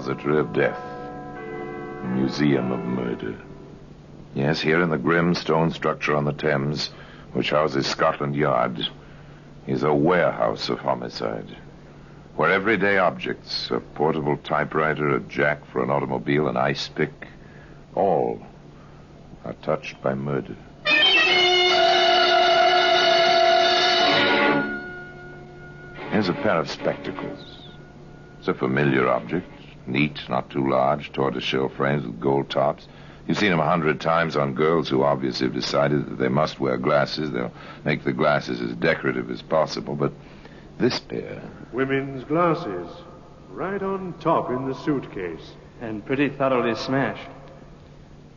repository of death, a museum of murder. Yes, here in the grim stone structure on the Thames, which houses Scotland Yard, is a warehouse of homicide, where everyday objects, a portable typewriter, a jack for an automobile, an ice pick, all are touched by murder. Here's a pair of spectacles. It's a familiar object, neat, not too large, tortoiseshell frames with gold tops. You've seen them 100 times on girls who obviously have decided that they must wear glasses. They'll make the glasses as decorative as possible, but this pair... Women's glasses, right on top in the suitcase. And pretty thoroughly smashed.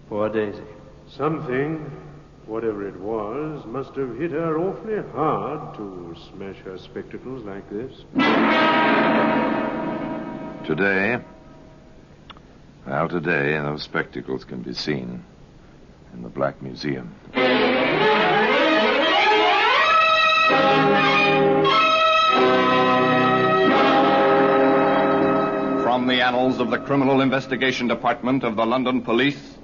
Poor Daisy. Something, whatever it was, must have hit her awfully hard to smash her spectacles like this. Today, those spectacles can be seen in the Black Museum. From the annals of the Criminal Investigation Department of the London Police,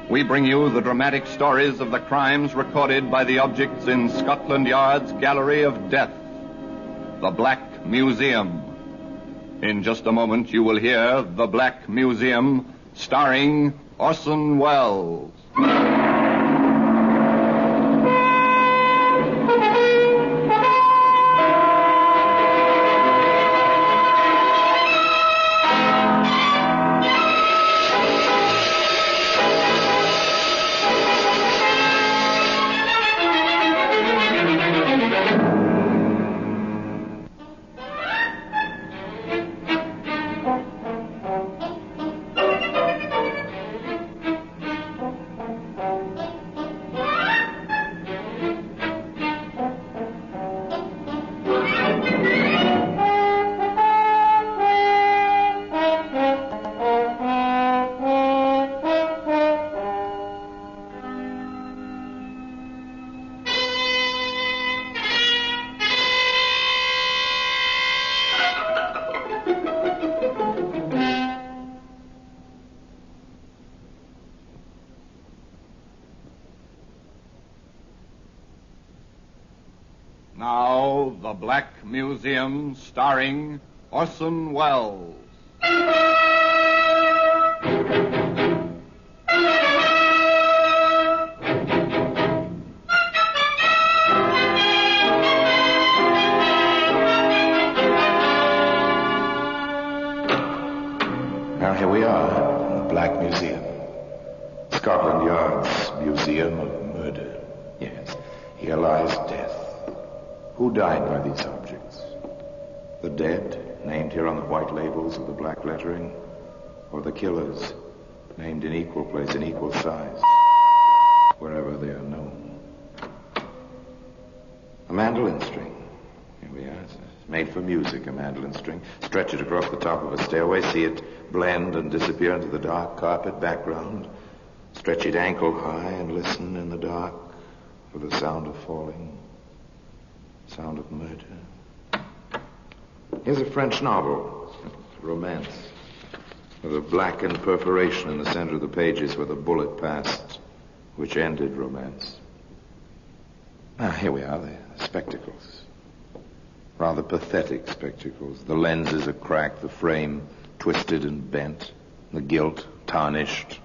we bring you the dramatic stories of the crimes recorded by the objects in Scotland Yard's Gallery of Death, the Black Museum. In just a moment, you will hear The Black Museum, starring Orson Welles. Now, The Black Museum, starring Orson Welles. Now, here we are in the Black Museum. Scotland Yard's Museum of Murder. Yes, here lies death. Who died by these objects? The dead, named here on the white labels with the black lettering, or the killers, named in equal place, in equal size, wherever they are known. A mandolin string. Here we are. It's made for music, a mandolin string. Stretch it across the top of a stairway, see it blend and disappear into the dark carpet background. Stretch it ankle high and listen in the dark for the sound of falling. Sound of murder. Here's a French novel, romance, with a blackened perforation in the center of the pages where the bullet passed, which ended romance. Now, here we are, the spectacles. Rather pathetic spectacles. The lenses are cracked, the frame twisted and bent, the gilt tarnished.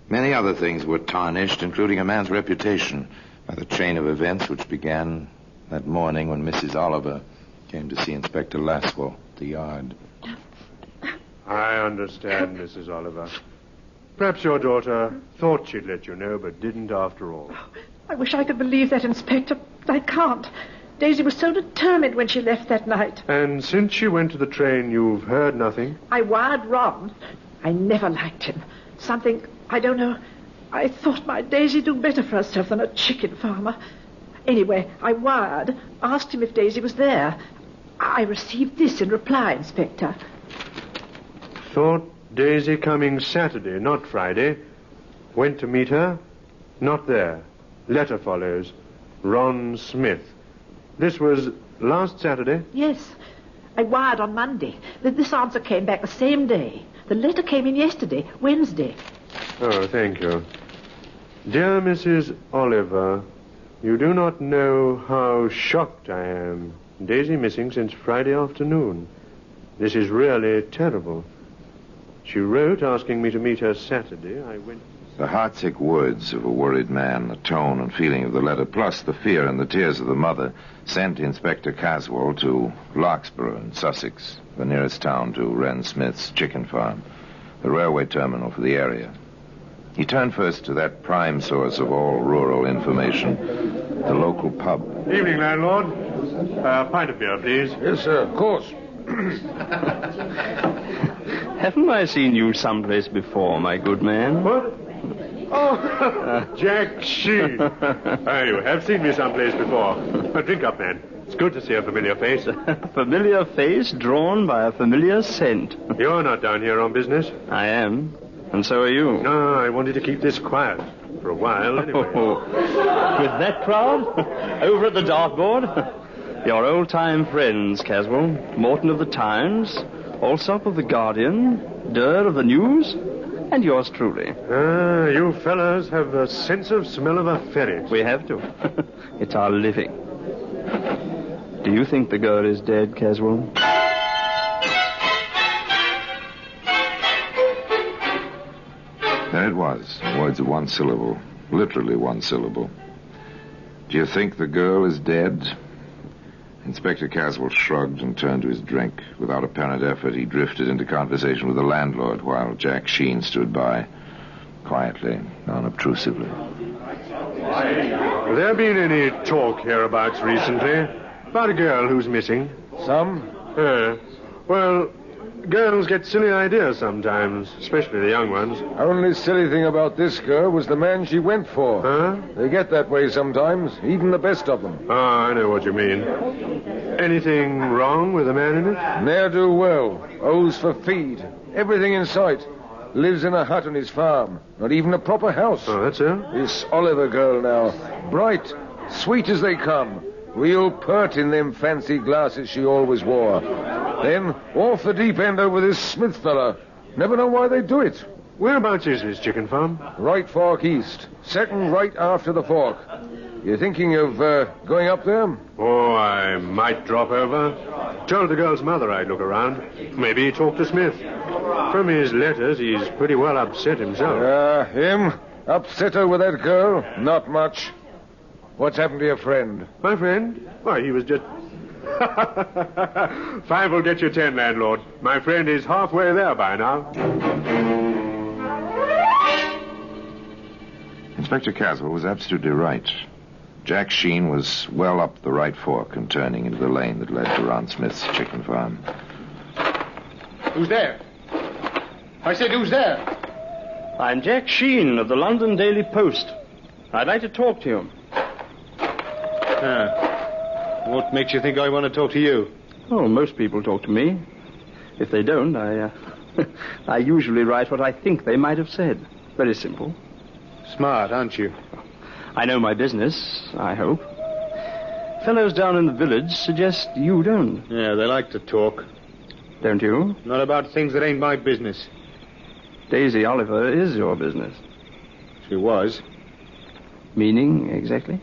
Many other things were tarnished, including a man's reputation, by the chain of events which began that morning when Mrs. Oliver came to see Inspector Laswell at the yard. I understand, Mrs. Oliver. Perhaps your daughter thought she'd let you know, but didn't after all. Oh, I wish I could believe that, Inspector. I can't. Daisy was so determined when she left that night. And since she went to the train, you've heard nothing? I wired Ron. I never liked him. Something, I don't know. I thought my Daisy do better for herself than a chicken farmer. Anyway, I wired, asked him if Daisy was there. I received this in reply, Inspector. Thought Daisy coming Saturday, not Friday. Went to meet her, not there. Letter follows. Ron Smith. This was last Saturday? Yes. I wired on Monday. This answer came back the same day. The letter came in yesterday, Wednesday. Oh, thank you. Dear Mrs. Oliver, you do not know how shocked I am. Daisy missing since Friday afternoon. This is really terrible. She wrote asking me to meet her Saturday. I went... The heartsick words of a worried man, the tone and feeling of the letter, plus the fear and the tears of the mother, sent Inspector Caswell to Larkspur in Sussex, the nearest town to Wren Smith's chicken farm, the railway terminal for the area. He turned first to that prime source of all rural information, the local pub. Evening, landlord. A pint of beer, please. Yes, sir, of course. Haven't I seen you someplace before, my good man? What? Oh, Jack Sheen. You have seen me someplace before. Drink up, man. It's good to see a familiar face. A familiar face drawn by a familiar scent. You're not down here on business? I am. And so are you. No, I wanted to keep this quiet. For a while, anyway. With that crowd? Over at the dartboard? Your old-time friends, Caswell. Morton of the Times, Alsop of the Guardian, Durr of the News, and yours truly. You fellas have the sense of smell of a ferret. We have to. It's our living. Do you think the girl is dead, Caswell? There it was, words of one syllable, literally one syllable. Do you think the girl is dead? Inspector Caswell shrugged and turned to his drink. Without apparent effort, he drifted into conversation with the landlord while Jack Sheen stood by, quietly, unobtrusively. Have there been any talk hereabouts recently about a girl who's missing? Some? Well, girls get silly ideas sometimes, especially the young ones. Only silly thing about this girl was the man she went for. Huh? They get that way sometimes, even the best of them. Oh, I know what you mean. Anything wrong with the man in it? Ne'er-do-well, owes for feed, everything in sight. Lives in a hut on his farm, not even a proper house. Oh, that's her? This Oliver girl now, bright, sweet as they come. Real pert in them fancy glasses she always wore. Then, off the deep end over this Smith fella. Never know why they do it. Whereabouts is this chicken farm? Right fork east. Second right after the fork. You thinking of going up there? Oh, I might drop over. Told the girl's mother I'd look around. Maybe talk to Smith. From his letters, he's pretty well upset himself. Him? Upset over that girl? Not much. What's happened to your friend? My friend? Why, he was just... 5 will get you 10, landlord. My friend is halfway there by now. Inspector Caswell was absolutely right. Jack Sheen was well up the right fork and turning into the lane that led to Ron Smith's chicken farm. Who's there? I said, who's there? I'm Jack Sheen of the London Daily Post. I'd like to talk to you. What makes you think I want to talk to you? Oh, most people talk to me. If they don't, I usually write what I think they might have said. Very simple. Smart, aren't you? I know my business, I hope. Fellows down in the village suggest you don't. Yeah, they like to talk. Don't you? Not about things that ain't my business. Daisy Oliver is your business. She was. Meaning, exactly?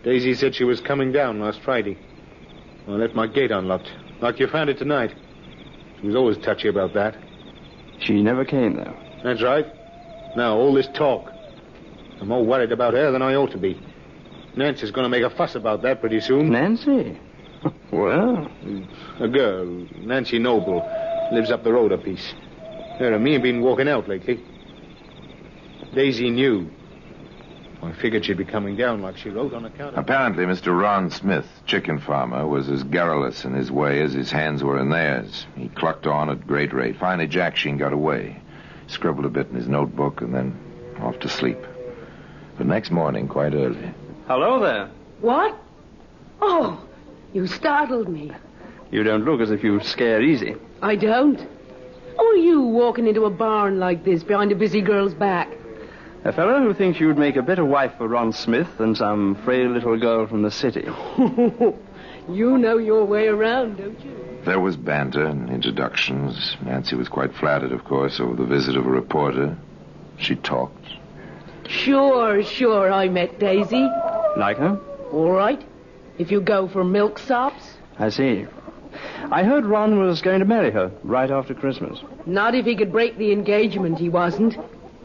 Daisy said she was coming down last Friday. I left my gate unlocked, like you found it tonight. She was always touchy about that. She never came, though. That's right. Now, all this talk. I'm more worried about her than I ought to be. Nancy's going to make a fuss about that pretty soon. Nancy? Well? A girl, Nancy Noble, lives up the road a piece. Her and me have been walking out lately. Daisy knew. I figured she'd be coming down like she wrote on account of... Apparently, Mr. Ron Smith, chicken farmer, was as garrulous in his way as his hands were in theirs. He clucked on at great rate. Finally, Jack Sheen got away. Scribbled a bit in his notebook and then off to sleep. But next morning, quite early... Hello there. What? Oh, you startled me. You don't look as if you scare easy. I don't. Who are you walking into a barn like this behind a busy girl's back? A fellow who thinks you'd make a better wife for Ron Smith than some frail little girl from the city. You know your way around, don't you? There was banter and introductions. Nancy was quite flattered, of course, over the visit of a reporter. She talked. Sure, I met Daisy. Like her? All right. If you go for milksops. I see. I heard Ron was going to marry her right after Christmas. Not if he could break the engagement, he wasn't.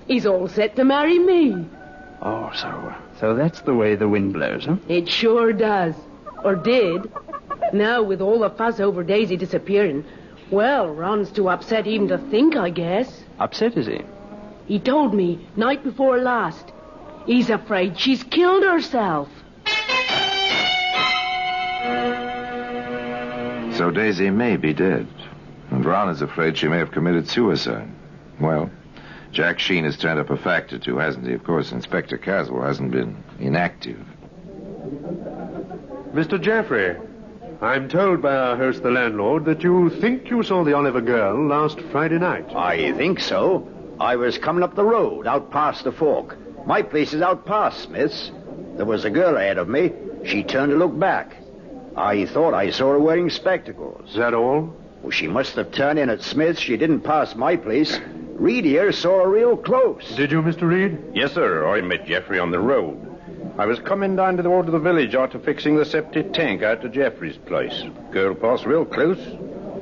He's all set to marry me. Oh, so that's the way the wind blows, huh? It sure does. Or did. Now, with all the fuss over Daisy disappearing, well, Ron's too upset even to think, I guess. Upset, is he? He told me night before last. He's afraid she's killed herself. So Daisy may be dead. And Ron is afraid she may have committed suicide. Well, Jack Sheen has turned up a fact or two, hasn't he? Of course, Inspector Caswell hasn't been inactive. Mr. Jeffrey, I'm told by our host, the landlord, that you think you saw the Oliver girl last Friday night. I think so. I was coming up the road, out past the fork. My place is out past Smith's. There was a girl ahead of me. She turned to look back. I thought I saw her wearing spectacles. Is that all? Well, she must have turned in at Smith's. She didn't pass my place. Reed here saw her real close. Did you, Mr. Reed? Yes, sir. I met Jeffrey on the road. I was coming down to the road of the village after fixing the septic tank out to Jeffrey's place. Girl passed real close.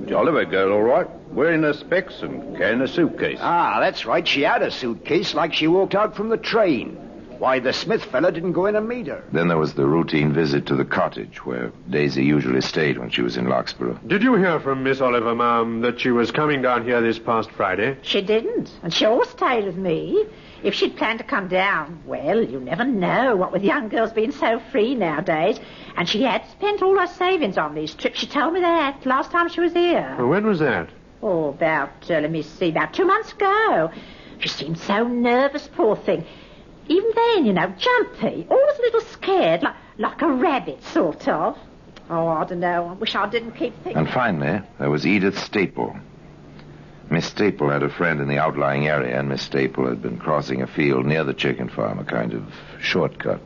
The Oliver girl, all right, wearing her specs and carrying a suitcase. Ah, that's right. She had a suitcase like she walked out from the train. Why, the Smith fella didn't go in and meet her. Then there was the routine visit to the cottage where Daisy usually stayed when she was in Larkspur. Did you hear from Miss Oliver, ma'am, that she was coming down here this past Friday? She didn't, and she always stayed with me. If she'd planned to come down, well, you never know, what with young girls being so free nowadays. And she had spent all her savings on these trips. She told me that last time she was here. Well, when was that? Oh, about 2 months ago. She seemed so nervous, poor thing. Even then, jumpy, always a little scared, like a rabbit, sort of. Oh, I don't know. I wish I didn't keep thinking. And finally, there was Edith Staple. Miss Staple had a friend in the outlying area, and Miss Staple had been crossing a field near the chicken farm, a kind of shortcut.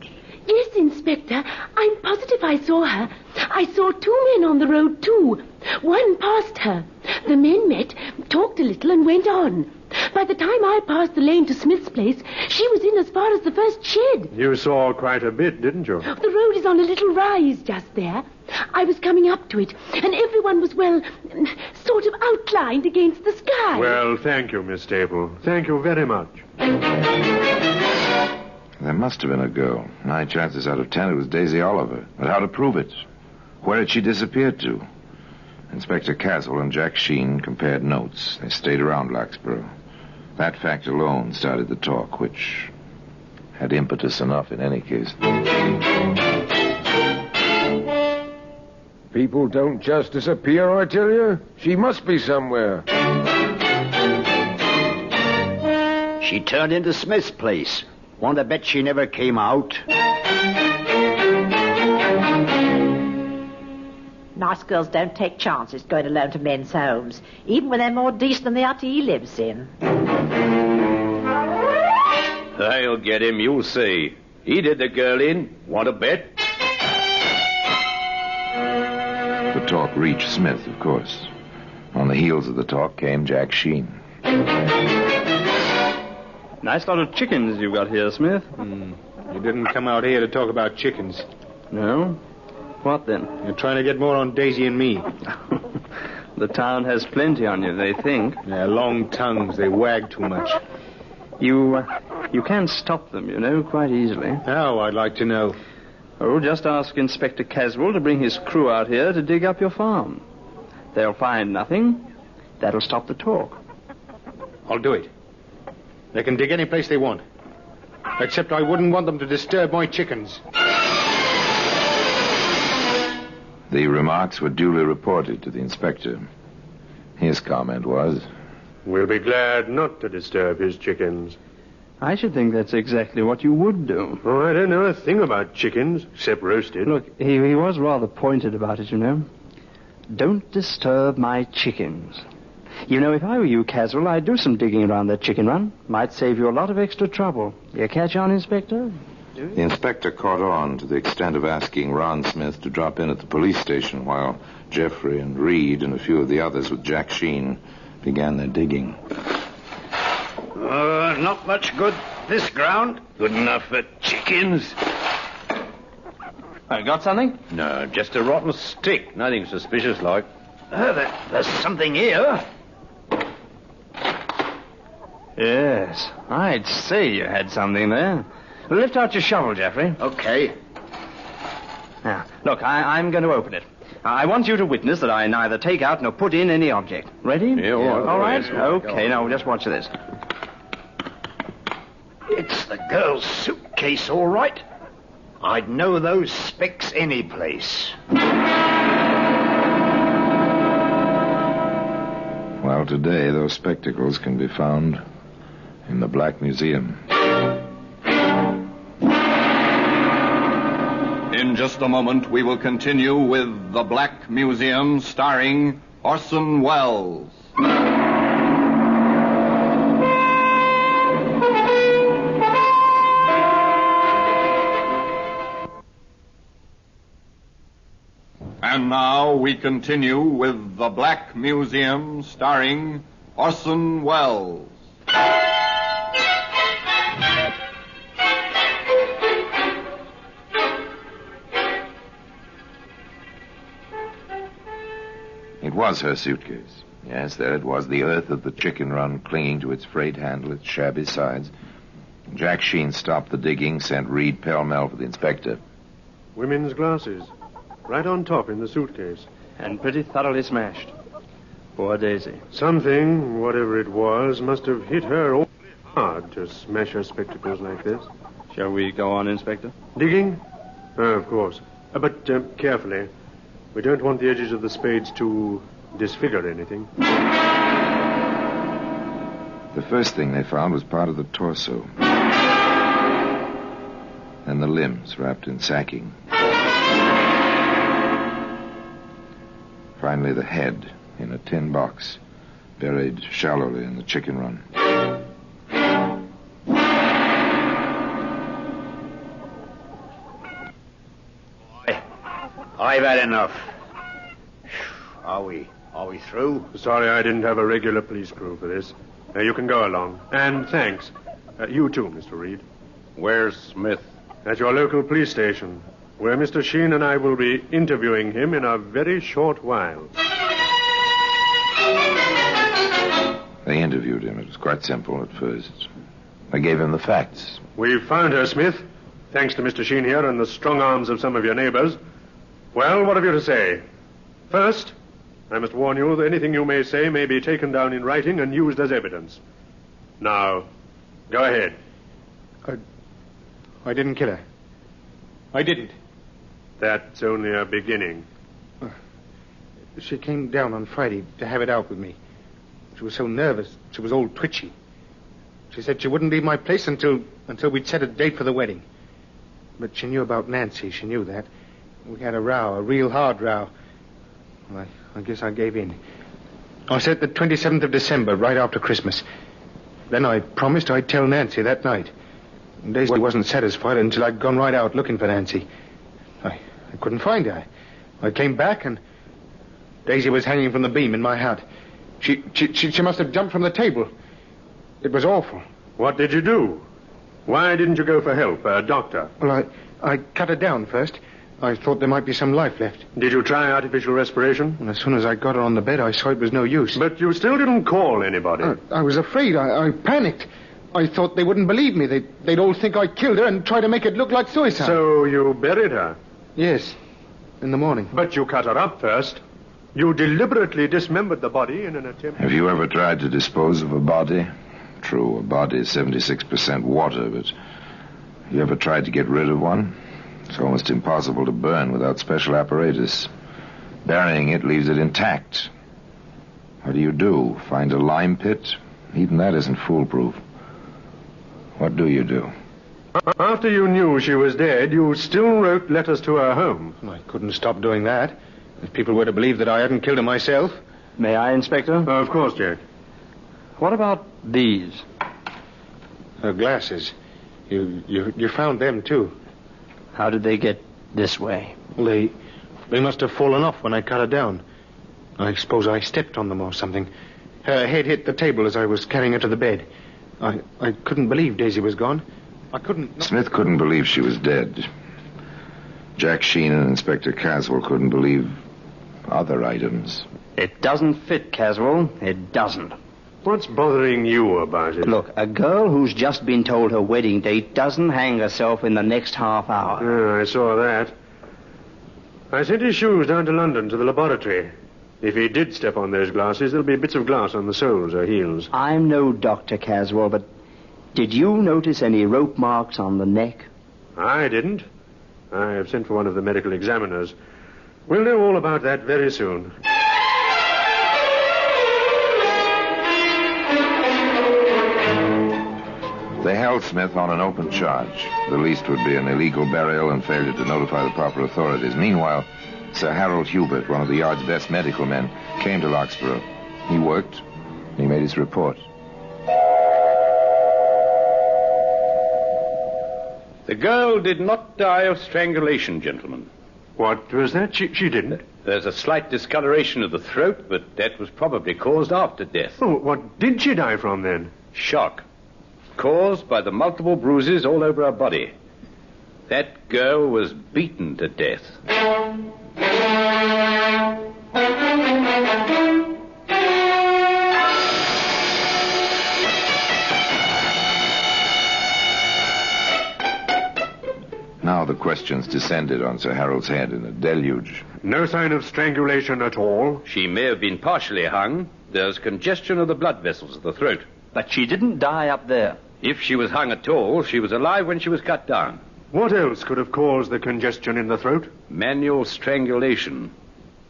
Yes, Inspector. I'm positive I saw her. I saw 2 men on the road, too. One passed her. The men met, talked a little, and went on. By the time I passed the lane to Smith's place, she was in as far as the first shed. You saw quite a bit, didn't you? The road is on a little rise just there. I was coming up to it, and everyone was, well, sort of outlined against the sky. Well, thank you, Miss Staple. Thank you very much. There must have been a girl. 9 chances out of 10 it was Daisy Oliver. But how to prove it? Where had she disappeared to? Inspector Caswell and Jack Sheen compared notes. They stayed around Larkspur. That fact alone started the talk, which had impetus enough in any case. People don't just disappear, I tell you. She must be somewhere. She turned into Smith's place. Want to bet she never came out? Nice girls don't take chances going alone to men's homes, even when they're more decent than the hut he lives in. They'll get him, you'll see. He did the girl in. Want to bet? The talk reached Smith, of course. On the heels of the talk came Jack Sheen. Nice lot of chickens you've got here, Smith. You didn't come out here to talk about chickens. No? What then? You're trying to get more on Daisy and me. The town has plenty on you, they think. They're long tongues. They wag too much. You can stop them, quite easily. How, I'd like to know. Oh, just ask Inspector Caswell to bring his crew out here to dig up your farm. They'll find nothing. That'll stop the talk. I'll do it. They can dig any place they want. Except I wouldn't want them to disturb my chickens. The remarks were duly reported to the inspector. His comment was, We'll be glad not to disturb his chickens. I should think that's exactly what you would do. Oh, I don't know a thing about chickens, except roasted. Look, he was rather pointed about it, Don't disturb my chickens. If I were you, Caswell, I'd do some digging around that chicken run. Might save you a lot of extra trouble. You catch on, Inspector? The inspector caught on to the extent of asking Ron Smith to drop in at the police station while Jeffrey and Reed and a few of the others with Jack Sheen began their digging. Not much good this ground. Good enough for chickens. I got something? No, just a rotten stick. Nothing suspicious like. There's something here. Yes, I'd say you had something there. Lift out your shovel, Jeffrey. Okay. Now, look, I'm going to open it. I want you to witness that I neither take out nor put in any object. Ready? Yeah, all right. All right? Yes. Okay, now just watch this. It's the girl's suitcase, all right. I'd know those specs any place. Well, today those spectacles can be found in the Black Museum. In just a moment, we will continue with The Black Museum, starring Orson Welles. And now we continue with The Black Museum, starring Orson Welles. It was her suitcase. Yes, there it was, the earth of the chicken run clinging to its frayed handle, its shabby sides. Jack Sheen stopped the digging, sent Reed pell-mell for the inspector. Women's glasses. Right on top in the suitcase. And pretty thoroughly smashed. Poor Daisy. Something, whatever it was, must have hit her awfully hard to smash her spectacles like this. Shall we go on, Inspector? Digging? Of course. But carefully. We don't want the edges of the spades to disfigure anything. The first thing they found was part of the torso. Then the limbs wrapped in sacking. Finally, the head in a tin box, buried shallowly in the chicken run. I've had enough. Are we through? Sorry I didn't have a regular police crew for this. You can go along. And thanks. You too, Mr. Reed. Where's Smith? At your local police station, where Mr. Sheen and I will be interviewing him in a very short while. They interviewed him. It was quite simple at first. They gave him the facts. We've found her, Smith, thanks to Mr. Sheen here and the strong arms of some of your neighbors. Well, what have you to say? First, I must warn you that anything you may say may be taken down in writing and used as evidence. Now, go ahead. I didn't kill her. I didn't. That's only a beginning. She came down on Friday to have it out with me. She was so nervous. She was all twitchy. She said she wouldn't leave my place until we'd set a date for the wedding. But she knew about Nancy. She knew that. We had a row, a real hard row. Well, I guess I gave in. I said the 27th of December, right after Christmas. Then I promised I'd tell Nancy that night. And Daisy wasn't satisfied until I'd gone right out looking for Nancy. I couldn't find her. I came back and Daisy was hanging from the beam in my hut. She must have jumped from the table. It was awful. What did you do? Why didn't you go for help, a doctor? Well, I cut her down first. I thought there might be some life left. Did you try artificial respiration? And as soon as I got her on the bed, I saw it was no use. But you still didn't call anybody. I was afraid. I panicked. I thought they wouldn't believe me. They'd all think I killed her and try to make it look like suicide. So you buried her? Yes, in the morning. But you cut her up first. You deliberately dismembered the body in an attempt... Have you ever tried to dispose of a body? True, a body is 76% water, but have you ever tried to get rid of one? It's almost impossible to burn without special apparatus. Burying it leaves it intact. What do? Find a lime pit? Even that isn't foolproof. What do you do? After you knew she was dead, you still wrote letters to her home. I couldn't stop doing that. If people were to believe that I hadn't killed her myself. May I, Inspector? Of course, Jack. What about these? Her glasses. You found them, too. How did they get this way? Well, they must have fallen off when I cut her down. I suppose I stepped on them or something. Her head hit the table as I was carrying her to the bed. I couldn't believe Daisy was gone. I couldn't... Smith couldn't believe she was dead. Jack Sheen and Inspector Caswell couldn't believe other items. It doesn't fit, Caswell. It doesn't. What's bothering you about it? Look, a girl who's just been told her wedding date doesn't hang herself in the next half hour. Yeah, I saw that. I sent his shoes down to London to the laboratory. If he did step on those glasses, there'll be bits of glass on the soles or heels. I'm no doctor, Caswell, but did you notice any rope marks on the neck? I didn't. I have sent for one of the medical examiners. We'll know all about that very soon. They held Smith on an open charge. The least would be an illegal burial and failure to notify the proper authorities. Meanwhile, Sir Harold Hubert, one of the Yard's best medical men, came to Larkspur. He worked, and he made his report. The girl did not die of strangulation, gentlemen. What was that? She didn't. There's a slight discoloration of the throat, but that was probably caused after death. Oh, what did she die from then? Shock. Caused by the multiple bruises all over her body. That girl was beaten to death. Now the questions descended on Sir Harold's head in a deluge. No sign of strangulation at all? She may have been partially hung. There's congestion of the blood vessels of the throat. But she didn't die up there. If she was hung at all, she was alive when she was cut down. What else could have caused the congestion in the throat? Manual strangulation.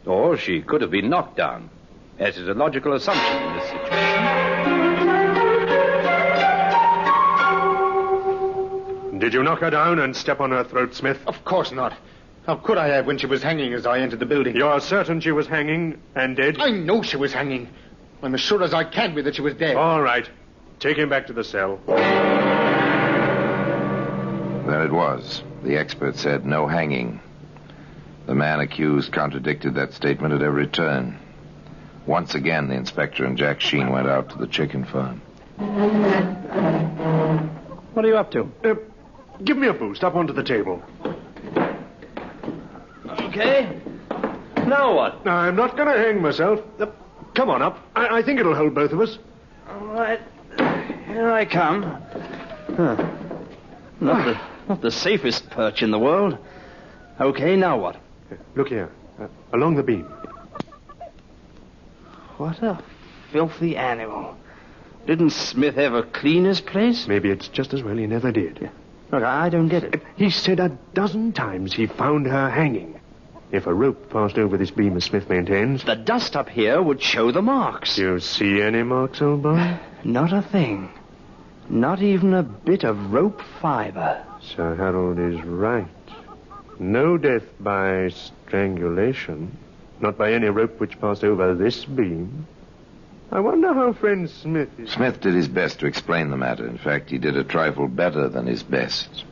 Or she could have been knocked down, as is a logical assumption in this situation. Did you knock her down and step on her throat, Smith? Of course not. How could I have when she was hanging as I entered the building? You're certain she was hanging and dead? I know she was hanging. I'm as sure as I can be that she was dead. All right. Take him back to the cell. There it was. The expert said no hanging. The man accused contradicted that statement at every turn. Once again, the inspector and Jack Sheen went out to the chicken farm. What are you up to? Give me a boost up onto the table. Okay. Now what? I'm not going to hang myself. Come on up. I think it'll hold both of us. All right. Here I come. Huh. Not the safest perch in the world. Okay, now what? Look here. Along the beam. What a filthy animal. Didn't Smith ever clean his place? Maybe it's just as well he never did. Look, I don't get it. He said a dozen times he found her hanging. If a rope passed over this beam, as Smith maintains... The dust up here would show the marks. Do you see any marks, old boy? Not a thing. Not even a bit of rope fiber. Sir Harold is right. No death by strangulation. Not by any rope which passed over this beam. I wonder how friend Smith is... Smith did his best to explain the matter. In fact, he did a trifle better than his best.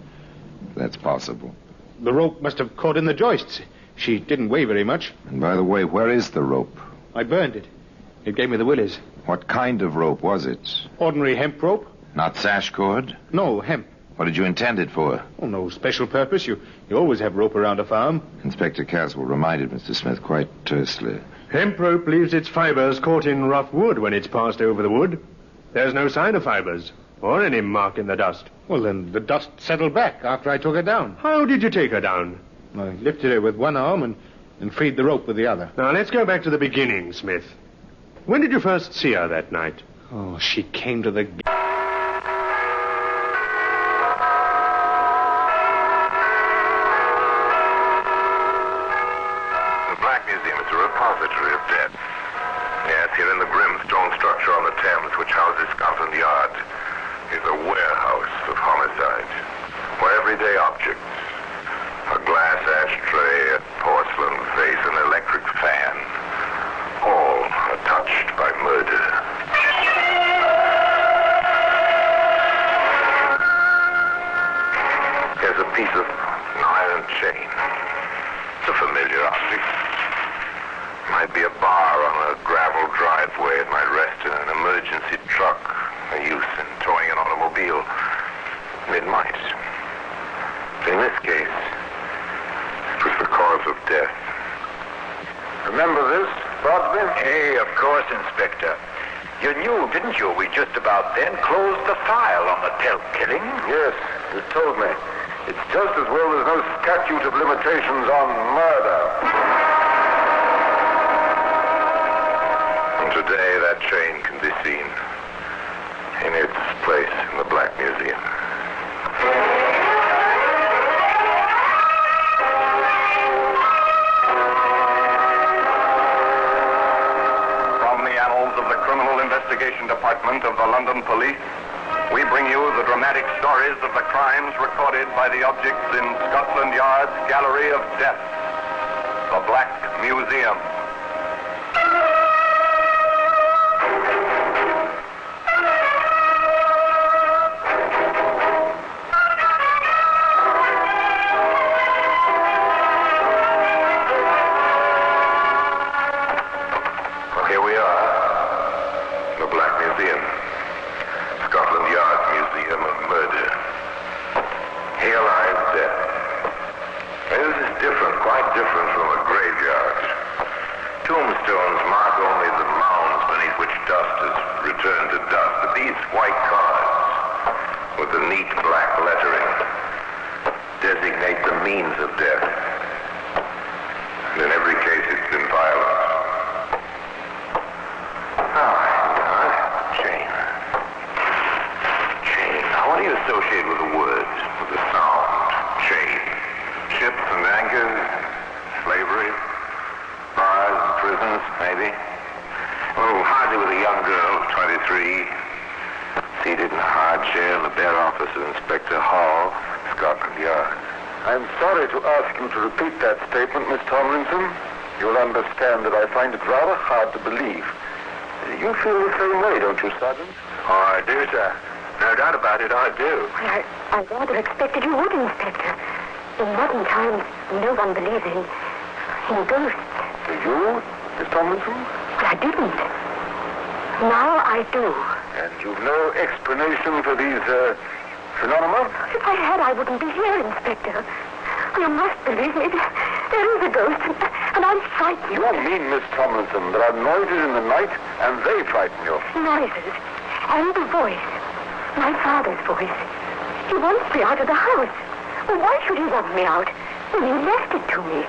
That's possible. The rope must have caught in the joists. She didn't weigh very much. And by the way, where is the rope? I burned it. It gave me the willies. What kind of rope was it? Ordinary hemp rope. Not sash cord? No, hemp. What did you intend it for? Oh, no special purpose. You always have rope around a farm. Inspector Caswell reminded Mr. Smith quite tersely. Hemp rope leaves its fibers caught in rough wood when it's passed over the wood. There's no sign of fibers, or any mark in the dust. Well, then the dust settled back after I took her down. How did you take her down? I lifted her with one arm and freed the rope with the other. Now, let's go back to the beginning, Smith. When did you first see her that night? Oh, she came to the... Repository of death. Yes, here in the grim stone structure on the Thames, which houses Scotland Yard, is a warehouse of homicide. For everyday objects, a glass ashtray, a porcelain vase, an electric fan, all are touched by murder. piece of iron chain. It's a familiar object. Might be a bar on a gravel driveway. It might rest in an emergency truck, a use in towing an automobile. It might. In this case, it was the cause of death. Remember this, Bobby? Hey, of course, Inspector. You knew, didn't you? We just about then closed the file on the Telp killing. Yes, you told me. It's just as well there's no statute of limitations on murder. And today, that chain can be seen in its place in the Black Museum. From the annals of the Criminal Investigation Department of the London Police, we bring you the dramatic stories of the crimes recorded by the objects in Scotland Yard's Gallery of Death, the Black Museum. Well, here we are, the Black Museum. Scotland Yard Museum of Murder. Here lies death. And this is different, quite different from a graveyard. Tombstones mark only the mounds beneath which dust has returned to dust. But these white cards, with the neat black lettering, designate the means of death. And in every case, it's been violent. What do you associate with the words, with the sound, chain? Ships and anchors, slavery, bars and prisons, maybe? Well, hardly with a young girl of 23, seated in a hard chair in the bare office of Inspector Hall, Scotland Yard. I'm sorry to ask you to repeat that statement, Miss Tomlinson. You'll understand that I find it rather hard to believe. You feel the same way, don't you, Sergeant? Oh, I do, sir. No doubt about it, I do. Well, I rather expected you would, Inspector. In modern times, no one believes in ghosts. Do you, Miss Tomlinson? Well, I didn't. Now I do. And you've no explanation for these, phenomena? If I had, I wouldn't be here, Inspector. You must believe me. There is a ghost, and I'm frightened. You mean, Miss Tomlinson, there are noises in the night, and they frighten you? Noises. And the voice. My father's voice. He wants me out of the house. Well, why should he want me out when he left it to me?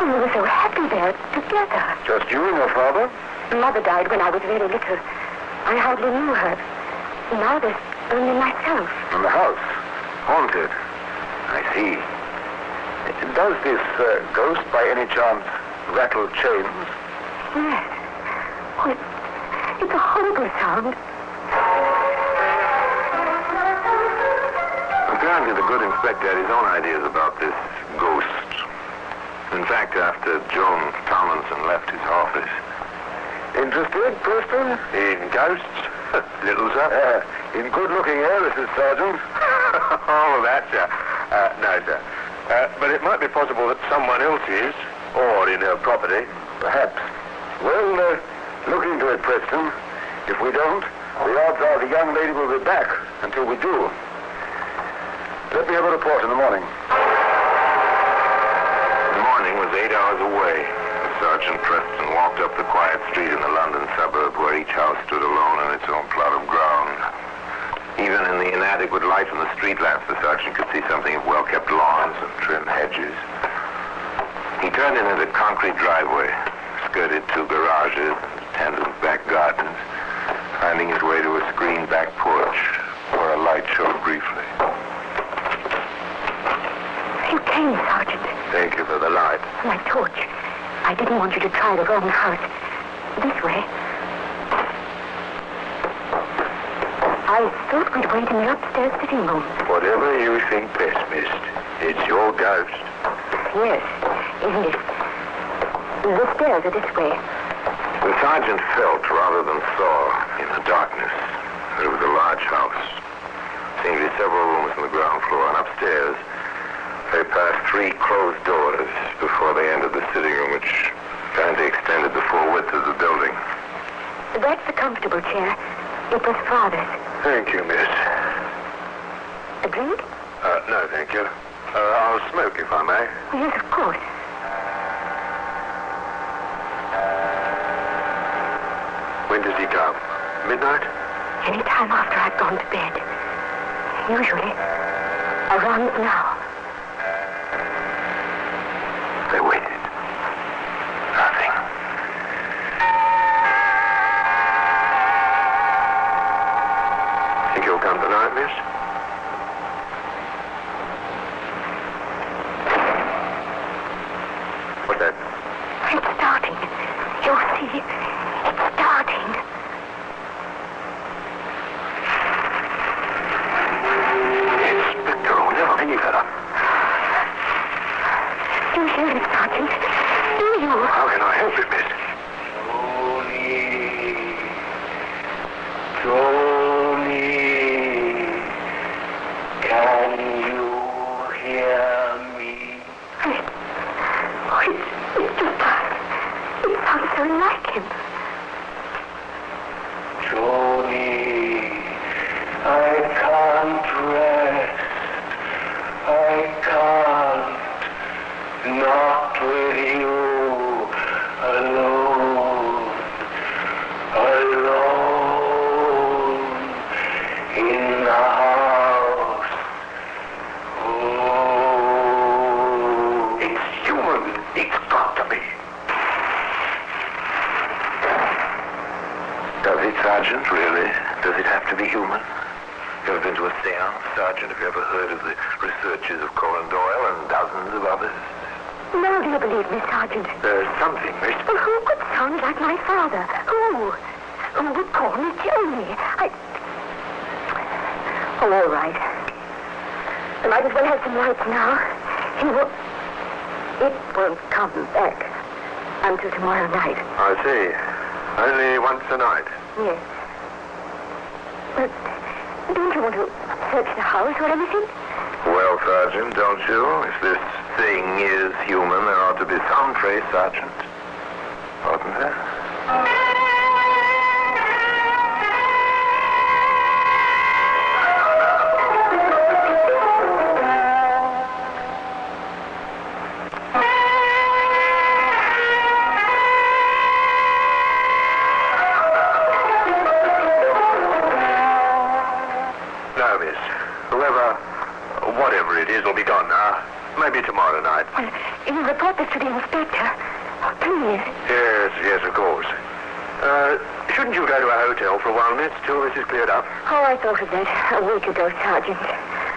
When we were so happy there together. Just you and your father? Mother died when I was very little. I hardly knew her. Now there's only myself. And the house? Haunted. I see. Does this ghost, by any chance, rattle chains? Yes. Oh, it's a horrible sound. Apparently the good inspector had his own ideas about this ghost. In fact, after Joan Tomlinson left his office. Interested, Preston? In ghosts? Little, sir? In good-looking heiresses, Sergeant. Oh, that, sir. No, sir. But it might be possible that someone else is, or in her property. Perhaps. Well, look into it, Preston. If we don't, the odds are the young lady will be back until we do. Let me have a report in the morning. The morning was 8 hours away. Sergeant Preston walked up the quiet street in the London suburb where each house stood alone on its own plot of ground. Even in the inadequate light from the street lamps, the sergeant could see something of well-kept lawns and trim hedges. He turned into the concrete driveway, skirted two garages and attendant back gardens, finding his way to a screened back porch where a light showed briefly. You came, Sergeant. Thank you for the light. My torch. I didn't want you to try the wrong house. This way. I thought we'd wait in the upstairs sitting room. Whatever you think best, miss. It's your ghost. Yes, isn't it? The stairs are this way. The sergeant felt rather than saw in the darkness that it was a large house. Seemed to be several rooms on the ground floor, and upstairs 3 closed doors before they entered the sitting room, which apparently extended the full width of the building. That's the comfortable chair. It was Father's. Thank you, miss. A drink? No, thank you. I'll smoke, if I may. Yes, of course. When does he come? Midnight? Any time after I've gone to bed. Usually around now. They waited. Nothing. Think he'll come tonight, miss? What's that? It's starting. You'll see. It's starting. Inspector O'Neill, any fella. Do you hear it, Sergeant? Do you? How can I help it, miss? Tony, can you hear me? It's just that. It sounds so like him. Tony, I can't rest. I can't. Not with you. Alone. Alone. In the house. Oh. It's human. It's got to be. Does it, Sergeant? Really? Does it have to be human? You ever been to a seance, Sergeant? Have you ever heard of the researches of Conan Doyle and dozens of others? Now do you believe me, Sergeant? There's something, miss. Well, who could sound like my father? Who? Who would call me Tony? Oh, all right. I might as well have some lights now. It won't come back until tomorrow night. I see. Only once a night. Yes. But don't you want to search the house or anything? Well, Sergeant, don't you? If this thing is human, there ought to be some trace, Sergeant. Oughtn't there? No, miss. Whatever it is, will be gone now. Maybe tomorrow night. Well, you report this to the inspector. Oh, please. Yes, of course. Shouldn't you go to a hotel for a while, miss, till this is cleared up? Oh, I thought of that a week ago, Sergeant.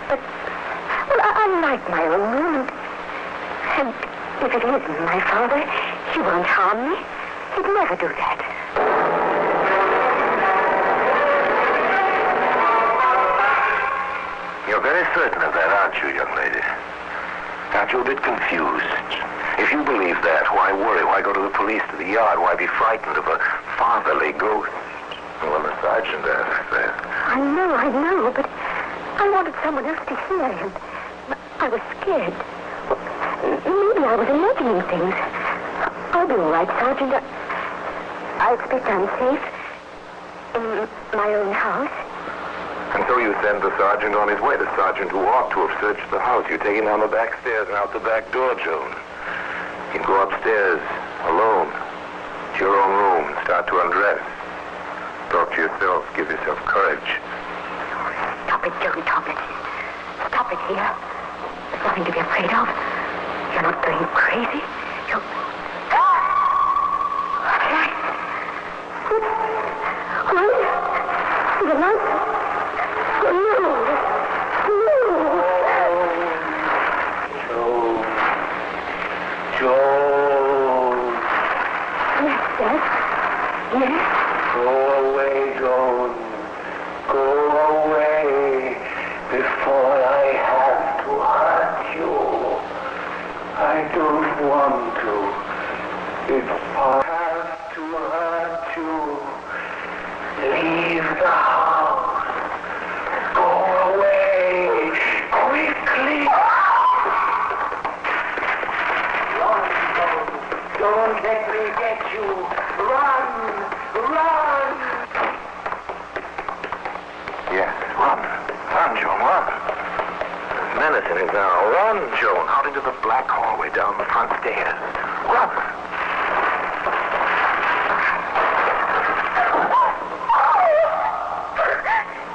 But, well, I like my own room. And if it isn't my father, he won't harm me. He'd never do that. You're very certain of that, aren't you, young lady? Aren't you a bit confused? If you believe that, why worry? Why go to the police, to the yard? Why be frightened of a fatherly ghost? Well, the sergeant asked that. I know, but I wanted someone else to hear him. I was scared. Maybe I was imagining things. I'll be all right, Sergeant. I expect I'm safe in my own house. And so you send the sergeant on his way, the sergeant who ought to have searched the house. You take him down the back stairs and out the back door, Joan. You can go upstairs, alone, to your own room, and start to undress. Talk to yourself, give yourself courage. Stop it, Joan, stop it. Stop it here. There's nothing to be afraid of. You're not going crazy. You... The lights. Oh, no. Joan. Yes, Dad. Yes. Go away, Joan. Go away before I have to hurt you. I don't want to. If I have to hurt you, leave the house. Go listening now. Run, Joan, out into the black hallway down the front stairs. Run!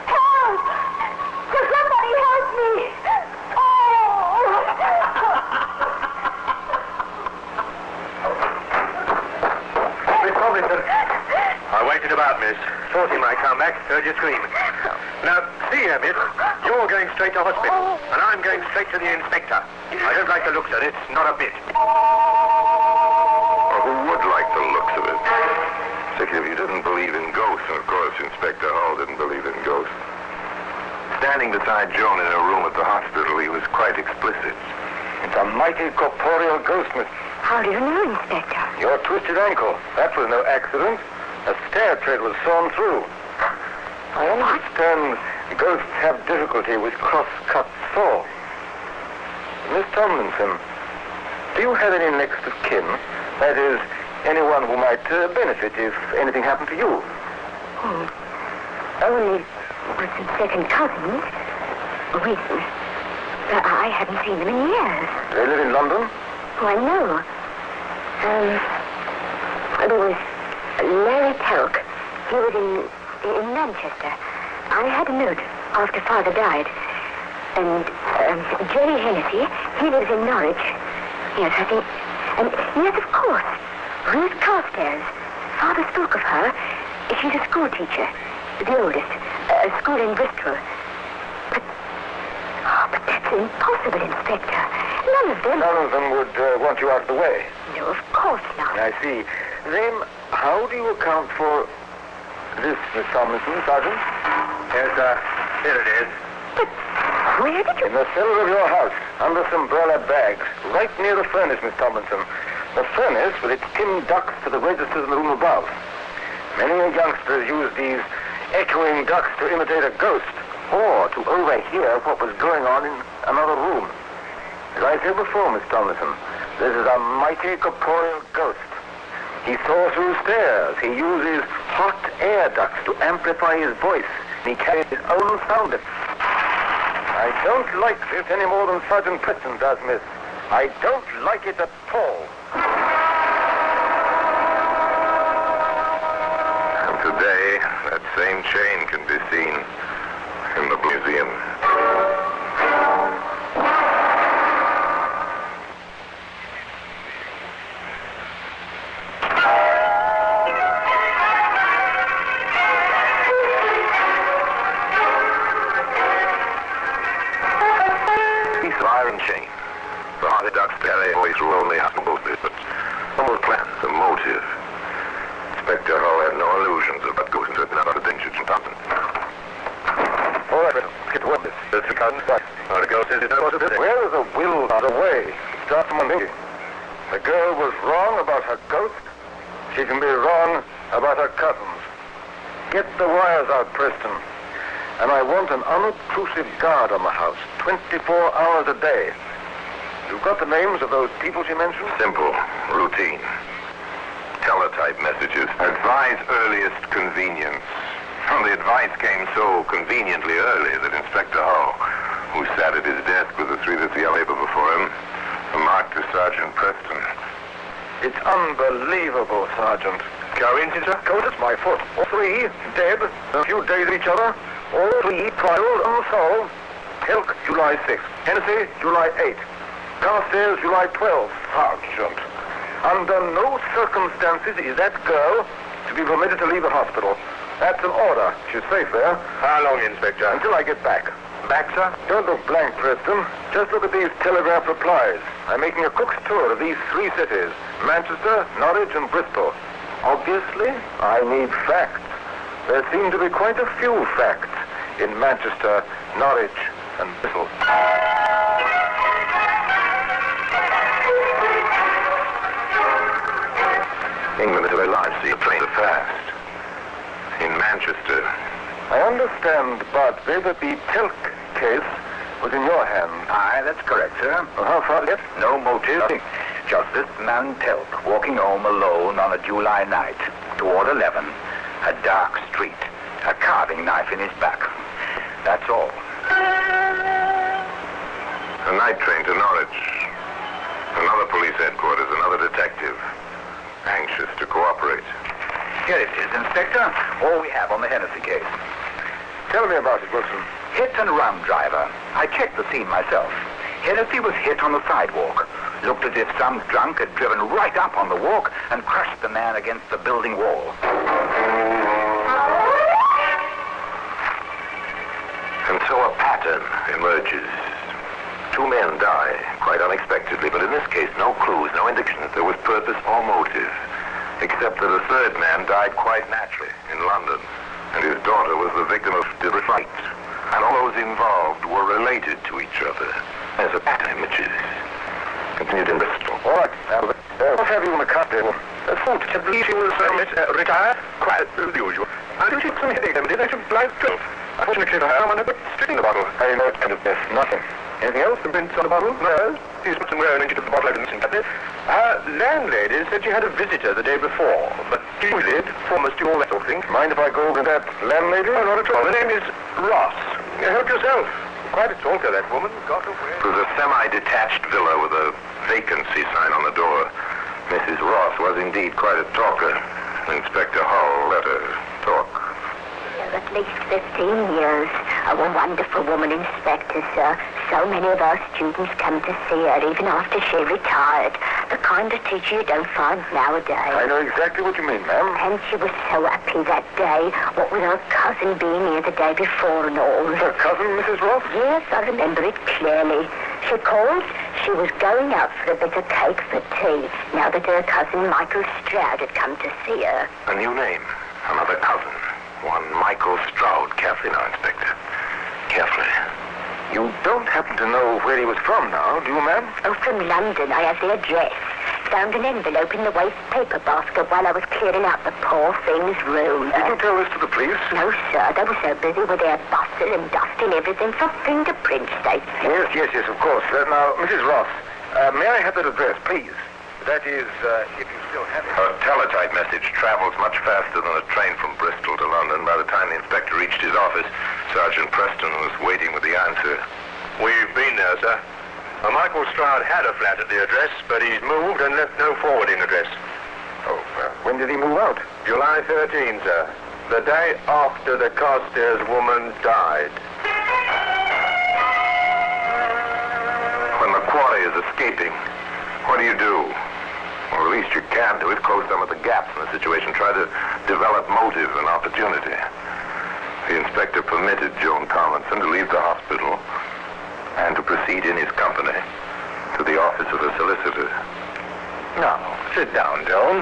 Help! Somebody help me! Miss Tomlinson. I waited about, miss. Thought he might come back. Heard you scream. Now, see here, miss. You're going straight to hospital, and I'm going straight to the inspector. I don't like the looks of it, not a bit. Who would like the looks of it? Particularly if you didn't believe in ghosts, and of course Inspector Hall didn't believe in ghosts. Standing beside Joan in her room at the hospital, he was quite explicit. It's a mighty corporeal ghost, miss. How do you know, Inspector? Your twisted ankle. That was no accident. A stair tread was sawn through. I understand ghosts have difficulty with cross-cut saw. Miss Tomlinson, do you have any next of kin? That is, anyone who might benefit if anything happened to you? Oh, only some second cousins. Wait, I haven't seen them in years. They live in London? Oh, I know. There was Larry Telk. He was in Manchester. I had a note after Father died. And Jerry Hennessy, he lives in Norwich. Yes, I think. And yes, of course, Ruth Carstairs. Father spoke of her. She's a school teacher, the oldest, a school in Bristol. But that's impossible, Inspector. None of them... None of them would want you out of the way. No, of course not. I see. Then, how do you account for this, Miss Tomlinson, Sergeant? Yes, sir. Here it is. But where did you... In the cellar of your house, under some burlap bags, right near the furnace, Miss Tomlinson. The furnace with its tin ducts to the registers in the room above. Many youngsters use these echoing ducts to imitate a ghost, or to overhear what was going on in another room. As I said before, Miss Tomlinson, this is a mighty corporeal ghost. He saws through stairs. He uses hot air ducts to amplify his voice. He carries his own sound effects. I don't like this any more than Sergeant Preston does, miss. I don't like it at all. And today, that same chain can be seen in the museum. Iron chain. The hot ducts carry away through only hospitals, but almost plans a motive. Inspector Hall had no illusions about ghosts and about the dangers in Thompson. All right, get away. There's a cousin. The ghost is no possibility. Where is the will of the way? Start from thinking. The girl was wrong about her ghost. She can be wrong about her cousins. Get the wires out, Preston. And I want an unobtrusive guard on the house, 24 hours a day. You've got the names of those people she mentioned? Simple, routine. Teletype messages. Advise earliest convenience. Well, the advice came so conveniently early that Inspector Hall, who sat at his desk with the 3-3 paper before him, remarked to Sergeant Preston. It's unbelievable, Sergeant. Coincidence? Coincidence, my foot. All three dead, a few days each other. All three trials unsolved. Telk, July 6th. Hennessy, July 8th. Carstairs, July 12th. Sergeant, under no circumstances is that girl to be permitted to leave the hospital. That's an order. She's safe there. How long, Inspector? Until I get back. Back, sir? Don't look blank, Preston. Just look at these telegraph replies. I'm making a cook's tour of these 3 cities, Manchester, Norwich, and Bristol. Obviously, I need facts. There seem to be quite a few facts in Manchester, Norwich, and Bristol. England is very large, so your trains are fast. In Manchester. I understand, Bartley, that the Telk case was in your hands. Aye, that's correct, sir. Well, how far yet? No motive. Nothing. Just this man Telk walking home alone on a July night toward 11. A dark street. A carving knife in his back. That's all. A night train to Norwich. Another police headquarters, another detective. Anxious to cooperate. Here it is, Inspector. All we have on the Hennessy case. Tell me about it, Wilson. Hit and run driver. I checked the scene myself. Hennessy was hit on the sidewalk. Looked as if some drunk had driven right up on the walk and crushed the man against the building wall. And so a pattern emerges. Two men die, quite unexpectedly, but in this case, no clues, no indication that there was purpose or motive, except that a third man died quite naturally in London, and his daughter was the victim of deliberate fright. And all those involved were related to each other, as a pattern emerges. Continued in Bristol. All right, Albert. What have you in the cart table? Thought to believe she was retired, quite as usual. I do take some headache remedies. I should like 12. Unfortunately for her, I'm on a good stick in the bottle. I know it's kind of best. Nothing. Anything else? The prints on the bottle? No. She's put somewhere and into the bottle I didn't see that. Landlady said she had a visitor the day before, but she did, foremost to all that sort of thing. Mind if I go with that landlady? Oh, not at all. Her name is Ross. Help yourself. Quite a talker, that woman. Got away. It was a semi-detached villa with a vacancy sign on the door. Mrs. Ross was indeed quite a talker. Inspector Hull let her talk. At least 15 years. Oh, a wonderful woman, Inspector, sir. So many of our students come to see her, even after she retired. The kind of teacher you don't find nowadays. I know exactly what you mean, ma'am. And she was so happy that day, what with her cousin being here the day before and all. Her cousin, Mrs. Ross? Yes, I remember it clearly. She called. She was going out for a bit of cake for tea, now that her cousin Michael Stroud had come to see her. A new name. Another cousin. One Michael Stroud. Carefully now, Inspector. Carefully. You don't happen to know where he was from now, do you, ma'am? Oh, from London. I have the address. Found an envelope in the waste paper basket while I was clearing out the poor thing's room. Did you tell this to the police? No, sir. They were so busy with their bustle and dusting everything for fingerprints, they said. Yes, of course. Now, Mrs. Ross, may I have that address, please? That is, if you still have it. A teletype message travels much faster than a train from Bristol to London. By the time the inspector reached his office, Sergeant Preston was waiting with the answer. We've been there, sir. Michael Stroud had a flat at the address, but he's moved and left no forwarding address. Oh, when did he move out? July 13, sir. The day after the Carstairs woman died. When the quarry is escaping, what do you do? Well, the least you can do is close some of the gaps in the situation. Try to develop motive and opportunity. The inspector permitted Joan Tomlinson to leave the hospital and to proceed in his company to the office of a solicitor. Now, sit down, Joan.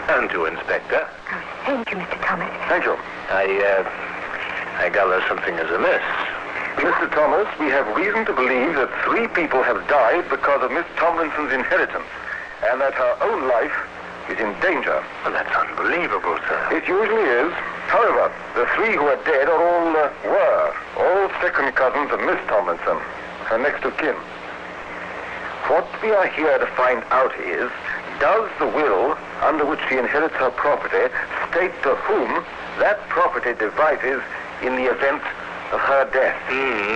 And to Inspector. Oh, thank you, Mr. Thomas. Thank you. I gather something is amiss. Mr. Thomas, we have reason to believe that 3 people have died because of Miss Tomlinson's inheritance, and that her own life is in danger. Well, that's unbelievable, sir. It usually is. However, the 3 who are dead are all second cousins of Miss Tomlinson, her next of kin. What we are here to find out is, does the will under which she inherits her property state to whom that property devises in the event of her death?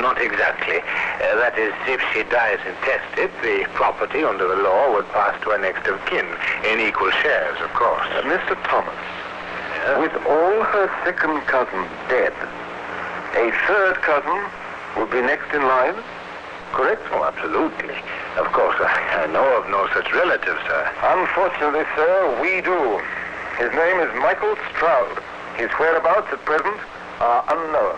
Not exactly. That is, if she dies intestate, the property under the law would pass to her next of kin, in equal shares, of course. Mr. Thomas, with all her second cousins dead, a third cousin would be next in line, correct? Oh, absolutely. Of course, I know of no such relative, sir. Unfortunately, sir, we do. His name is Michael Stroud. His whereabouts at present are unknown.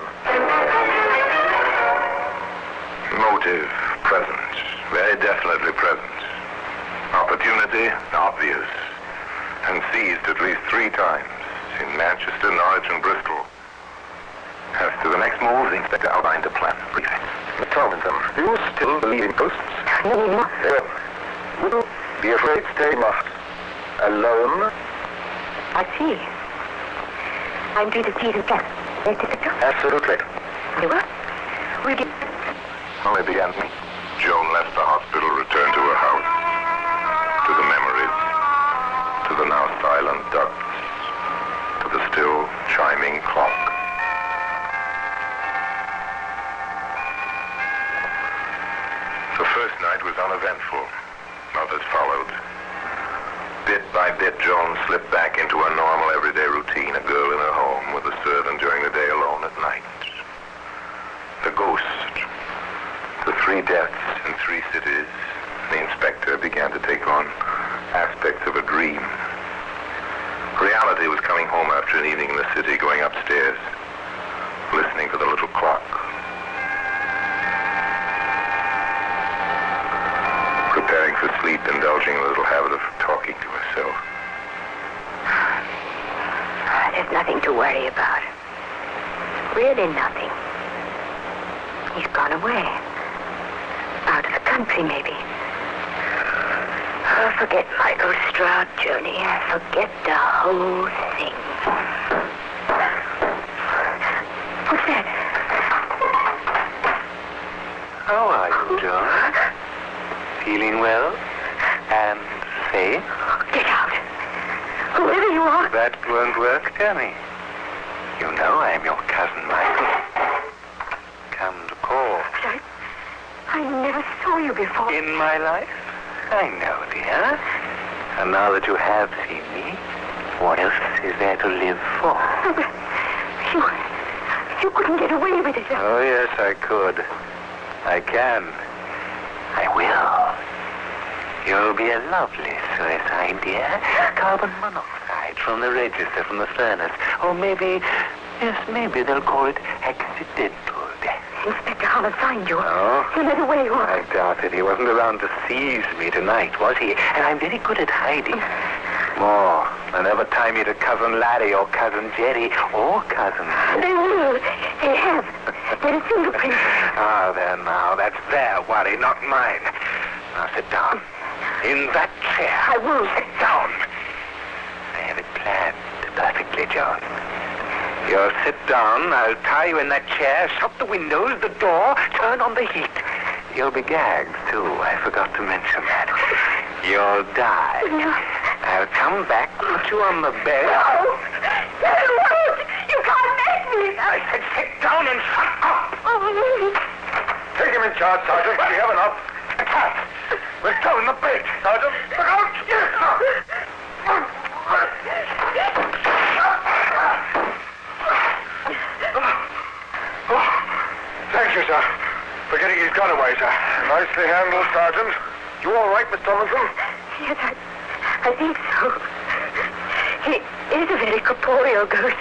Motive, present. Very definitely present. Opportunity, obvious. And seized at least 3 times. In Manchester, Norwich, and Bristol. As to the next move, the inspector outlined a plan. Briefly. Miss Tomlinson, do you still believe in ghosts? No. Would you be afraid to stay alone? I see. I'm due to see the plan. Absolutely. You what? We did. Well, they began. Joan left the hospital, returned to her house. To the memories. To the now silent ducks. To the still chiming clock. The first night was uneventful. Others followed. Bit by bit, Joan slipped back into her normal everyday routine, a girl in her home with a servant during the day, alone at night. The ghost. The 3 deaths in 3 cities. The inspector began to take on aspects of a dream. Reality was coming home after an evening in the city, going upstairs, listening to the little clock. Preparing for sleep, indulging in a little habit of talking to herself. There's nothing to worry about. Really nothing. He's gone away. Out of the country, maybe. Oh, forget Michael Stroud, Joni. Forget the whole thing. What's that? How are you, Joan? Feeling well? And safe? Get out. Whoever you are. That won't work, Johnny. You know I'm your cousin, Michael. Come to call. But I never saw you before. In my life? I know, dear. And now that you have seen me, what else is there to live for? You couldn't get away with it. Oh, yes, I could. I can. I will. You'll be a lovely suicide, dear. Carbon monoxide from the register from the furnace. Or maybe, yes, maybe they'll call it accidental death. Inspector Hollis signed you. Oh? He let away you. I doubt it. He wasn't around to seize me tonight, was he? And I'm very good at hiding. More than ever tie me to Cousin Larry or Cousin Jerry or Cousin... They will. They have. There are fingerprints. Ah, there now. That's their worry, not mine. Now sit down. In that chair. I will. Sit down. I have it planned perfectly, John. You'll sit down, I'll tie you in that chair, shut the windows, the door, turn on the heat. You'll be gagged, too. I forgot to mention that. You'll die. No. I'll come back, put you on the bed. No! You can't make me! I said sit down and shut up! Take him in charge, Sergeant. We have enough. Cat! We're down the bed, Sergeant. Look out! Thank you, sir. For getting his gun away, sir. Nicely handled, Sergeant. You all right, Miss Tomlinson? Yes, I think so. He is a very corporeal ghost.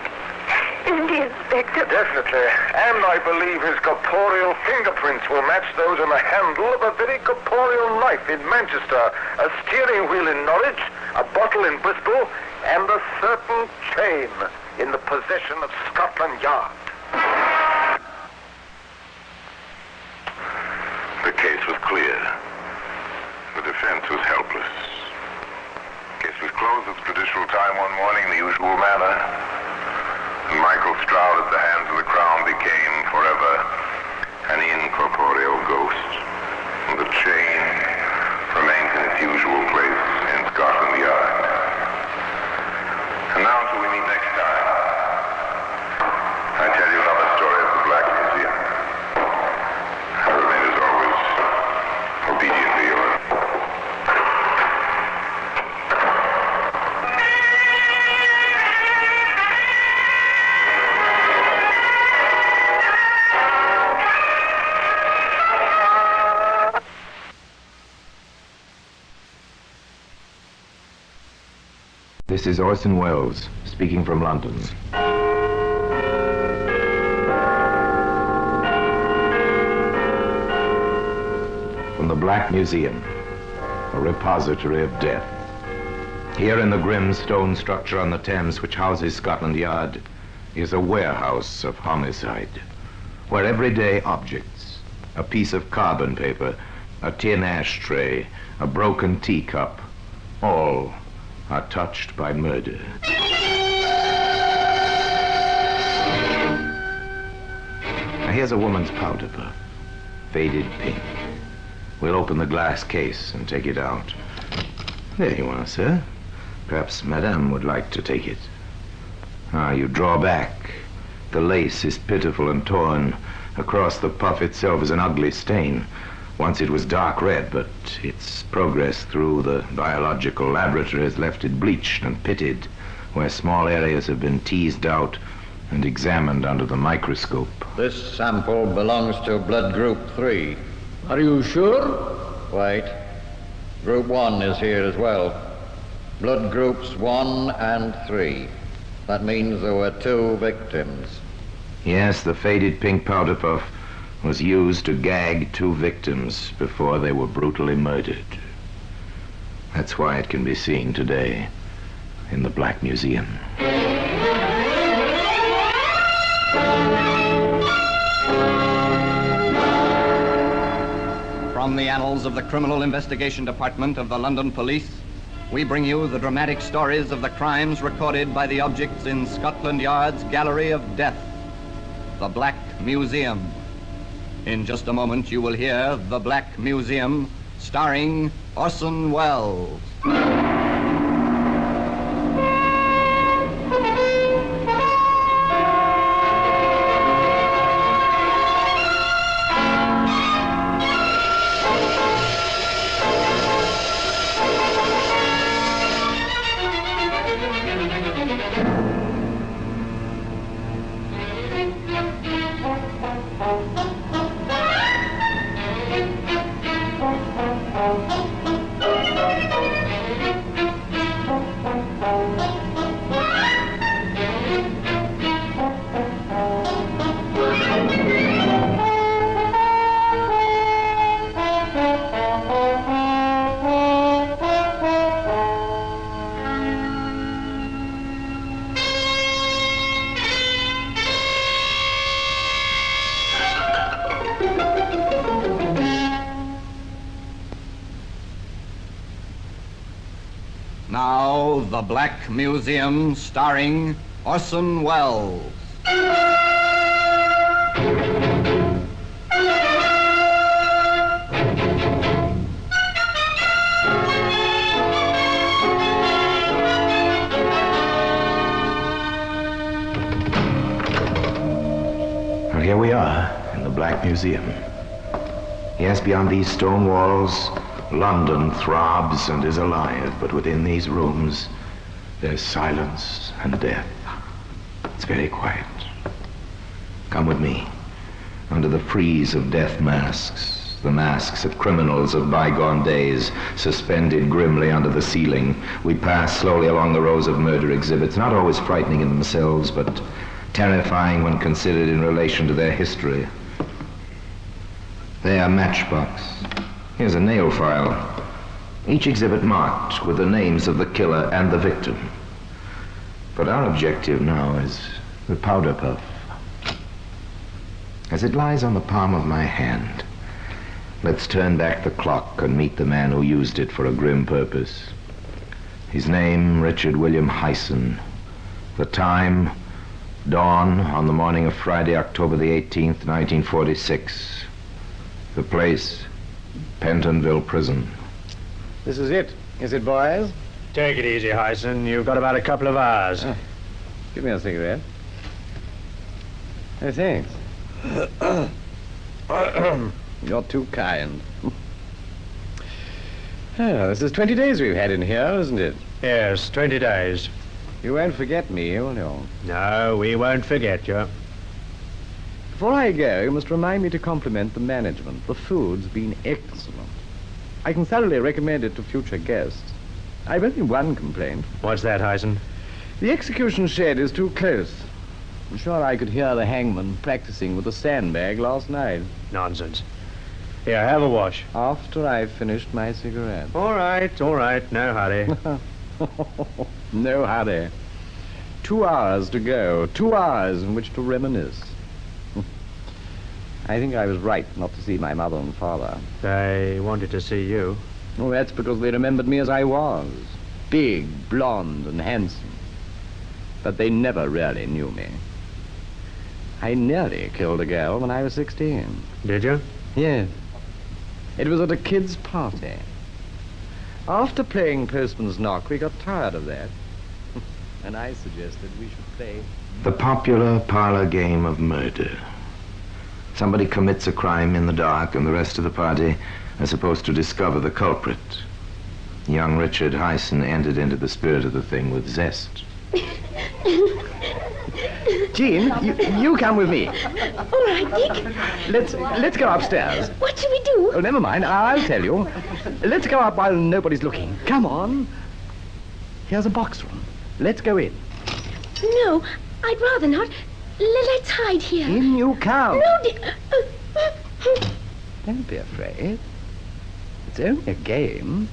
Isn't he, Inspector? Definitely. And I believe his corporeal fingerprints will match those on the handle of a very corporeal knife in Manchester, a steering wheel in Norwich, a bottle in Bristol, and a certain chain in the possession of Scotland Yard. The case was clear. The defense was helpless. Case was closed at the judicial time one morning in the usual manner. And Michael Stroud at the hands of the Crown became forever an incorporeal ghost. And the chain remains in its usual place in Scotland Yard. And now until we meet next time, I tell you another story of the Black Museum. I remain as always obediently yours. This is Orson Welles, speaking from London. From the Black Museum, a repository of death. Here in the grim stone structure on the Thames which houses Scotland Yard is a warehouse of homicide, where everyday objects, a piece of carbon paper, a tin ashtray, a broken teacup, all are touched by murder. Now here's a woman's powder puff, faded pink. We'll open the glass case and take it out. There you are, sir. Perhaps Madame would like to take it. Ah, you draw back. The lace is pitiful and torn. Across the puff itself is an ugly stain. Once it was dark red, but its progress through the biological laboratory has left it bleached and pitted, where small areas have been teased out and examined under the microscope. This sample belongs to blood group 3. Are you sure? Wait. Group 1 is here as well. Blood groups 1 and 3. That means there were 2 victims. Yes, the faded pink powder puff was used to gag 2 victims before they were brutally murdered. That's why it can be seen today in the Black Museum. From the annals of the Criminal Investigation Department of the London Police, we bring you the dramatic stories of the crimes recorded by the objects in Scotland Yard's Gallery of Death, the Black Museum. In just a moment, you will hear The Black Museum, starring Orson Welles. Now, The Black Museum, starring Orson Welles. Well, here we are in the Black Museum. Yes, beyond these stone walls, London throbs and is alive, but within these rooms, there's silence and death. It's very quiet. Come with me. Under the frieze of death masks, the masks of criminals of bygone days, suspended grimly under the ceiling, we pass slowly along the rows of murder exhibits, not always frightening in themselves, but terrifying when considered in relation to their history. There, matchbox. Here's a nail file. Each exhibit marked with the names of the killer and the victim. But our objective now is the powder puff. As it lies on the palm of my hand, let's turn back the clock and meet the man who used it for a grim purpose. His name, Richard William Hyson. The time, dawn on the morning of Friday, October the 18th, 1946. The place, Pentonville Prison. This is it, boys? Take it easy, Hyson. You've got about a couple of hours. Give me a cigarette. Oh, thanks. You're too kind. This is 20 days we've had in here, isn't it? Yes, 20 days. You won't forget me, will you? No, we won't forget you. Before I go, you must remind me to compliment the management. The food's been excellent. I can thoroughly recommend it to future guests. I've only one complaint. What's that, Hyson? The execution shed is too close. I'm sure I could hear the hangman practicing with a sandbag last night. Nonsense. Here, have a wash. After I've finished my cigarette. All right. No hurry. No hurry. 2 hours to go. 2 hours in which to reminisce. I think I was right not to see my mother and father. They wanted to see you. Oh, that's because they remembered me as I was. Big, blonde, and handsome. But they never really knew me. I nearly killed a girl when I was 16. Did you? Yes. It was at a kid's party. After playing Postman's Knock, we got tired of that. And I suggested we should play The popular parlor game of murder. Somebody commits a crime in the dark, and the rest of the party are supposed to discover the culprit. Young Richard Hyson entered into the spirit of the thing with zest. Jean, you come with me. All right, Dick. Let's go upstairs. What shall we do? Oh, never mind. I'll tell you. Let's go up while nobody's looking. Come on. Here's a box room. Let's go in. No, I'd rather not. Let's hide here. In you come. No, Dick. Don't be afraid. It's only a game.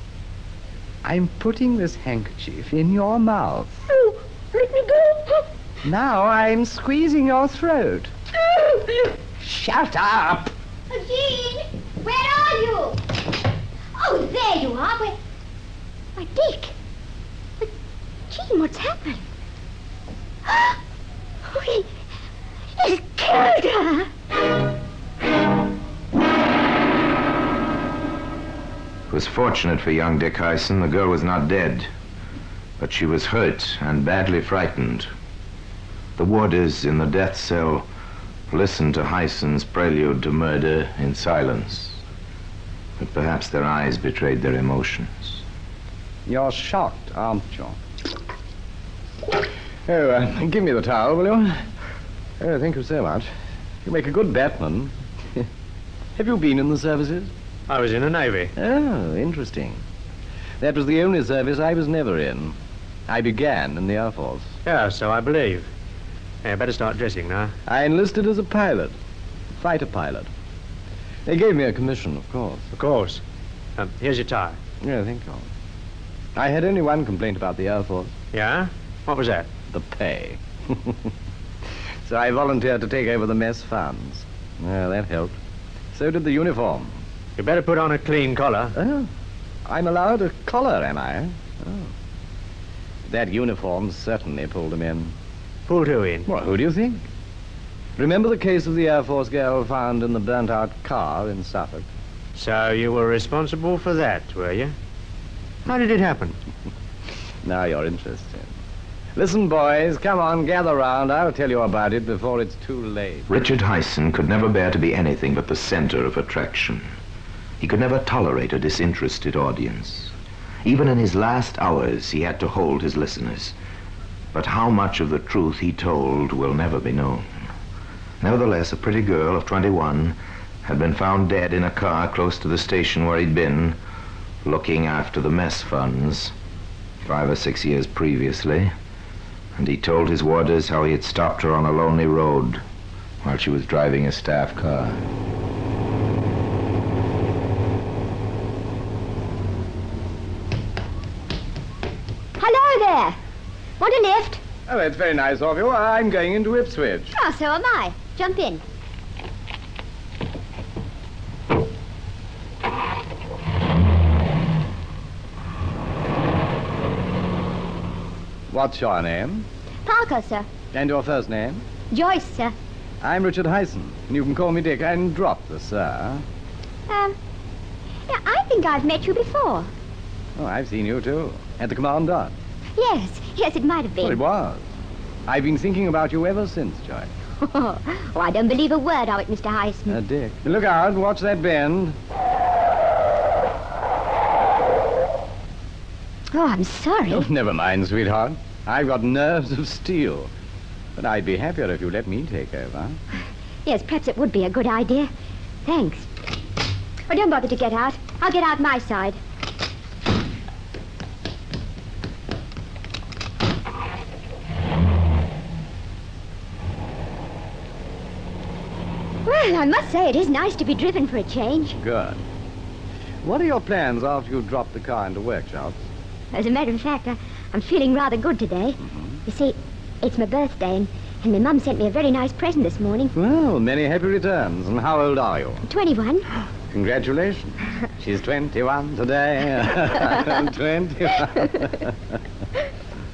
I'm putting this handkerchief in your mouth. Oh, let me go. Now I'm squeezing your throat. Shut up! Jean, where are you? Oh, there you are. Why, Dick. But, Jean, what's happened? Oh, he's killed her. It was fortunate for young Dick Hyson the girl was not dead, but she was hurt and badly frightened. The warders in the death cell listened to Hyson's prelude to murder in silence, but perhaps their eyes betrayed their emotions. You're shocked, aren't you? Oh, give me the towel, will you? Oh, thank you so much. You make a good batman. Have you been in the services? I was in the Navy. Oh, interesting. That was the only service I was never in. I began in the Air Force. Yeah, so I believe. Yeah, better start dressing now. I enlisted as a pilot. Fighter pilot. They gave me a commission, of course. Of course. Here's your tie. Yeah, thank you. I had only one complaint about the Air Force. Yeah? What was that? The pay. So I volunteered to take over the mess funds. Well, that helped. So did the uniform. You better put on a clean collar. Oh, I'm allowed a collar, am I? Oh. That uniform certainly pulled him in. Pulled who in? Well, who do you think? Remember the case of the Air Force girl found in the burnt-out car in Suffolk? So you were responsible for that, were you? How did it happen? Now you're interested. Listen, boys, come on, gather round. I'll tell you about it before it's too late. Richard Hyson could never bear to be anything but the center of attraction. He could never tolerate a disinterested audience. Even in his last hours, he had to hold his listeners. But how much of the truth he told will never be known. Nevertheless, a pretty girl of 21 had been found dead in a car close to the station where he'd been, looking after the mess funds 5 or 6 years previously. And he told his warders how he had stopped her on a lonely road while she was driving a staff car. Hello there. Want a lift? Oh, that's very nice of you. I'm going into Ipswich. Oh, so am I. Jump in. What's your name? Parker, sir. And your first name? Joyce, sir. I'm Richard Hyson. You can call me Dick and drop the sir. Yeah, I think I've met you before. Oh, I've seen you too. At the command dock. Yes, it might have been. Well, it was. I've been thinking about you ever since, Joyce. Oh, I don't believe a word of it, Mr. Hyson. Dick. Look out, watch that bend. Oh, I'm sorry. Oh, never mind, sweetheart. I've got nerves of steel. But I'd be happier if you let me take over. Yes, perhaps it would be a good idea. Thanks. Oh, don't bother to get out. I'll get out my side. Well, I must say it is nice to be driven for a change. Good. What are your plans after you drop the car into workshops? As a matter of fact, I'm feeling rather good today. You see, it's my birthday, and my mum sent me a very nice present this morning. Well, many happy returns. And how old are you? 21. Congratulations. She's 21 today. 21.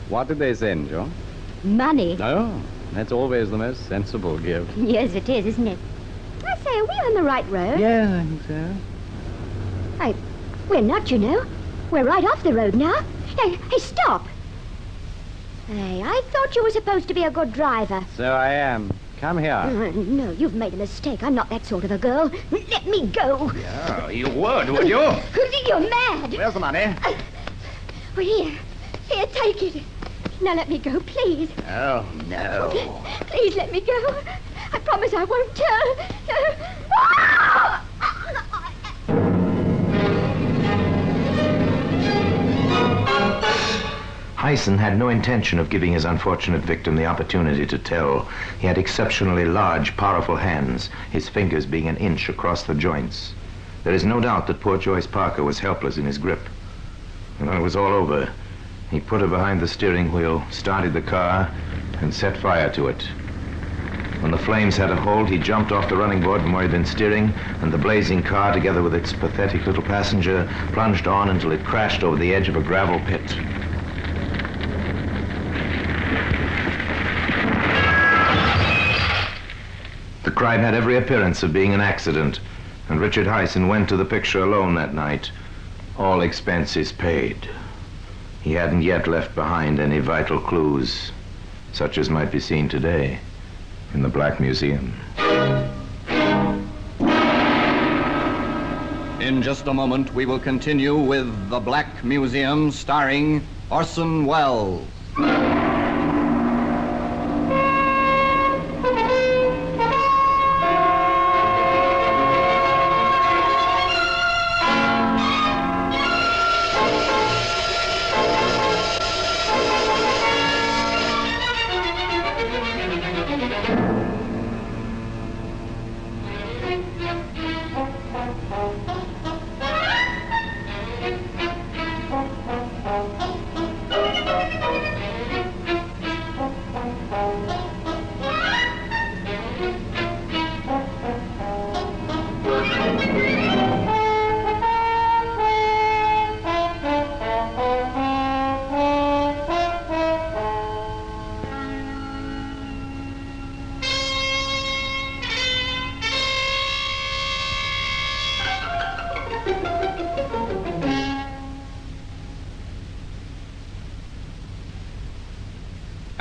What did they send you? Money. Oh, that's always the most sensible gift. Yes, it is, isn't it? I say, are we on the right road? Yeah, I think so. We're not, you know. We're right off the road now. Hey, stop. Hey, I thought you were supposed to be a good driver. So I am. Come here. No, you've made a mistake. I'm not that sort of a girl. Let me go. Oh, you would you? You're mad. Where's the money? Well, here, take it. Now let me go, please. Oh, no. Please let me go. I promise I won't tell. Hyson had no intention of giving his unfortunate victim the opportunity to tell. He had exceptionally large, powerful hands, his fingers being an inch across the joints. There is no doubt that poor Joyce Parker was helpless in his grip. And when it was all over, he put her behind the steering wheel, started the car, and set fire to it. When the flames had a hold, he jumped off the running board from where he'd been steering, and the blazing car, together with its pathetic little passenger, plunged on until it crashed over the edge of a gravel pit. The crime had every appearance of being an accident, and Richard Hyson went to the picture alone that night, all expenses paid. He hadn't yet left behind any vital clues, such as might be seen today in the Black Museum. In just a moment, we will continue with The Black Museum, starring Orson Welles.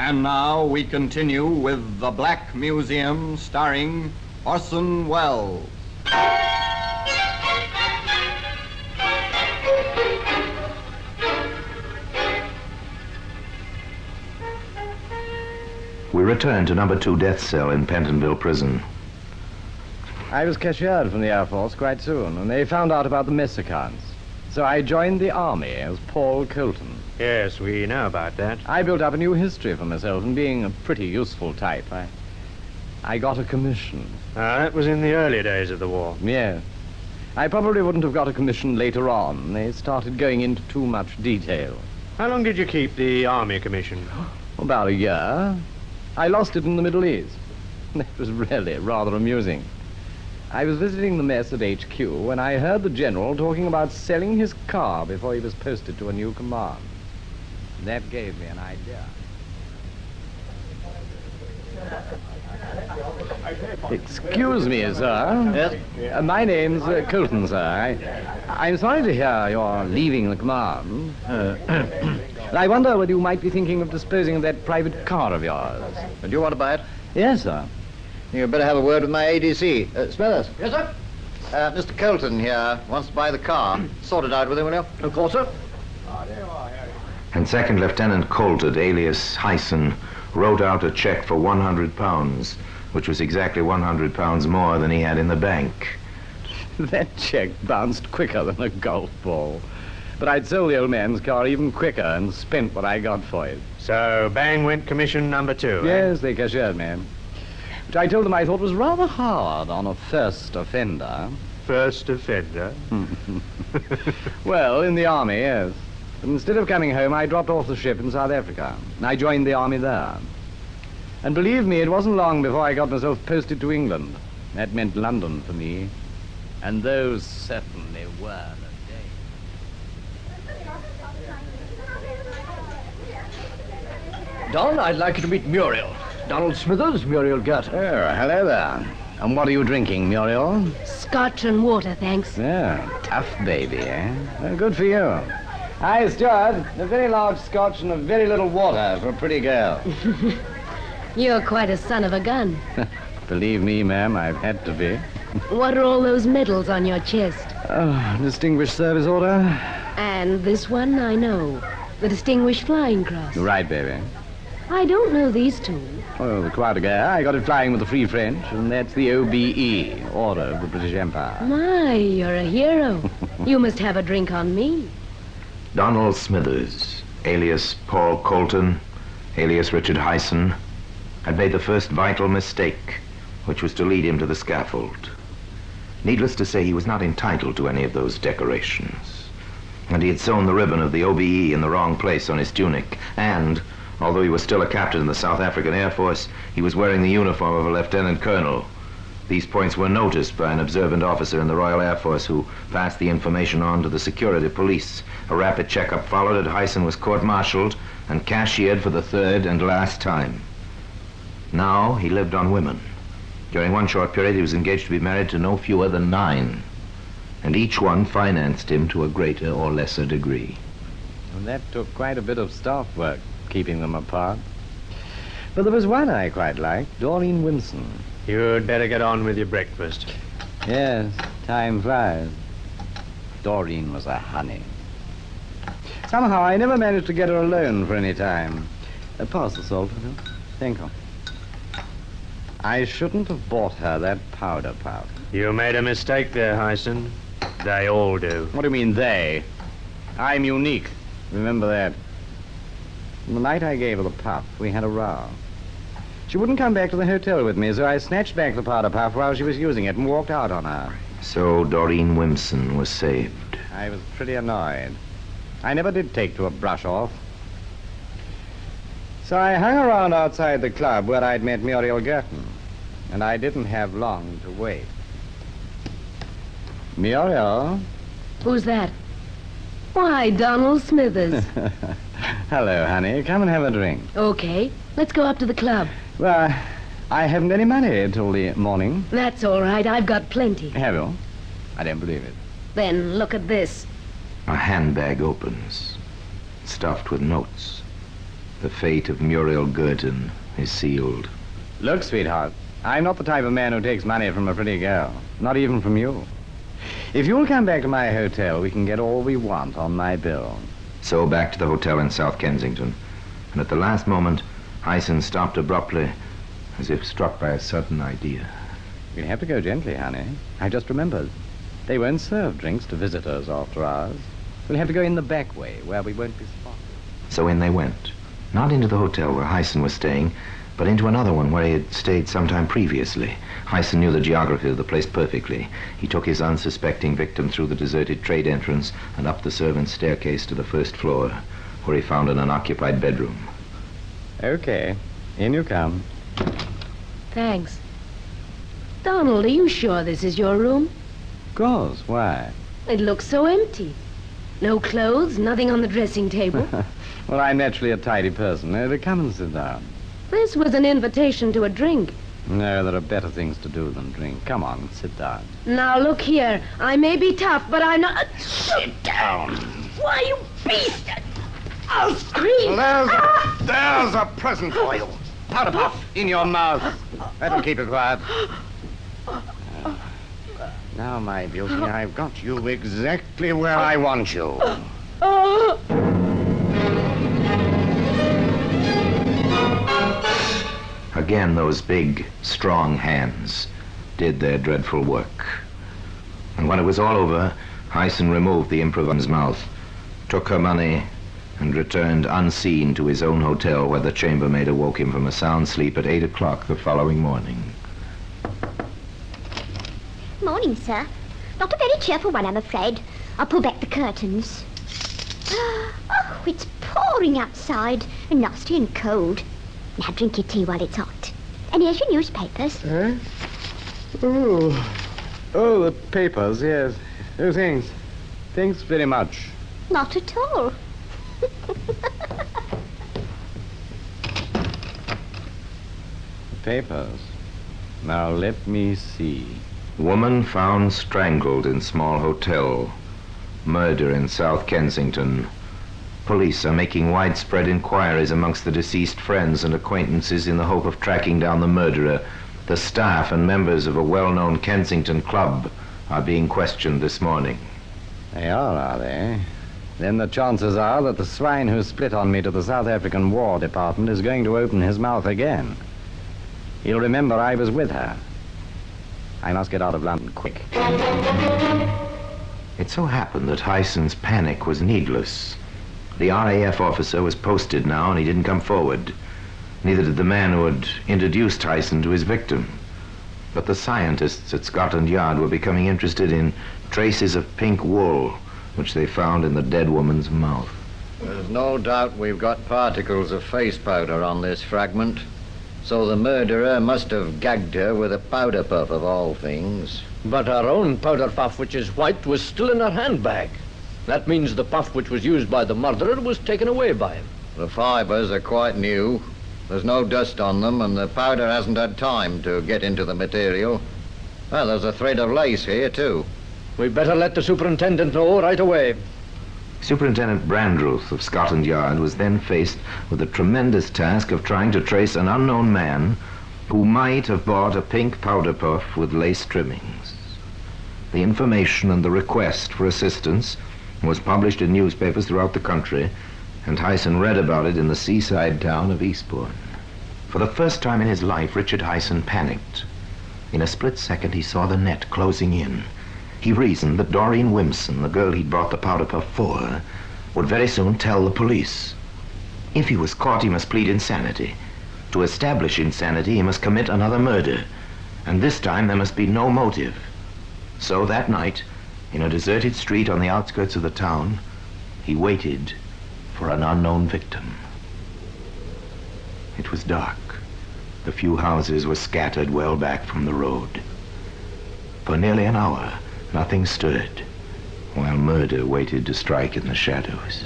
And now we continue with The Black Museum, starring Orson Welles. We returned to number 2 death cell in Pentonville Prison. I was cashiered from the Air Force quite soon, and they found out about the mess accounts. So I joined the Army as Paul Colton. Yes, we know about that. I built up a new history for myself, and being a pretty useful type, I got a commission. That was in the early days of the war. Yes. I probably wouldn't have got a commission later on. They started going into too much detail. How long did you keep the Army commission? About a year. I lost it in the Middle East. It was really rather amusing. I was visiting the mess at HQ when I heard the general talking about selling his car before he was posted to a new command. That gave me an idea. Excuse me, sir. Yes? My name's Colton, sir. I'm sorry to hear you're leaving the command. I wonder whether you might be thinking of disposing of that private car of yours. Do you want to buy it? Yes, sir. You'd better have a word with my ADC. Smithers. Yes, sir? Mr. Colton here wants to buy the car. Sort it out with him, will you? Of course, sir. And Second Lieutenant Colton, alias Hyson, wrote out a check for £100, which was exactly £100 more than he had in the bank. That check bounced quicker than a golf ball. But I'd sold the old man's car even quicker and spent what I got for it. So, bang went commission number 2, Yes, they cashiered me. Which I told them I thought was rather hard on a first offender. First offender? Well, in the Army, yes. But instead of coming home, I dropped off the ship in South Africa. I joined the Army there. And believe me, it wasn't long before I got myself posted to England. That meant London for me. And those certainly were the days. Don, I'd like you to meet Muriel. Donald Smithers, Muriel Gerton. Oh, hello there. And what are you drinking, Muriel? Scotch and water, thanks. Yeah, tough baby, eh? Well, good for you. Hi, Stuart. A very large scotch and a very little water for a pretty girl. You're quite a son of a gun. Believe me, ma'am, I've had to be. What are all those medals on your chest? Oh, Distinguished Service Order. And this one, I know. The Distinguished Flying Cross. Right, baby. I don't know these two. Oh, the Croix de Guerre. I got it flying with the Free French, and that's the OBE, Order of the British Empire. My, you're a hero. You must have a drink on me. Donald Smithers, alias Paul Colton, alias Richard Hyson, had made the first vital mistake, which was to lead him to the scaffold. Needless to say, he was not entitled to any of those decorations. And he had sewn the ribbon of the OBE in the wrong place on his tunic, and although he was still a captain in the South African Air Force, he was wearing the uniform of a lieutenant colonel. These points were noticed by an observant officer in the Royal Air Force who passed the information on to the security police. A rapid checkup followed, and Hyson was court-martialed and cashiered for the third and last time. Now he lived on women. During one short period, he was engaged to be married to no fewer than 9, and each one financed him to a greater or lesser degree. Well, that took quite a bit of staff work, keeping them apart. But there was one I quite liked, Doreen Winson. You'd better get on with your breakfast. Yes, time flies. Doreen was a honey. Somehow I never managed to get her alone for any time. Pass the salt, will you? Thank you. I shouldn't have bought her that powder puff. You made a mistake there, Hyson. They all do. What do you mean, they? I'm unique. Remember that. The night I gave her the puff, we had a row. She wouldn't come back to the hotel with me, so I snatched back the powder puff while she was using it and walked out on her. So Doreen Wimson was saved. I was pretty annoyed. I never did take to a brush-off. So I hung around outside the club where I'd met Muriel Gerton, and I didn't have long to wait. Muriel? Who's that? Why, Donald Smithers. Hello, honey. Come and have a drink. Okay, let's go up to the club. Well, I haven't any money till the morning. That's all right. I've got plenty. Have you? I don't believe it. Then look at this. A handbag opens, stuffed with notes. The fate of Muriel Gerton is sealed. Look, sweetheart, I'm not the type of man who takes money from a pretty girl. Not even from you. If you'll come back to my hotel, we can get all we want on my bill. So back to the hotel in South Kensington. And at the last moment, Hyson stopped abruptly, as if struck by a sudden idea. You'll have to go gently, honey. I just remembered. They won't serve drinks to visitors after hours. We'll have to go in the back way, where we won't be spotted. So in they went. Not into the hotel where Hyson was staying, but into another one where he had stayed some time previously. Hyson knew the geography of the place perfectly. He took his unsuspecting victim through the deserted trade entrance and up the servants' staircase to the first floor, where he found an unoccupied bedroom. Okay, in you come. Thanks. Donald, are you sure this is your room? Of course, why? It looks so empty. No clothes, nothing on the dressing table. Well, I'm naturally a tidy person. Come and sit down. This was an invitation to a drink. No, there are better things to do than drink. Come on, sit down. Now, look here. I may be tough, but I'm not... Sit down. Why, you beast! I'll scream! There's a present for you. Powder puff in your mouth. That'll keep it quiet. Now, my beauty, I've got you exactly where I want you. Again, those big, strong hands did their dreadful work. And when it was all over, Hyson removed the improviser's mouth, took her money, and returned unseen to his own hotel, where the chambermaid awoke him from a sound sleep at 8 o'clock the following morning. Morning, sir. Not a very cheerful one, I'm afraid. I'll pull back the curtains. Oh, it's pouring outside, nasty and cold. Now drink your tea while it's hot. And here's your newspapers. Oh, the papers, yes. Oh, thanks. Thanks very much. Not at all. Papers. Now let me see. Woman found strangled in small hotel. Murder in South Kensington. police are making widespread inquiries amongst the deceased friends and acquaintances in the hope of tracking down the murderer. The staff and members of a well-known Kensington club are being questioned this morning. They are they? Then the chances are that the swine who split on me to the South African War Department is going to open his mouth again. He'll remember I was with her. I must get out of London quick. It so happened that Hyson's panic was needless. The RAF officer was posted now, and he didn't come forward. Neither did the man who had introduced Hyson to his victim. But the scientists at Scotland Yard were becoming interested in traces of pink wool, which they found in the dead woman's mouth. There's no doubt we've got particles of face powder on this fragment. So the murderer must have gagged her with a powder puff of all things. But her own powder puff, which is white, was still in her handbag. That means the puff which was used by the murderer was taken away by him. The fibers are quite new. There's no dust on them, and the powder hasn't had time to get into the material. Well, there's a thread of lace here, too. We'd better let the superintendent know right away. Superintendent Brandruth of Scotland Yard was then faced with the tremendous task of trying to trace an unknown man who might have bought a pink powder puff with lace trimmings. The information and the request for assistance was published in newspapers throughout the country, and Hyson read about it in the seaside town of Eastbourne. For the first time in his life, Richard Hyson panicked. In a split second, he saw the net closing in. He reasoned that Doreen Wimson, the girl he'd brought the powder puff for, would very soon tell the police. If he was caught, he must plead insanity. To establish insanity, he must commit another murder. And this time, there must be no motive. So that night, in a deserted street on the outskirts of the town, he waited for an unknown victim. It was dark. The few houses were scattered well back from the road. For nearly an hour, nothing stirred, while murder waited to strike in the shadows.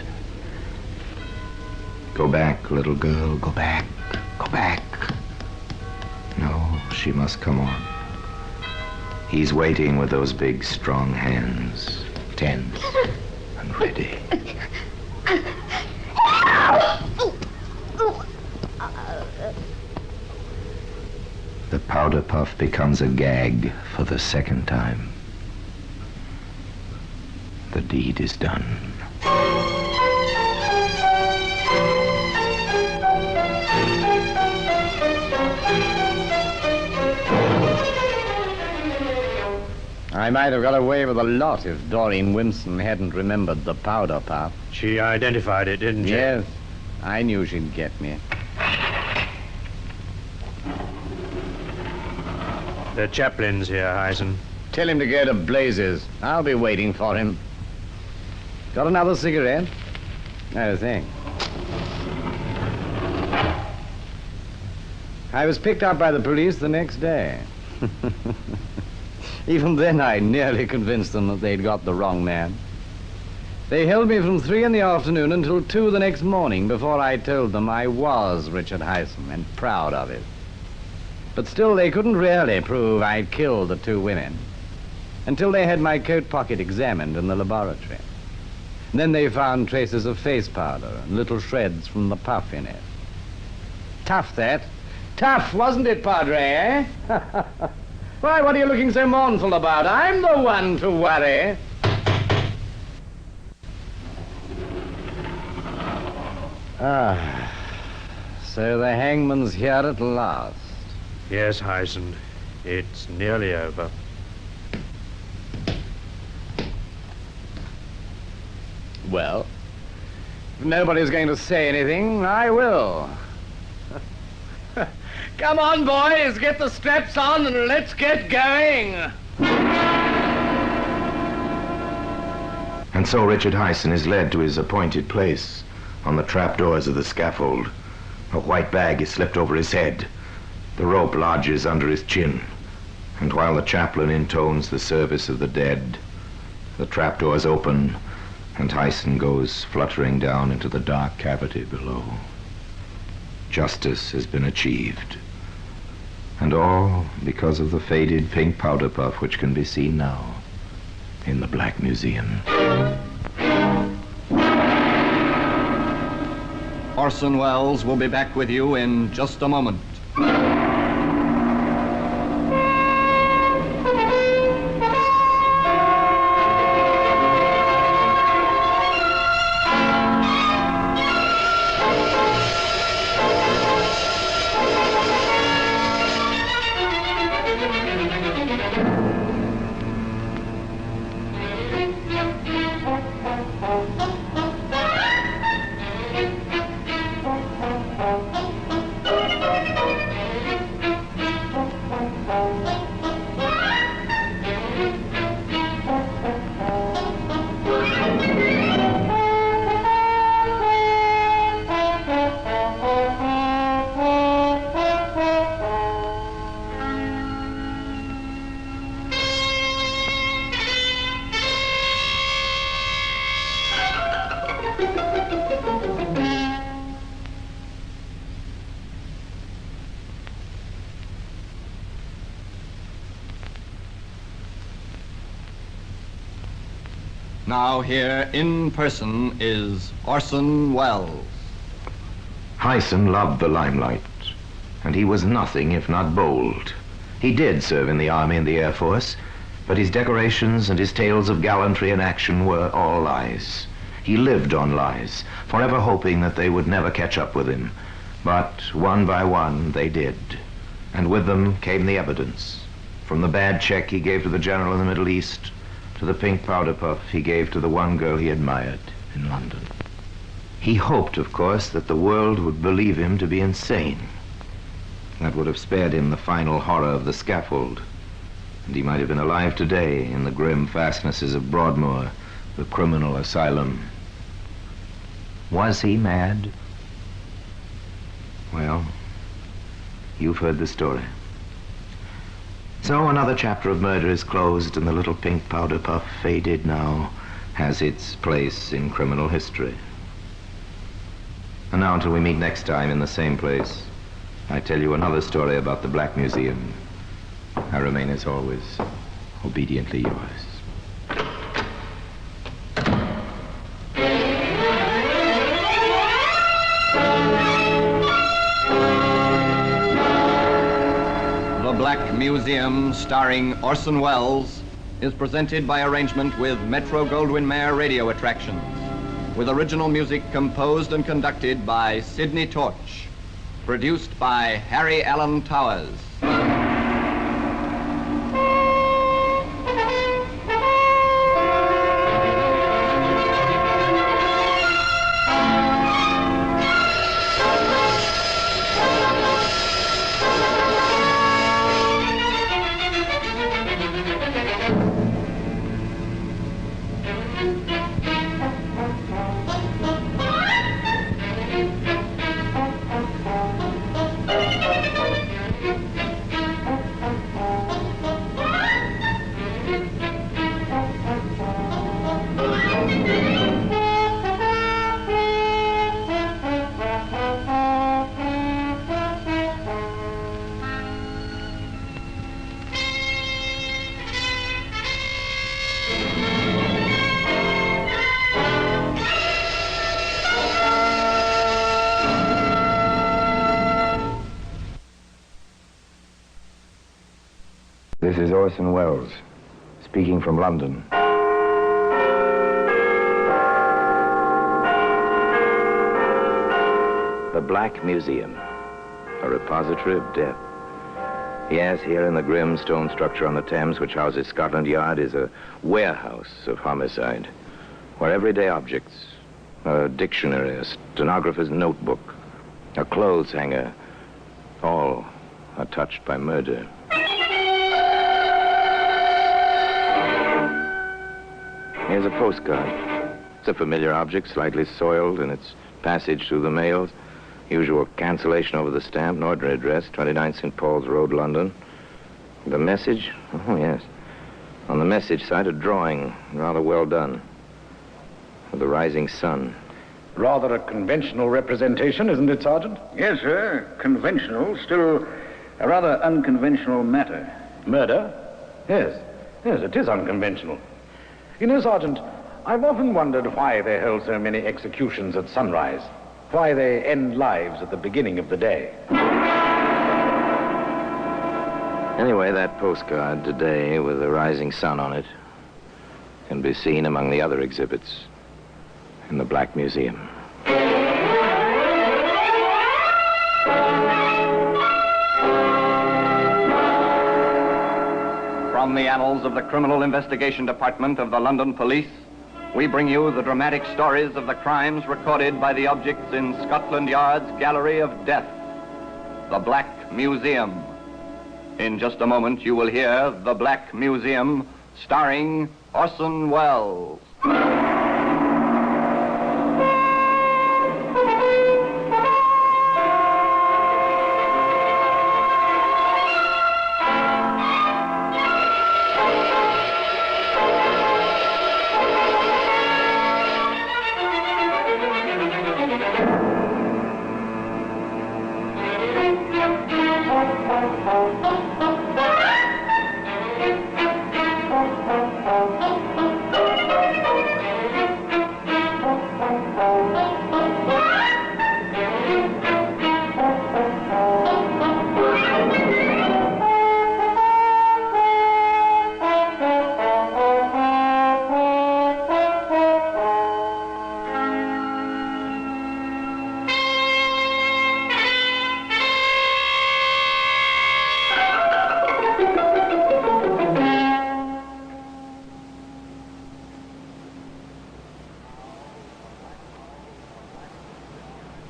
Go back, little girl, go back, go back. No, she must come on. He's waiting with those big, strong hands, tense and ready. The powder puff becomes a gag for the second time. The deed is done. I might have got away with a lot if Doreen Wimson hadn't remembered the powder puff. She identified it, didn't she? Yes. I knew she'd get me. The chaplain's here, Hyson. Tell him to go to blazes. I'll be waiting for him. Got another cigarette? No, thanks. I was picked up by the police the next day. Even then, I nearly convinced them that they'd got the wrong man. They held me from 3 in the afternoon until 2 the next morning before I told them I was Richard Hyson and proud of it. But still, they couldn't really prove I'd killed the 2 women until they had my coat pocket examined in the laboratory. Then they found traces of face powder and little shreds from the puff in it. Tough, that. Tough, wasn't it, Padre, eh? Why, what are you looking so mournful about? I'm the one to worry. So the hangman's here at last. Yes, Hyson. It's nearly over. Well, if nobody's going to say anything, I will. Come on, boys, get the straps on and let's get going. And so Richard Hyson is led to his appointed place on the trapdoors of the scaffold. A white bag is slipped over his head. The rope lodges under his chin. And while the chaplain intones the service of the dead, the trapdoors open and Hyson goes fluttering down into the dark cavity below. Justice has been achieved. And all because of the faded pink powder puff which can be seen now in the Black Museum. Orson Welles will be back with you in just a moment. Now here in person is Orson Welles. Hyson loved the limelight, and he was nothing if not bold. He did serve in the Army and the Air Force, but his decorations and his tales of gallantry and action were all lies. He lived on lies, forever hoping that they would never catch up with him. But one by one they did, and with them came the evidence. From the bad check he gave to the general in the Middle East, to the pink powder puff he gave to the one girl he admired in London. He hoped, of course, that the world would believe him to be insane. That would have spared him the final horror of the scaffold, and he might have been alive today in the grim fastnesses of Broadmoor, the criminal asylum. Was he mad? Well, you've heard the story. So another chapter of murder is closed, and the little pink powder puff, faded now, has its place in criminal history. And now, until we meet next time in the same place, I tell you another story about the Black Museum. I remain, as always, obediently yours. The Black Museum, starring Orson Welles, is presented by arrangement with Metro-Goldwyn-Mayer Radio Attractions, with original music composed and conducted by Sidney Torch, produced by Harry Allen Towers. This is Orson Welles, speaking from London. The Black Museum, a repository of death. Yes, here in the grim stone structure on the Thames, which houses Scotland Yard, is a warehouse of homicide, where everyday objects, a dictionary, a stenographer's notebook, a clothes hanger, all are touched by murder. Here's a postcard. It's a familiar object, slightly soiled in its passage through the mails. Usual cancellation over the stamp, an ordinary address, 29 St. Paul's Road, London. The message? Oh, yes. On the message side, a drawing, rather well done, of the rising sun. Rather a conventional representation, isn't it, Sergeant? Yes, sir. Conventional, still a rather unconventional matter. Murder? Yes. Yes, it is unconventional. You know, Sergeant, I've often wondered why they held so many executions at sunrise. why they end lives at the beginning of the day. Anyway, that postcard today with the rising sun on it can be seen among the other exhibits in the Black Museum. From the annals of the Criminal Investigation Department of the London Police, we bring you the dramatic stories of the crimes recorded by the objects in Scotland Yard's Gallery of Death, the Black Museum. In just a moment, you will hear The Black Museum, starring Orson Welles.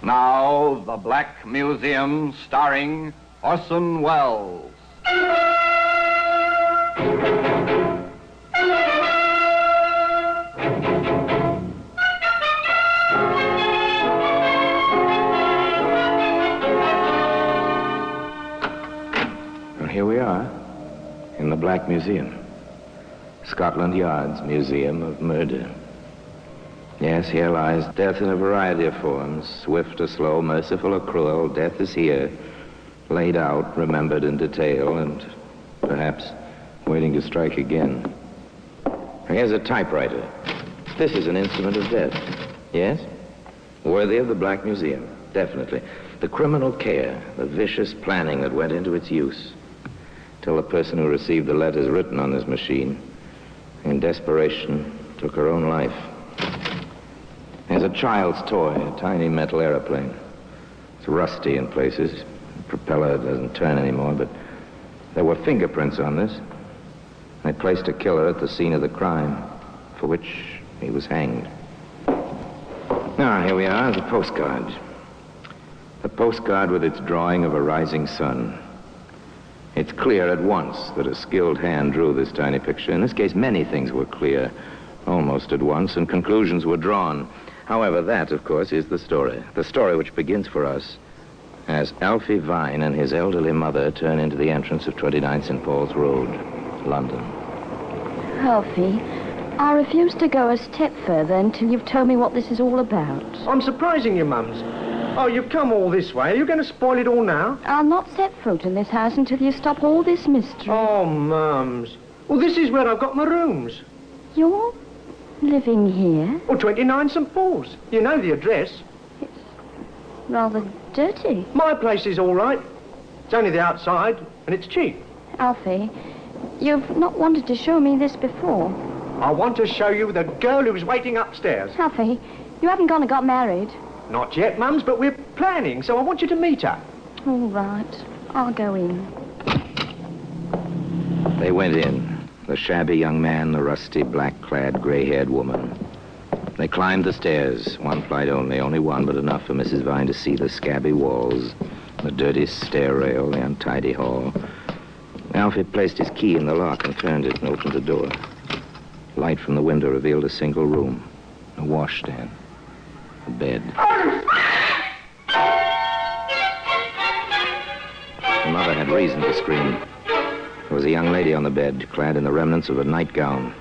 Now, The Black Museum, starring Orson Welles. Well, here we are, in the Black Museum. Scotland Yard's Museum of Murder. Yes, here lies death in a variety of forms, swift or slow, merciful or cruel. Death is here, laid out, remembered in detail, and perhaps waiting to strike again. Here's a typewriter. This is an instrument of death. Yes? Worthy of the Black Museum, definitely. The criminal care, the vicious planning that went into its use, till the person who received the letters written on this machine, in desperation, took her own life. There's a child's toy, a tiny metal airplane. It's rusty in places. The propeller doesn't turn anymore, but there were fingerprints on this. They placed a killer at the scene of the crime, for which he was hanged. Now, here we are, the postcard. The postcard with its drawing of a rising sun. It's clear at once that a skilled hand drew this tiny picture. In this case, many things were clear, almost at once, and conclusions were drawn. However, that, of course, is the story which begins for us as Alfie Vine and his elderly mother turn into the entrance of 29 St. Paul's Road, London. Alfie, I refuse to go a step further until you've told me what this is all about. I'm surprising you, Mums. Oh, you've come all this way. Are you going to spoil it all now? I'll not set foot in this house until you stop all this mystery. Oh, Mums. Well, this is where I've got my rooms. You're living here? Oh, 29 St. Paul's. You know the address. It's rather dirty. My place is all right. It's only the outside, and it's cheap. Alfie, you've not wanted to show me this before. I want to show you the girl who's waiting upstairs. Alfie, you haven't gone and got married. Not yet, Mums, but we're planning, so I want you to meet her. All right. I'll go in. They went in. The shabby young man, the rusty, black-clad, gray-haired woman. They climbed the stairs, one flight only one, but enough for Mrs. Vine to see the scabby walls, the dirty stair rail, the untidy hall. Alfie placed his key in the lock and turned it and opened the door. Light from the window revealed a single room, a washstand, a bed. The mother had reason to scream. There was a young lady on the bed, clad in the remnants of a nightgown.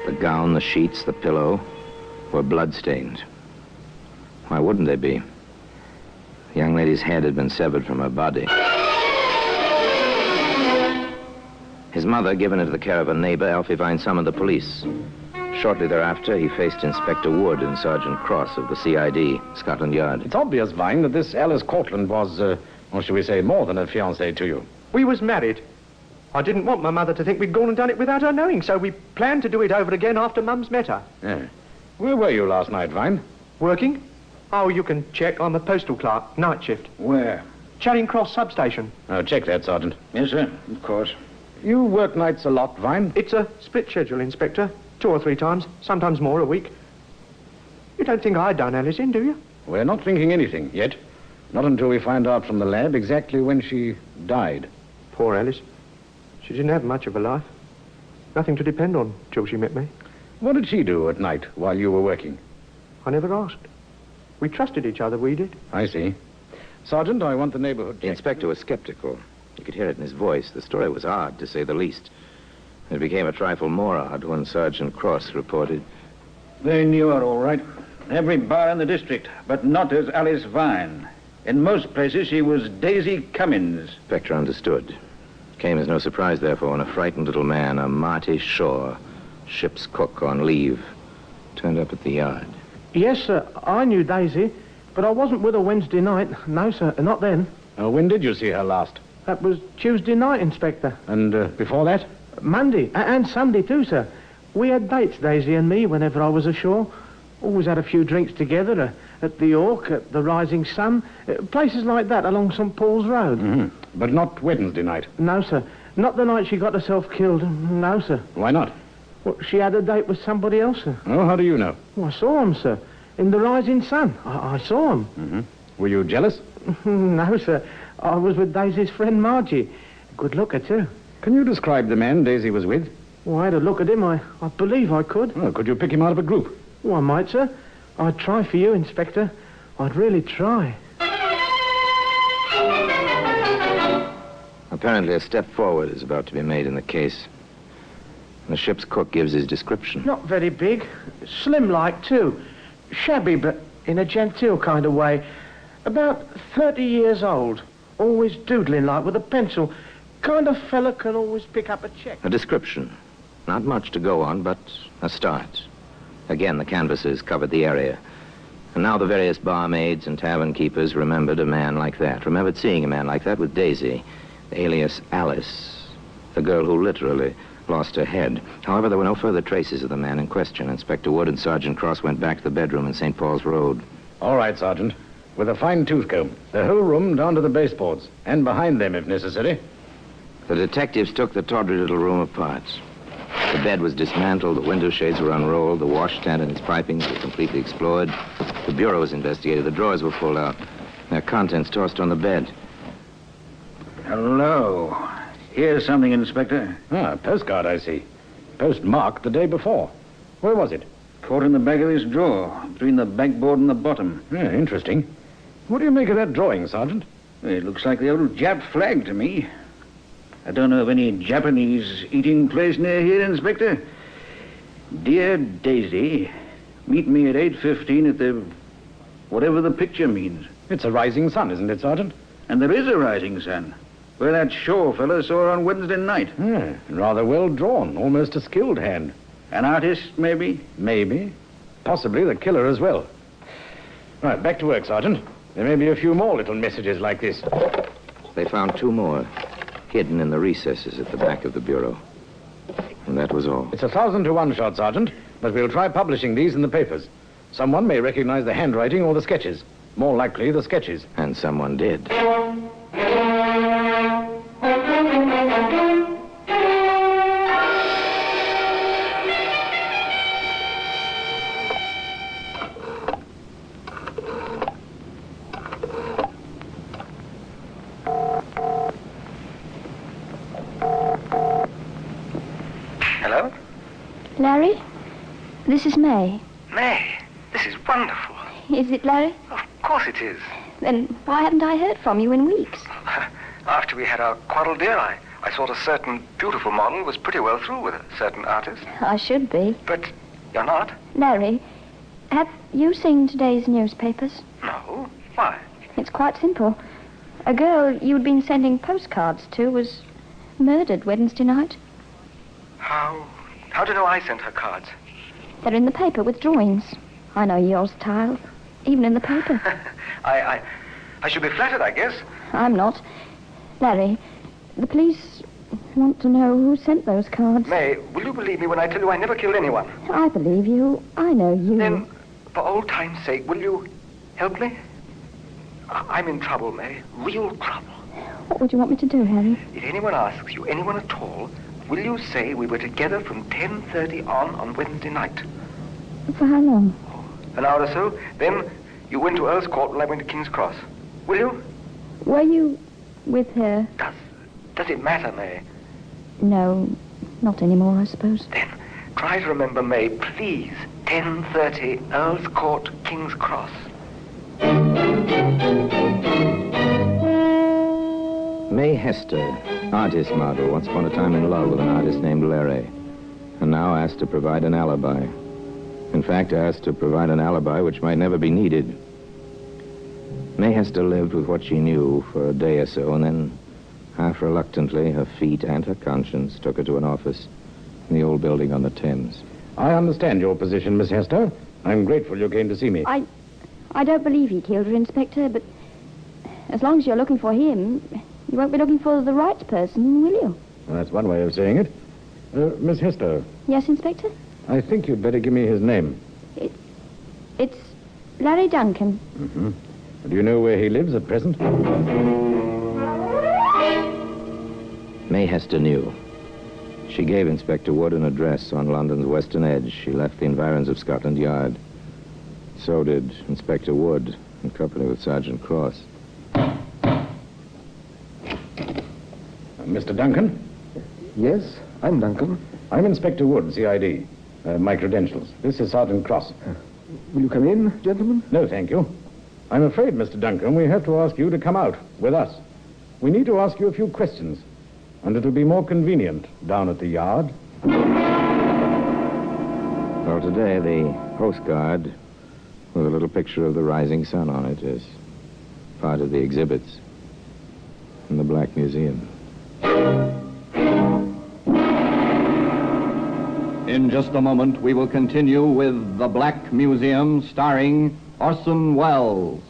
The gown, the sheets, the pillow were blood-stained. Why wouldn't they be? The young lady's head had been severed from her body. His mother, given into the care of a neighbor, Alfie Vine summoned the police. Shortly thereafter, he faced Inspector Wood and Sergeant Cross of the CID, Scotland Yard. It's obvious, Vine, that this Alice Cortland was, or should we say, more than a fiancée to you. We was married. I didn't want my mother to think we'd gone and done it without her knowing, so we planned to do it over again after Mum's met her. Yeah. Where were you last night, Vine? Working? Oh, you can check. I'm a postal clerk, night shift. Where? Charing Cross substation. Oh, check that, Sergeant. Yes, sir, of course. You work nights a lot, Vine? It's a split schedule, Inspector. 2 or 3 times, sometimes more a week. You don't think I'd done Alice in, do you? We're not thinking anything yet. Not until we find out from the lab exactly when she died. Poor Alice. She didn't have much of a life. Nothing to depend on till she met me. What did she do at night while you were working? I never asked. We trusted each other, we did. I see. Sergeant, I want the neighborhood. The inspector was skeptical. You could hear it in his voice. The story was odd, to say the least. It became a trifle more odd when Sergeant Cross reported. They knew her all right. Every bar in the district, but not as Alice Vine. In most places, she was Daisy Cummins. Inspector understood. Came as no surprise, therefore, when a frightened little man, a Marty Shaw, ship's cook on leave, turned up at the yard. Yes, sir. I knew Daisy, but I wasn't with her Wednesday night. No, sir, not then. When did you see her last? That was Tuesday night, Inspector. And before that? Monday, and Sunday too, sir. We had dates, Daisy and me, whenever I was ashore. Always had a few drinks together, at the Orc, at the Rising Sun, places like that along St. Paul's Road. Mm-hmm. But not Wednesday night? No, sir. Not the night she got herself killed. No, sir. Why not? Well, she had a date with somebody else, sir. Oh, how do you know? Well, I saw him, sir. In the Rising Sun. I saw him. Mm-hmm. Were you jealous? No, sir. I was with Daisy's friend Margie. Good looker, too. Can you describe the man Daisy was with? Well, I had a look at him. I believe I could. Oh, could you pick him out of a group? Oh, I might, sir. I'd try for you, Inspector. I'd really try. Apparently a step forward is about to be made in the case. The ship's cook gives his description. Not very big. Slim-like, too. Shabby, but in a genteel kind of way. About 30 years old. Always doodling like with a pencil. Kind of fella can always pick up a check. A description. Not much to go on, but a start. Again, the canvassers covered the area. And now the various barmaids and tavern keepers remembered a man like that. Remembered seeing a man like that with Daisy, alias Alice, the girl who literally lost her head. However, there were no further traces of the man in question. Inspector Wood and Sergeant Cross went back to the bedroom in St. Paul's Road. All right, Sergeant. With a fine tooth comb. The whole room down to the baseboards. And behind them, if necessary. The detectives took the tawdry little room apart. The bed was dismantled, the window shades were unrolled, the washstand and its pipings were completely explored. The bureau was investigated, the drawers were pulled out, their contents tossed on the bed. Hello. Here's something, Inspector. Ah, a postcard, I see. Postmarked the day before. Where was it? Caught in the back of this drawer, between the backboard and the bottom. Yeah, interesting. What do you make of that drawing, Sergeant? It looks like the old Jap flag to me. I don't know of any Japanese eating place near here, Inspector. Dear Daisy, meet me at 8:15 at the... whatever the picture means. It's a rising sun, isn't it, Sergeant? And there is a rising sun. Where that Shaw fellow saw her on Wednesday night. Yeah, rather well drawn. Almost a skilled hand. An artist, maybe? Maybe. Possibly the killer as well. Right, back to work, Sergeant. There may be a few more little messages like this. They found 2 more, hidden in the recesses at the back of the bureau. And that was all. It's 1,000 to 1 shot, Sergeant, but we'll try publishing these in the papers. Someone may recognize the handwriting or the sketches. More likely, the sketches. And someone did. Hello? Larry? This is May. May, this is wonderful. Is it, Larry? Of course it is. Then why haven't I heard from you in weeks? After we had our quarrel, dear, I thought a certain beautiful model was pretty well through with a certain artist. I should be. But you're not? Larry, have you seen today's newspapers? No. Why? It's quite simple. A girl you'd been sending postcards to was murdered Wednesday night. How do you know I sent her cards? They're in the paper with drawings. I know your style, even in the paper. I should be flattered, I guess. I'm not. Larry, the police want to know who sent those cards. May, will you believe me when I tell you I never killed anyone? I believe you. I know you. Then, for old time's sake, will you help me? I'm in trouble, May. Real trouble. What would you want me to do, Harry? If anyone asks you, anyone at all, will you say we were together from 10:30 on Wednesday night? For how long? An hour or so. Then you went to Earl's Court while I went to King's Cross. Will you? Were you with her? Does it matter, May? No, not anymore, I suppose. Then try to remember, May, please. 10:30, Earl's Court, King's Cross. May Hester, artist model, once upon a time in love with an artist named Larry, and now asked to provide an alibi. In fact, asked to provide an alibi which might never be needed. May Hester lived with what she knew for a day or so, and then, half reluctantly, her feet and her conscience took her to an office in the old building on the Thames. I understand your position, Miss Hester. I'm grateful you came to see me. I don't believe he killed her, Inspector, but as long as you're looking for him, you won't be looking for the right person, will you? Well, that's one way of saying it. Miss Hester. Yes, Inspector? I think you'd better give me his name. It's Larry Duncan. Mm-hmm. Do you know where he lives at present? May Hester knew. She gave Inspector Wood an address on London's western edge. She left the environs of Scotland Yard. So did Inspector Wood, in company with Sergeant Cross. Mr. Duncan? Yes, I'm Duncan. I'm Inspector Wood, CID. My credentials. This is Sergeant Cross. Will you come in, gentlemen? No, thank you. I'm afraid, Mr. Duncan, we have to ask you to come out with us. We need to ask you a few questions, and it'll be more convenient down at the yard. Well, today, the postcard with a little picture of the rising sun on it is part of the exhibits in the Black Museum. In just a moment, we will continue with The Black Museum, starring Orson Welles.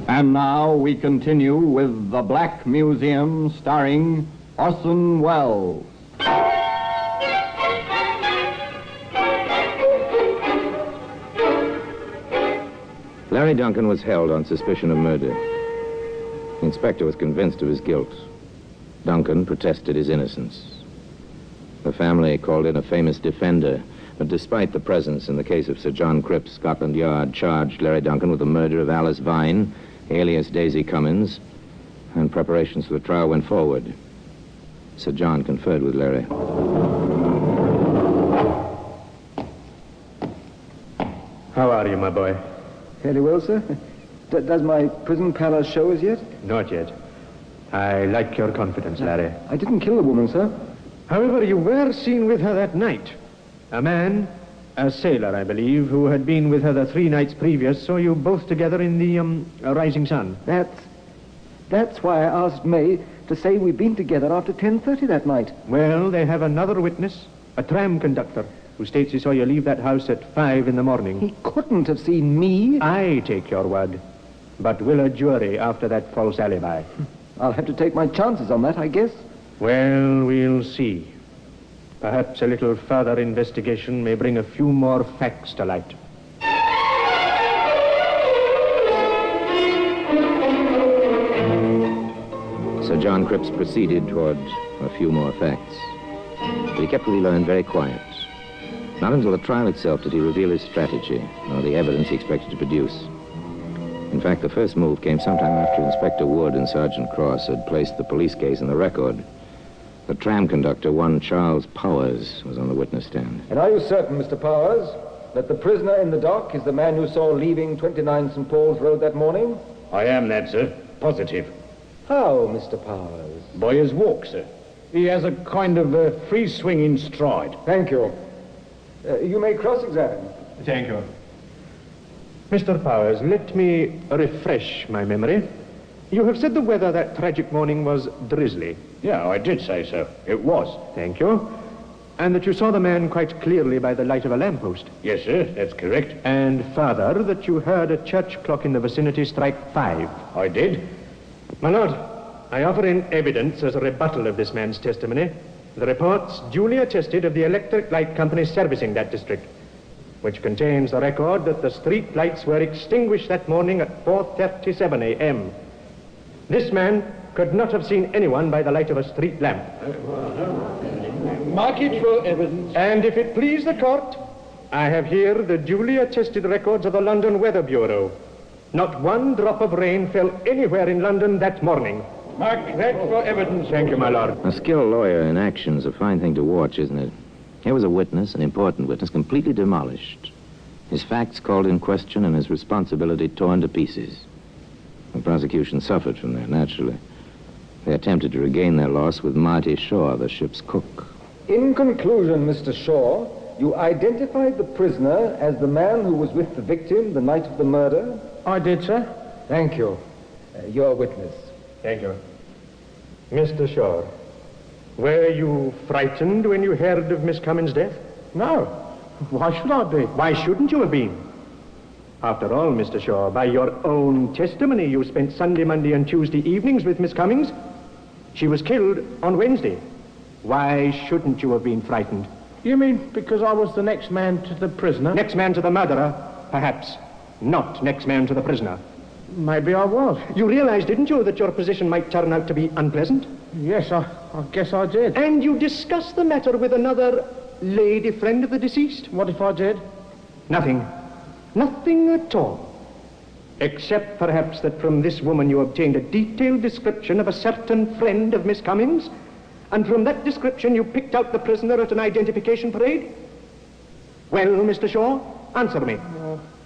And now we continue with The Black Museum, starring Orson Welles. Larry Duncan was held on suspicion of murder. The inspector was convinced of his guilt. Duncan protested his innocence. The family called in a famous defender, but despite the presence in the case of Sir John Cripps, Scotland Yard charged Larry Duncan with the murder of Alice Vine, alias Daisy Cummins, and preparations for the trial went forward. Sir John conferred with Larry. How are you, my boy? Fairly well, sir. Does my prison palace show as yet? Not yet. I like your confidence, Larry. I didn't kill the woman, sir. However, you were seen with her that night. A man, a sailor, I believe, who had been with her the 3 nights previous, saw you both together in the, rising sun. That's why I asked May to say we'd been together after 10:30 that night. Well, they have another witness, a tram conductor, who states he saw you leave that house at 5 in the morning. He couldn't have seen me. I take your word, but will a jury after that false alibi? I'll have to take my chances on that, I guess. Well, we'll see. Perhaps a little further investigation may bring a few more facts to light. Sir John Cripps proceeded toward a few more facts. But he kept what he learned very quiet. Not until the trial itself did he reveal his strategy, or the evidence he expected to produce. In fact, the first move came sometime after Inspector Wood and Sergeant Cross had placed the police case in the record. The tram conductor, one Charles Powers, was on the witness stand. And are you certain, Mr. Powers, that the prisoner in the dock is the man you saw leaving 29 St. Paul's Road that morning? I am that, sir. Positive. How, Mr. Powers? By his walk, sir. He has a kind of free-swinging stride. Thank you. You may cross-examine. Thank you. Mr. Powers, let me refresh my memory. You have said the weather that tragic morning was drizzly. Yeah, I did say so. It was. Thank you. And that you saw the man quite clearly by the light of a lamppost. Yes, sir, that's correct. And further, that you heard a church clock in the vicinity strike 5. I did. My lord, I offer in evidence as a rebuttal of this man's testimony the reports duly attested of the Electric Light Company servicing that district, which contains the record that the street lights were extinguished that morning at 4:37 a.m. This man could not have seen anyone by the light of a street lamp. Mark it for evidence. And if it please the court, I have here the duly attested records of the London Weather Bureau. Not one drop of rain fell anywhere in London that morning. Mark that for evidence. Thank you, my lord. A skilled lawyer in action is a fine thing to watch, isn't it? Here was a witness, an important witness, completely demolished. His facts called in question and his responsibility torn to pieces. The prosecution suffered from that, naturally. They attempted to regain their loss with Marty Shaw, the ship's cook. In conclusion, Mr. Shaw, you identified the prisoner as the man who was with the victim the night of the murder? I did, sir. Thank you. Your witness. Thank you. Mr. Shaw, were you frightened when you heard of Miss Cummins' death? No. Why should I be? Why shouldn't you have been? After all, Mr. Shaw, by your own testimony, you spent Sunday, Monday, and Tuesday evenings with Miss Cummins. She was killed on Wednesday. Why shouldn't you have been frightened? You mean because I was the next man to the prisoner? Next man to the murderer, perhaps. Not next man to the prisoner. Maybe I was. You realized, didn't you, that your position might turn out to be unpleasant? Yes, I guess I did. And you discussed the matter with another lady friend of the deceased? What if I did? Nothing. Nothing at all. Except perhaps that from this woman you obtained a detailed description of a certain friend of Miss Cummins, and from that description you picked out the prisoner at an identification parade? Well, Mr. Shaw, answer me.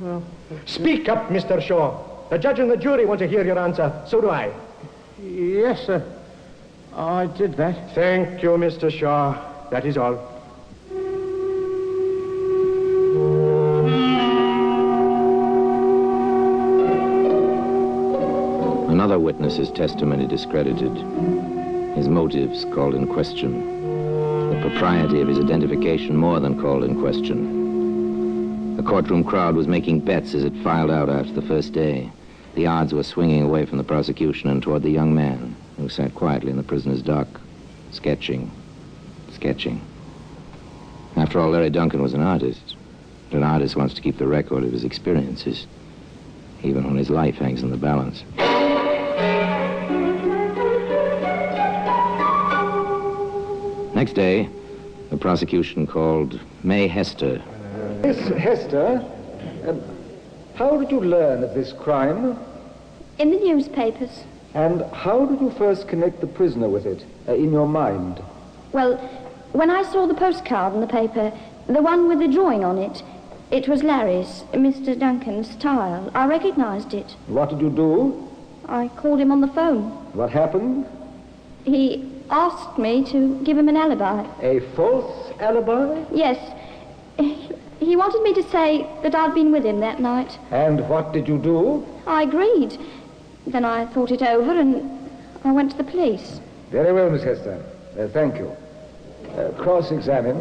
Well... Speak up, Mr. Shaw. The judge and the jury want to hear your answer. So do I. Yes, sir. I did that. Thank you, Mr. Shaw. That is all. Another witness's testimony discredited. His motives called in question. The propriety of his identification more than called in question. The courtroom crowd was making bets as it filed out after the first day. The odds were swinging away from the prosecution and toward the young man who sat quietly in the prisoner's dock, sketching. After all, Larry Duncan was an artist. But an artist wants to keep the record of his experiences, even when his life hangs in the balance. Next day, the prosecution called May Hester. Miss Hester, how did you learn of this crime? In the newspapers. And how did you first connect the prisoner with it, in your mind? Well, when I saw the postcard in the paper, the one with the drawing on it, it was Larry's, Mr. Duncan's tile. I recognized it. What did you do? I called him on the phone. What happened? He asked me to give him an alibi. A false alibi? Yes. He wanted me to say that I'd been with him that night. And what did you do? I agreed. Then I thought it over and I went to the police. Very well, Miss Hester. Thank you. Cross-examine.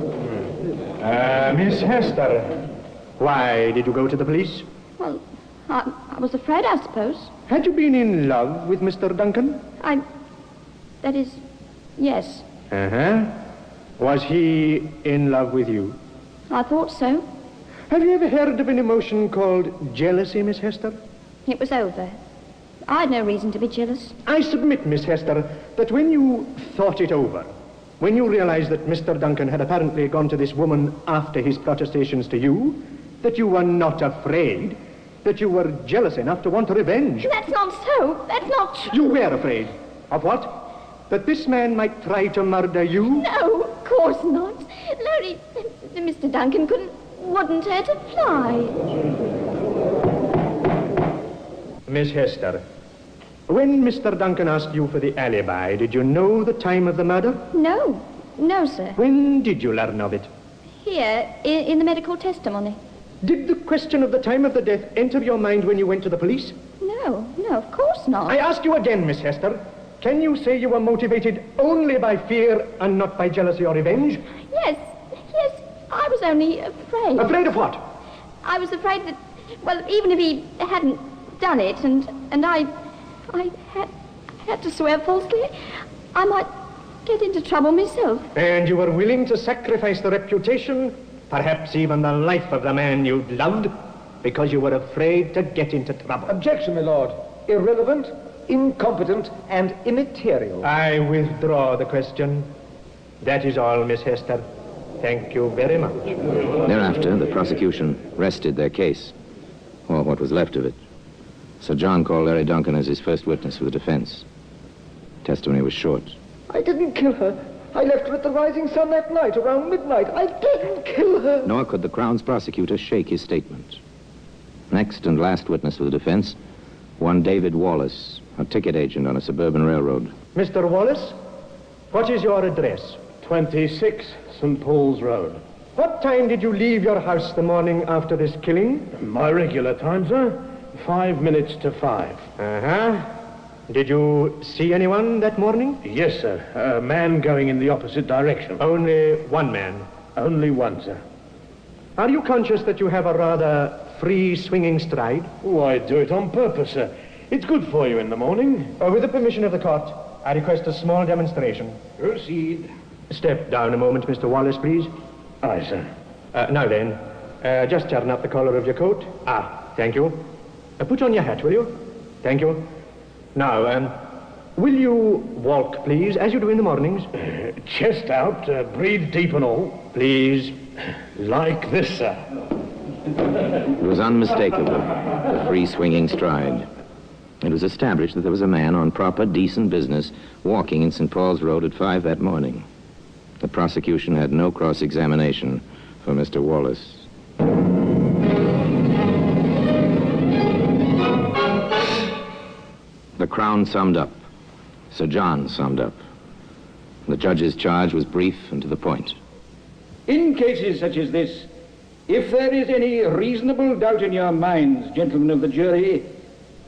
Miss Hester, why did you go to the police? Well, I was afraid, I suppose. Had you been in love with Mr. Duncan? That is, yes. Uh-huh. Was he in love with you? I thought so. Have you ever heard of an emotion called jealousy, Miss Hester? It was over. I had no reason to be jealous. I submit, Miss Hester, that when you thought it over, when you realized that Mr. Duncan had apparently gone to this woman after his protestations to you, that you were not afraid, that you were jealous enough to want revenge. That's not so. That's not true. You were afraid. Of what? That this man might try to murder you? No, of course not. Larry, Mr. Duncan wouldn't hurt a fly. Miss Hester, when Mr. Duncan asked you for the alibi, did you know the time of the murder? No. No, sir. When did you learn of it? Here, in the medical testimony. Did the question of the time of the death enter your mind when you went to the police? No, of course not. I ask you again, Miss Hester, can you say you were motivated only by fear and not by jealousy or revenge? Yes, I was only afraid. Afraid of what? I was afraid that, well, even if he hadn't done it, and I had to swear falsely, I might get into trouble myself. And you were willing to sacrifice the reputation, perhaps even the life of the man you loved, because you were afraid to get into trouble. Objection, my lord. Irrelevant, incompetent, and immaterial. I withdraw the question. That is all, Miss Hester. Thank you very much. Thereafter, the prosecution rested their case, or what was left of it. Sir John called Larry Duncan as his first witness for the defense. Testimony was short. I didn't kill her. I left her at the Rising Sun that night, around midnight. I didn't kill her. Nor could the Crown's prosecutor shake his statement. Next and last witness for the defense, one David Wallace, a ticket agent on a suburban railroad. Mr. Wallace, what is your address? 26 St. Paul's Road. What time did you leave your house the morning after this killing? My regular time, sir. 5 minutes to 5. Uh-huh. Did you see anyone that morning? Yes, sir. A man going in the opposite direction. Only one man? Only one, sir. Are you conscious that you have a rather free-swinging stride? Oh, I do it on purpose, sir. It's good for you in the morning. With the permission of the court, I request a small demonstration. Proceed. Step down a moment, Mr. Wallace, please. Aye, sir. Now then, just turn up the collar of your coat. Thank you. Put on your hat, will you? Thank you. Now, will you walk, please, as you do in the mornings? Chest out, breathe deep and all. Please. Like this, sir. It was unmistakable, the free-swinging stride. It was established that there was a man on proper, decent business walking in St. Paul's Road at 5 that morning. The prosecution had no cross-examination for Mr. Wallace. The Crown summed up. Sir John summed up. The judge's charge was brief and to the point. In cases such as this, if there is any reasonable doubt in your minds, gentlemen of the jury,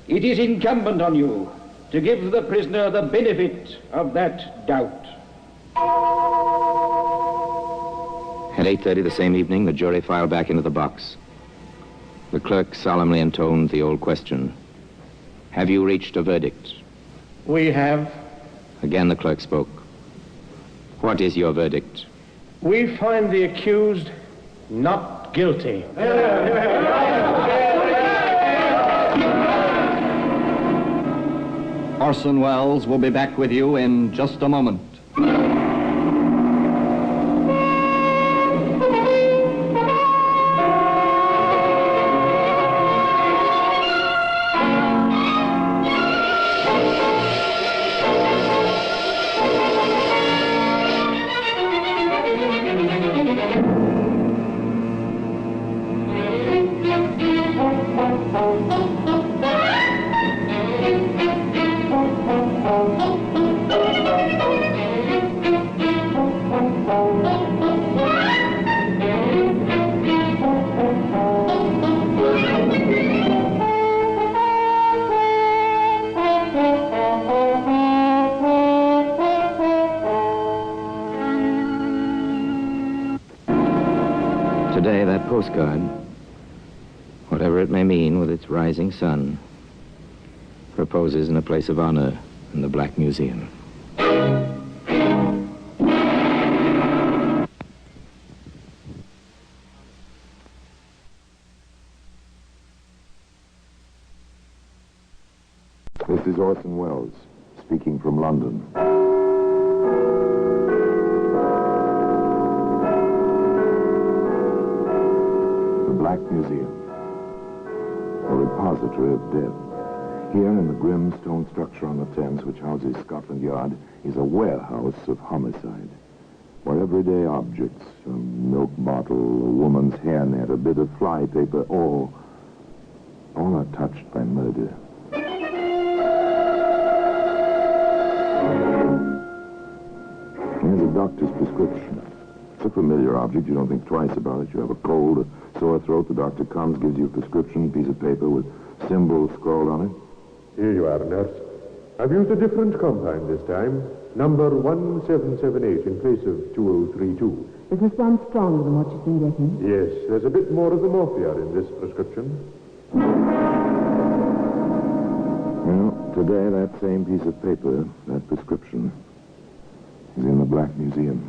it is incumbent on you to give the prisoner the benefit of that doubt. At 8:30 the same evening, the jury filed back into the box. The clerk solemnly intoned the old question. Have you reached a verdict? We have. Again the clerk spoke. What is your verdict? We find the accused not guilty. Orson Welles will be back with you in just a moment. Today, that postcard, whatever it may mean with its rising sun, reposes in a place of honor in the Black Museum. This is Orson Welles, speaking from London. The Black Museum, a repository of death. Here in the grim stone structure on the Thames, which houses Scotland Yard, is a warehouse of homicide, where everyday objects, a milk bottle, a woman's hairnet, a bit of fly paper, all are touched by murder. Here's a doctor's prescription. It's a familiar object. You don't think twice about it. You have a cold, a sore throat. The doctor comes, gives you a prescription, piece of paper with symbols scrawled on it. Here you are, nurse. I've used a different compound this time. Number 1778 in place of 2032. Is this one stronger than what you've been getting? Yes, there's a bit more of the morphia in this prescription. Well, today that same piece of paper, that prescription, is in the Black Museum.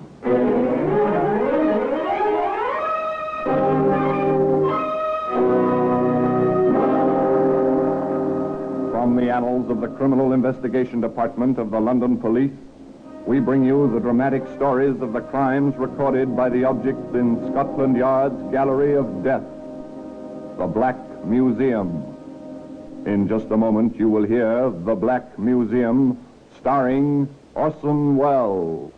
From the annals of the Criminal Investigation Department of the London Police, we bring you the dramatic stories of the crimes recorded by the objects in Scotland Yard's Gallery of Death, the Black Museum. In just a moment, you will hear The Black Museum, starring Orson Welles.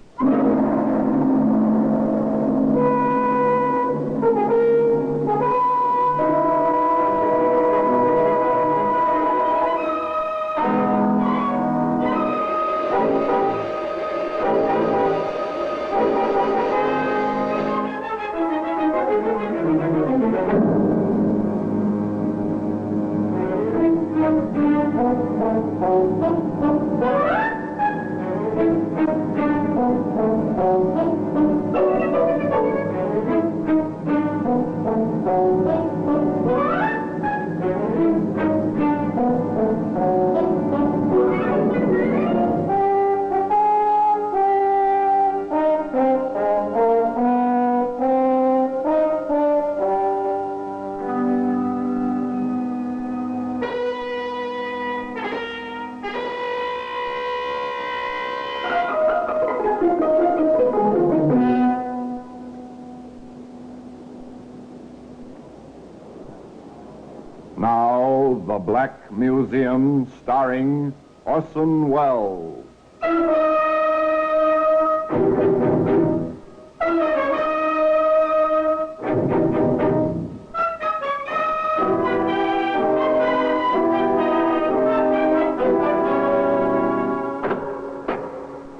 Now, The Black Museum, starring Orson Welles.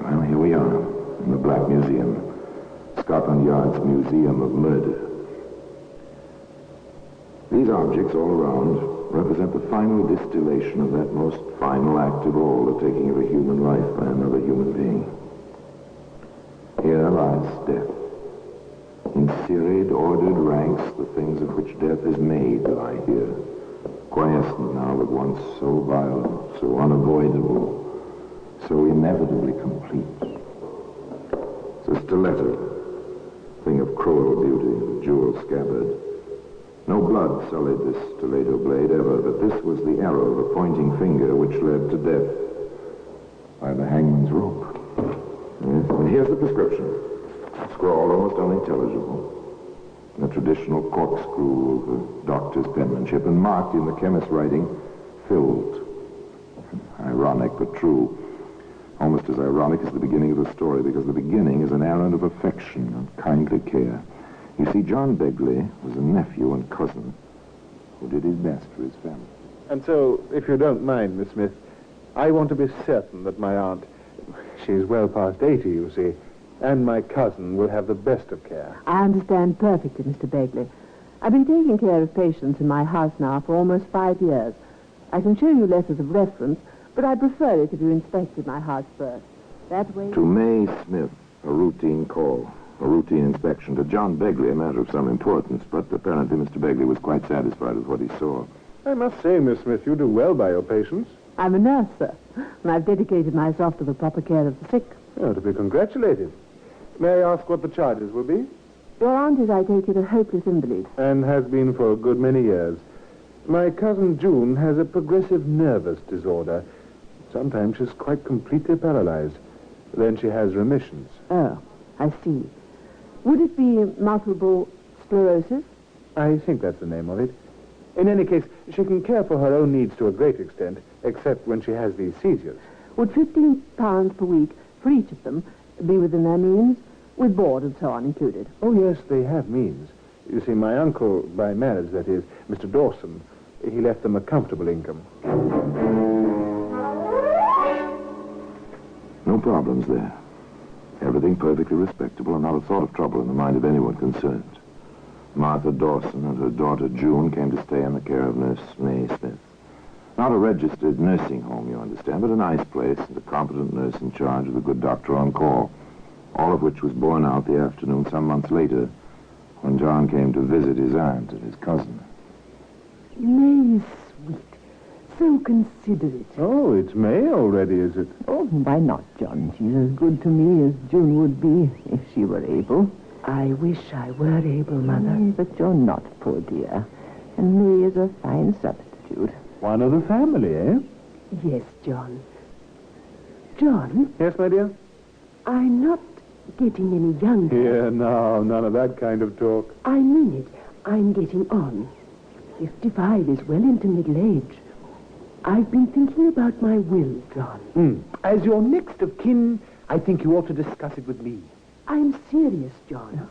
Well, here we are, in the Black Museum, Scotland Yard's Museum of Murder. These objects all around represent the final distillation of that most final act of all, the taking of a human life by another human being. Here lies death. In serried, ordered ranks, the things of which death is made lie here, quiescent now, but once so violent, so unavoidable, so inevitably complete. It's a stiletto, thing of cruel beauty, the jewel scabbard. No blood sullied this stiletto blade ever, but this was the arrow, the pointing finger, which led to death by the hangman's rope. Yes, and here's the prescription, scrawled almost unintelligible, in the traditional corkscrew of the doctor's penmanship, and marked in the chemist's writing, filled. Ironic, but true. Almost as ironic as the beginning of the story, because the beginning is an errand of affection and kindly care. You see, John Begley was a nephew and cousin who did his best for his family. And so, if you don't mind, Miss Smith, I want to be certain that my aunt, she's well past 80, you see, and my cousin will have the best of care. I understand perfectly, Mr. Begley. I've been taking care of patients in my house now for almost 5 years. I can show you letters of reference, but I prefer it if you inspected my house first. That way... To May Smith, a routine call. A routine inspection. To John Begley, a matter of some importance, but apparently Mr. Begley was quite satisfied with what he saw. I must say, Miss Smith, you do well by your patients. I'm a nurse, sir, and I've dedicated myself to the proper care of the sick. Oh, to be congratulated. May I ask what the charges will be? Your aunt is, I take it, a hopeless invalid. And has been for a good many years. My cousin June has a progressive nervous disorder. Sometimes she's quite completely paralyzed. Then she has remissions. Oh, I see. Would it be multiple sclerosis? I think that's the name of it. In any case, she can care for her own needs to a great extent, except when she has these seizures. Would £15 per week for each of them be within their means, with board and so on included? Oh, yes, they have means. You see, my uncle, by marriage, that is, Mr. Dawson, he left them a comfortable income. No problems there. Everything perfectly respectable and not a thought of trouble in the mind of anyone concerned. Martha Dawson and her daughter June came to stay in the care of Nurse May Smith. Not a registered nursing home, you understand, but a nice place and a competent nurse in charge with a good doctor on call. All of which was borne out the afternoon some months later when John came to visit his aunt and his cousin. May is sweet. So considerate. Oh, it's May already, is it? Oh, why not, John? She's as good to me as June would be if she were able. I wish I were able, Mother. But you're not, poor dear. And May is a fine substitute. One of the family, eh? Yes, John. John? Yes, my dear? I'm not getting any younger. Here, now, none of that kind of talk. I mean it. I'm getting on. 55 is well into middle age. I've been thinking about my will, John. As your next of kin, I think you ought to discuss it with me. I'm serious, John.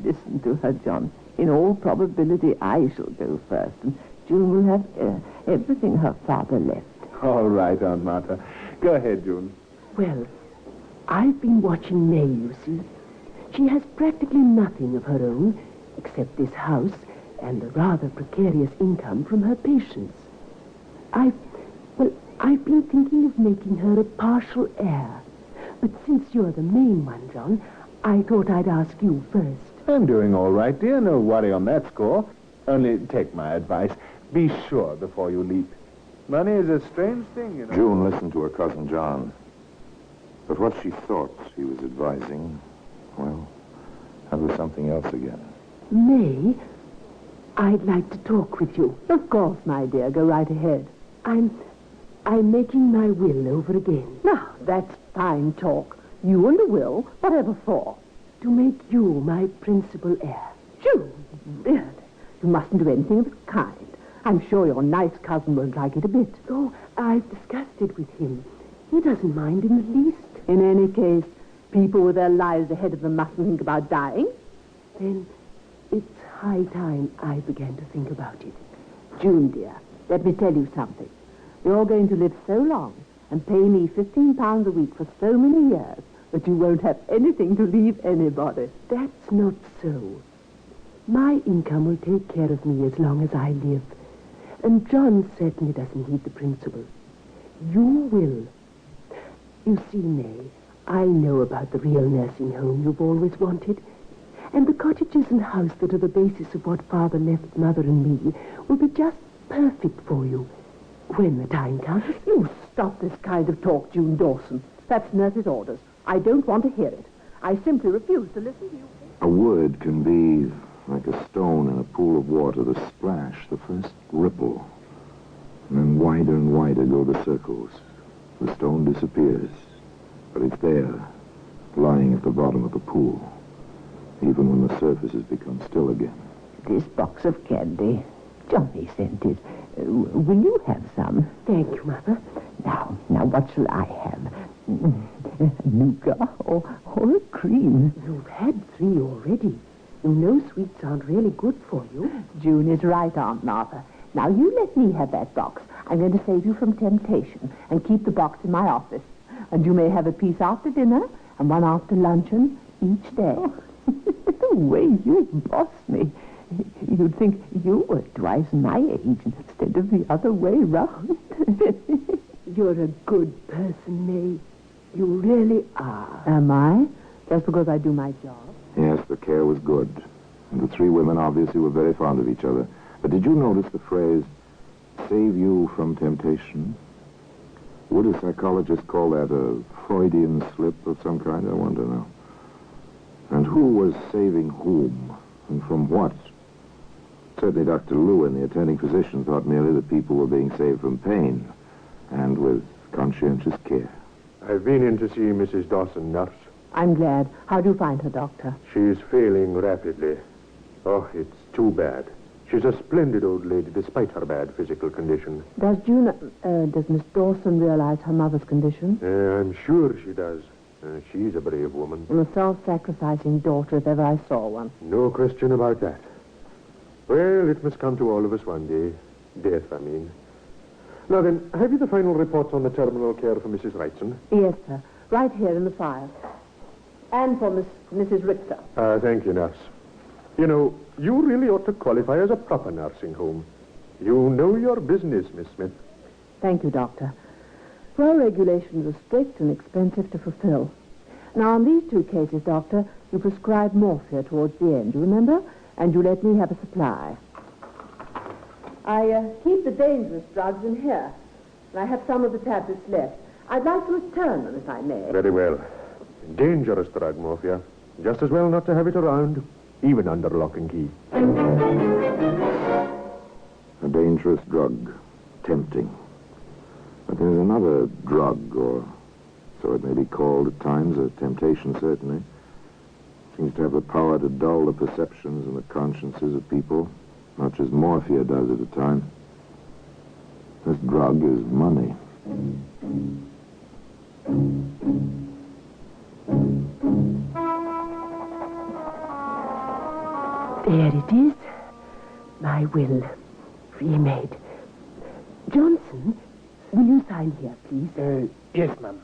Listen to her, John. In all probability, I shall go first, and June will have everything her father left. All right, Aunt Martha. Go ahead, June. Well, I've been watching May, you see. She has practically nothing of her own, except this house and the rather precarious income from her patients. I've been thinking of making her a partial heir. But since you're the main one, John, I thought I'd ask you first. I'm doing all right, dear. No worry on that score. Only take my advice. Be sure before you leap. Money is a strange thing, you know. June listened to her cousin John. But what she thought he was advising, well, that was something else again. May, I'd like to talk with you. Of course, my dear. Go right ahead. I'm making my will over again. Now, that's fine talk. You and the will, whatever for? To make you my principal heir. June, really? You mustn't do anything of the kind. I'm sure your nice cousin won't like it a bit. Oh, I've discussed it with him. He doesn't mind in the least. In any case, people with their lives ahead of them mustn't think about dying. Then it's high time I began to think about it. June, dear, let me tell you something. You're going to live so long and pay me £15 a week for so many years that you won't have anything to leave anybody. That's not so. My income will take care of me as long as I live. And John certainly doesn't need the principal. You will. You see, May, I know about the real nursing home you've always wanted. And the cottages and house that are the basis of what Father left Mother and me will be just perfect for you. When the time comes. You stop this kind of talk, June Dawson. That's nurse's orders. I don't want to hear it. I simply refuse to listen to you. A word can be like a stone in a pool of water, the splash, the first ripple. And then wider and wider go the circles. The stone disappears, but it's there, lying at the bottom of the pool, even when the surface has become still again. This box of candy. Johnny sent it. Will you have some? Thank you, Mother. Now, what shall I have? Nougat or a cream? You've had 3 already. You know sweets aren't really good for you. June is right, Aunt Martha. Now, you let me have that box. I'm going to save you from temptation and keep the box in my office. And you may have a piece after dinner and one after luncheon each day. The way you boss me. You'd think you were twice my age instead of the other way round. You're a good person, May. You really are. Am I? Just because I do my job? Yes, the care was good. And the 3 women obviously were very fond of each other. But did you notice the phrase, save you from temptation? Would a psychologist call that a Freudian slip of some kind? I wonder now. And who was saving whom? And from what? Certainly Dr. Lewin, the attending physician, thought merely that people were being saved from pain. And with conscientious care. I've been in to see Mrs. Dawson, nurse. I'm glad. How do you find her, Doctor? She's failing rapidly. Oh, it's too bad. She's a splendid old lady, despite her bad physical condition. Does Miss Dawson realize her mother's condition? I'm sure she does. She's a brave woman. And a self-sacrificing daughter, if ever I saw one. No question about that. Well, it must come to all of us one day. Death, I mean. Now then, have you the final reports on the terminal care for Mrs. Wrightson? Yes, sir. Right here in the file. And for Mrs. Richter. Thank you, nurse. You know, you really ought to qualify as a proper nursing home. You know your business, Miss Smith. Thank you, Doctor. Well, regulations are strict and expensive to fulfill. Now, on these two cases, Doctor, you prescribed morphia towards the end, you remember? And you let me have a supply. I keep the dangerous drugs in here. And I have some of the tablets left. I'd like to return them, if I may. Very well. Dangerous drug, morphia. Just as well not to have it around, even under lock and key. A dangerous drug. Tempting. But there's another drug, or so it may be called at times, a temptation certainly. Seems to have the power to dull the perceptions and the consciences of people, much as morphia does at a time. This drug is money. There it is. My will. Remade. Johnson, will you sign here, please? Yes, ma'am.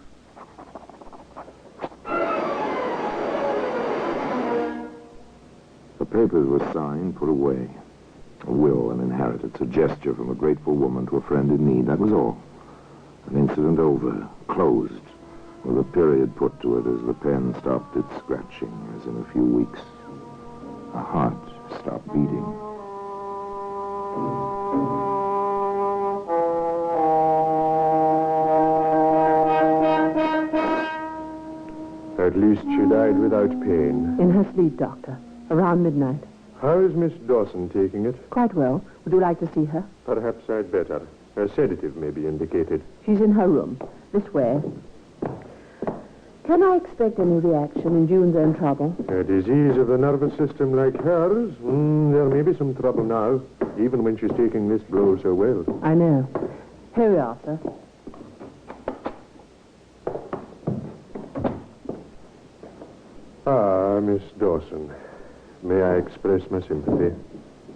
The papers were signed, put away. A will, an inheritance, a gesture from a grateful woman to a friend in need. That was all. An incident over, closed, with a period put to it as the pen stopped its scratching, as in a few weeks a heart stopped beating. At least she died without pain. In her sleep, Doctor. Around midnight. How is Miss Dawson taking it? Quite well. Would you like to see her? Perhaps I'd better. A sedative may be indicated. She's in her room. This way. Can I expect any reaction in June's own trouble? A disease of the nervous system like hers? There may be some trouble now, even when she's taking this blow so well. I know. Here we are, sir. Ah, Miss Dawson. May I express my sympathy?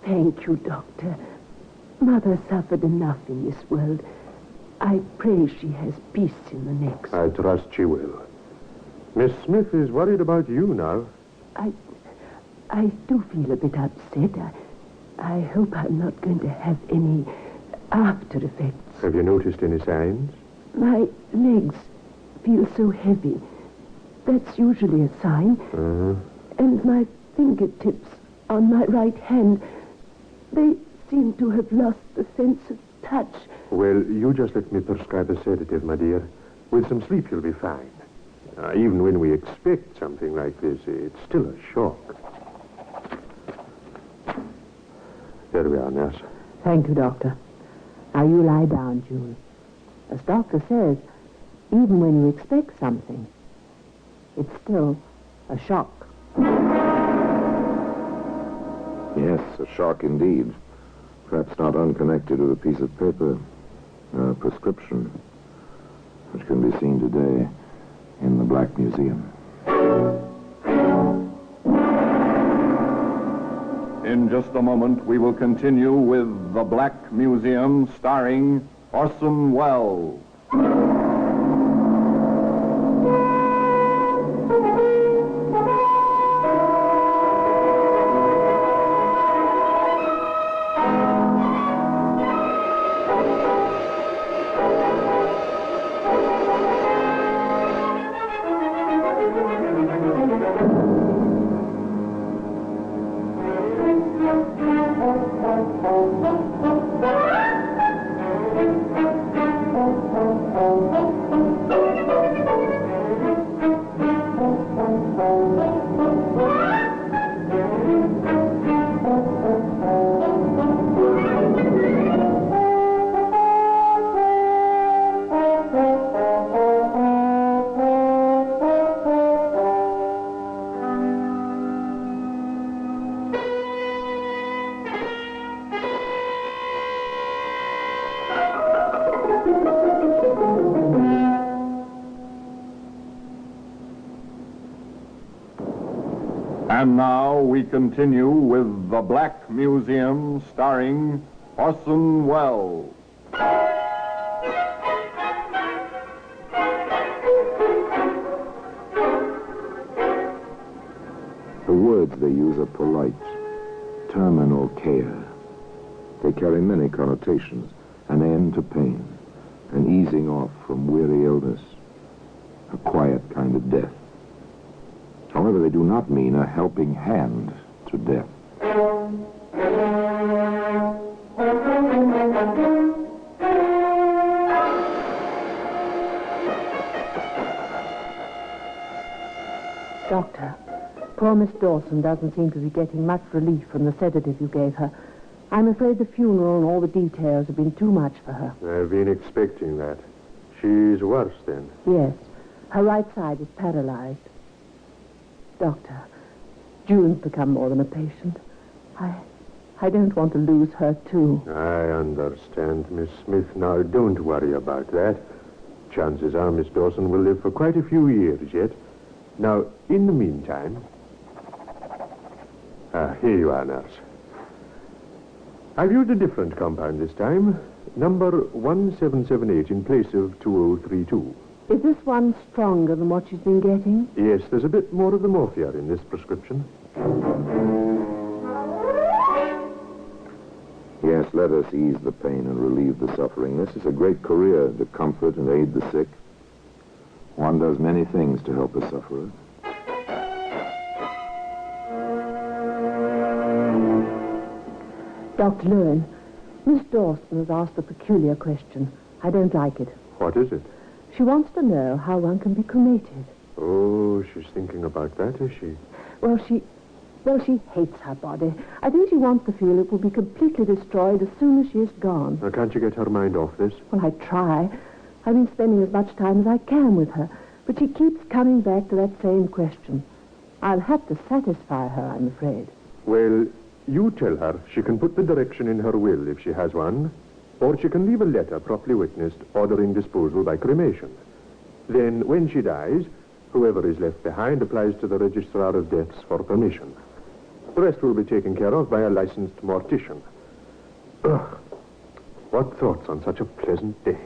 Thank you, Doctor. Mother suffered enough in this world. I pray she has peace in the next. I trust she will. Miss Smith is worried about you now. I do feel a bit upset. I hope I'm not going to have any after effects. Have you noticed any signs? My legs feel so heavy. That's usually a sign. And my fingertips on my right hand, they seem to have lost the sense of touch. Well, you just let me prescribe a sedative, my dear. With some sleep, you'll be fine. Even when we expect something like this, it's still a shock. There we are, nurse. Thank you, Doctor. Now you lie down, June. As Doctor says, even when you expect something, it's still a shock. Yes, a shock indeed. Perhaps not unconnected with a piece of paper, a prescription, which can be seen today in the Black Museum. In just a moment, we will continue with The Black Museum, starring Orson Welles. And now we continue with The Black Museum, starring Orson Welles. The words they use are polite. Terminal care. They carry many connotations. An end to pain. An easing off from weary illness. A quiet kind of death. However, they do not mean a helping hand to death. Doctor, poor Miss Dawson doesn't seem to be getting much relief from the sedative you gave her. I'm afraid the funeral and all the details have been too much for her. I've been expecting that. She's worse, then? Yes. Her right side is paralyzed. Doctor, June's become more than a patient. I don't want to lose her, too. I understand, Miss Smith. Now, don't worry about that. Chances are Miss Dawson will live for quite a few years yet. Now, in the meantime... here you are, nurse. I've used a different compound this time. Number 1778 in place of 2032. Is this one stronger than what she's been getting? Yes, there's a bit more of the morphia in this prescription. Yes, let us ease the pain and relieve the suffering. This is a great career to comfort and aid the sick. One does many things to help the sufferer. Dr. Lewin, Miss Dawson has asked a peculiar question. I don't like it. What is it? She wants to know how one can be cremated. Oh, she's thinking about that, is she? Well, she hates her body. I think she wants to feel it will be completely destroyed as soon as she is gone. Now, can't you get her mind off this? Well, I try. I've been spending as much time as I can with her, but she keeps coming back to that same question. I'll have to satisfy her, I'm afraid. Well, you tell her she can put the direction in her will if she has one, or she can leave a letter properly witnessed ordering disposal by cremation. Then, when she dies, whoever is left behind applies to the Registrar of Deaths for permission. The rest will be taken care of by a licensed mortician. Ugh. What thoughts on such a pleasant day?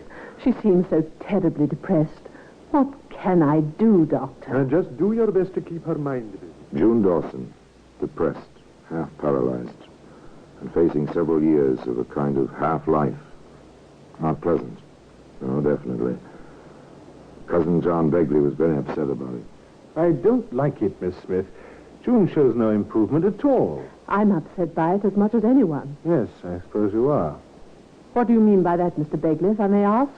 She seems so terribly depressed. What can I do, Doctor? Just do your best to keep her mind busy. June Dawson, depressed, half paralyzed, and facing several years of a kind of half-life. Not pleasant. No, definitely. Cousin John Begley was very upset about it. I don't like it, Miss Smith. June shows no improvement at all. I'm upset by it as much as anyone. Yes, I suppose you are. What do you mean by that, Mr. Begley, if I may ask?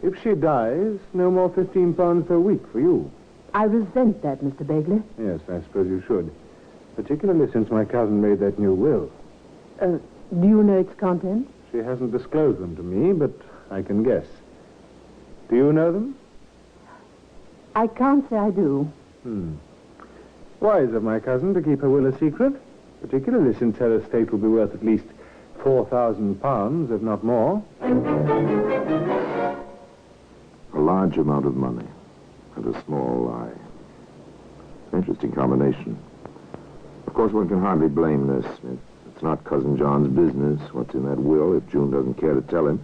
If she dies, no more £15 per week for you. I resent that, Mr. Begley. Yes, I suppose you should. Particularly since my cousin made that new will. Do you know its contents? She hasn't disclosed them to me, but I can guess. Do you know them? I can't say I do. Wise of my cousin to keep her will a secret, particularly since her estate will be worth at least £4,000, if not more. A large amount of money and a small lie. Interesting combination. Of course, one can hardly blame this. It's not Cousin John's business what's in that will if June doesn't care to tell him.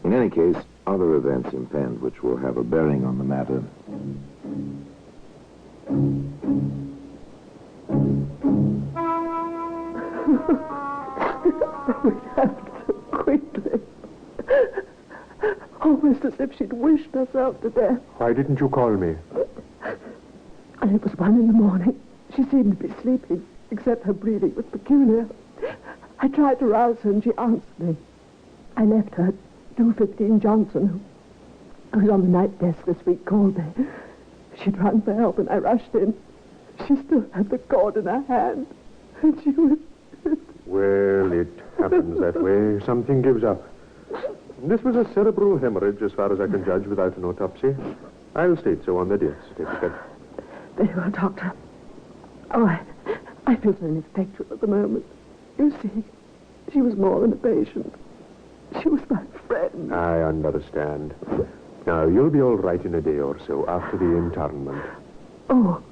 In any case, other events impend which will have a bearing on the matter. We have to quickly. Almost as if she'd wished herself to death. Why didn't you call me? And it was 1 a.m. She seemed to be sleeping, except her breathing was peculiar. I tried to rouse her, and she answered me. I left her. 215 Johnson, who was on the night desk this week, called me. She'd rung for help, and I rushed in. She still had the cord in her hand, and she was... Well, it happens that way. Something gives up. This was a cerebral hemorrhage, as far as I can judge, without an autopsy. I'll state so on the death certificate. Very well, Doctor. Oh, I feel so ineffectual at the moment. You see, she was more than a patient. She was my friend. I understand. Now, you'll be all right in a day or so after the internment. Oh,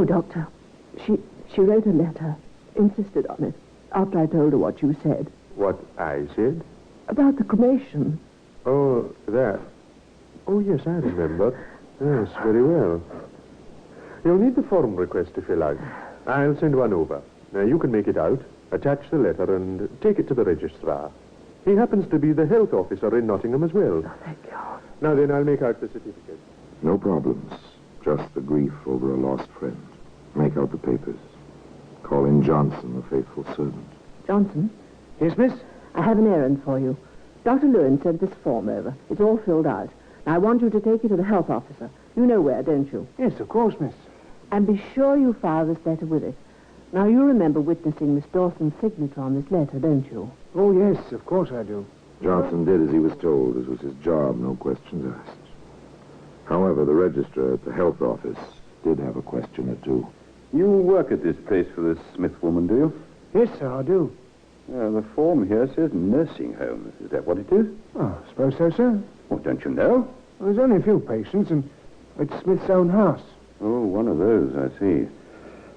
Doctor, She wrote a letter, insisted on it, after I told her what you said. What I said? About the cremation. Oh, that. Oh, yes, I remember. Yes, very well. You'll need the form request if you like. I'll send one over. Now, you can make it out, attach the letter, and take it to the registrar. He happens to be the health officer in Nottingham as well. Oh, thank you. Now then, I'll make out the certificate. No problems. Just the grief over a lost friend. Make out the papers. Call in Johnson, the faithful servant. Johnson? Yes, miss? I have an errand for you. Dr. Lewin sent this form over. It's all filled out. Now, I want you to take it to the health officer. You know where, don't you? Yes, of course, miss. And be sure you file this letter with it. Now, you remember witnessing Miss Dawson's signature on this letter, don't you? Oh, yes, of course I do. Johnson did as he was told. This was his job, no questions asked. However, the registrar at the health office did have a question or two. You work at this place for this Smith woman, do you? Yes, sir, I do. The form here says nursing home. Is that what it is? Oh, I suppose so, sir. Well, don't you know? Well, there's only a few patients, and it's Smith's own house. Oh, one of those, I see.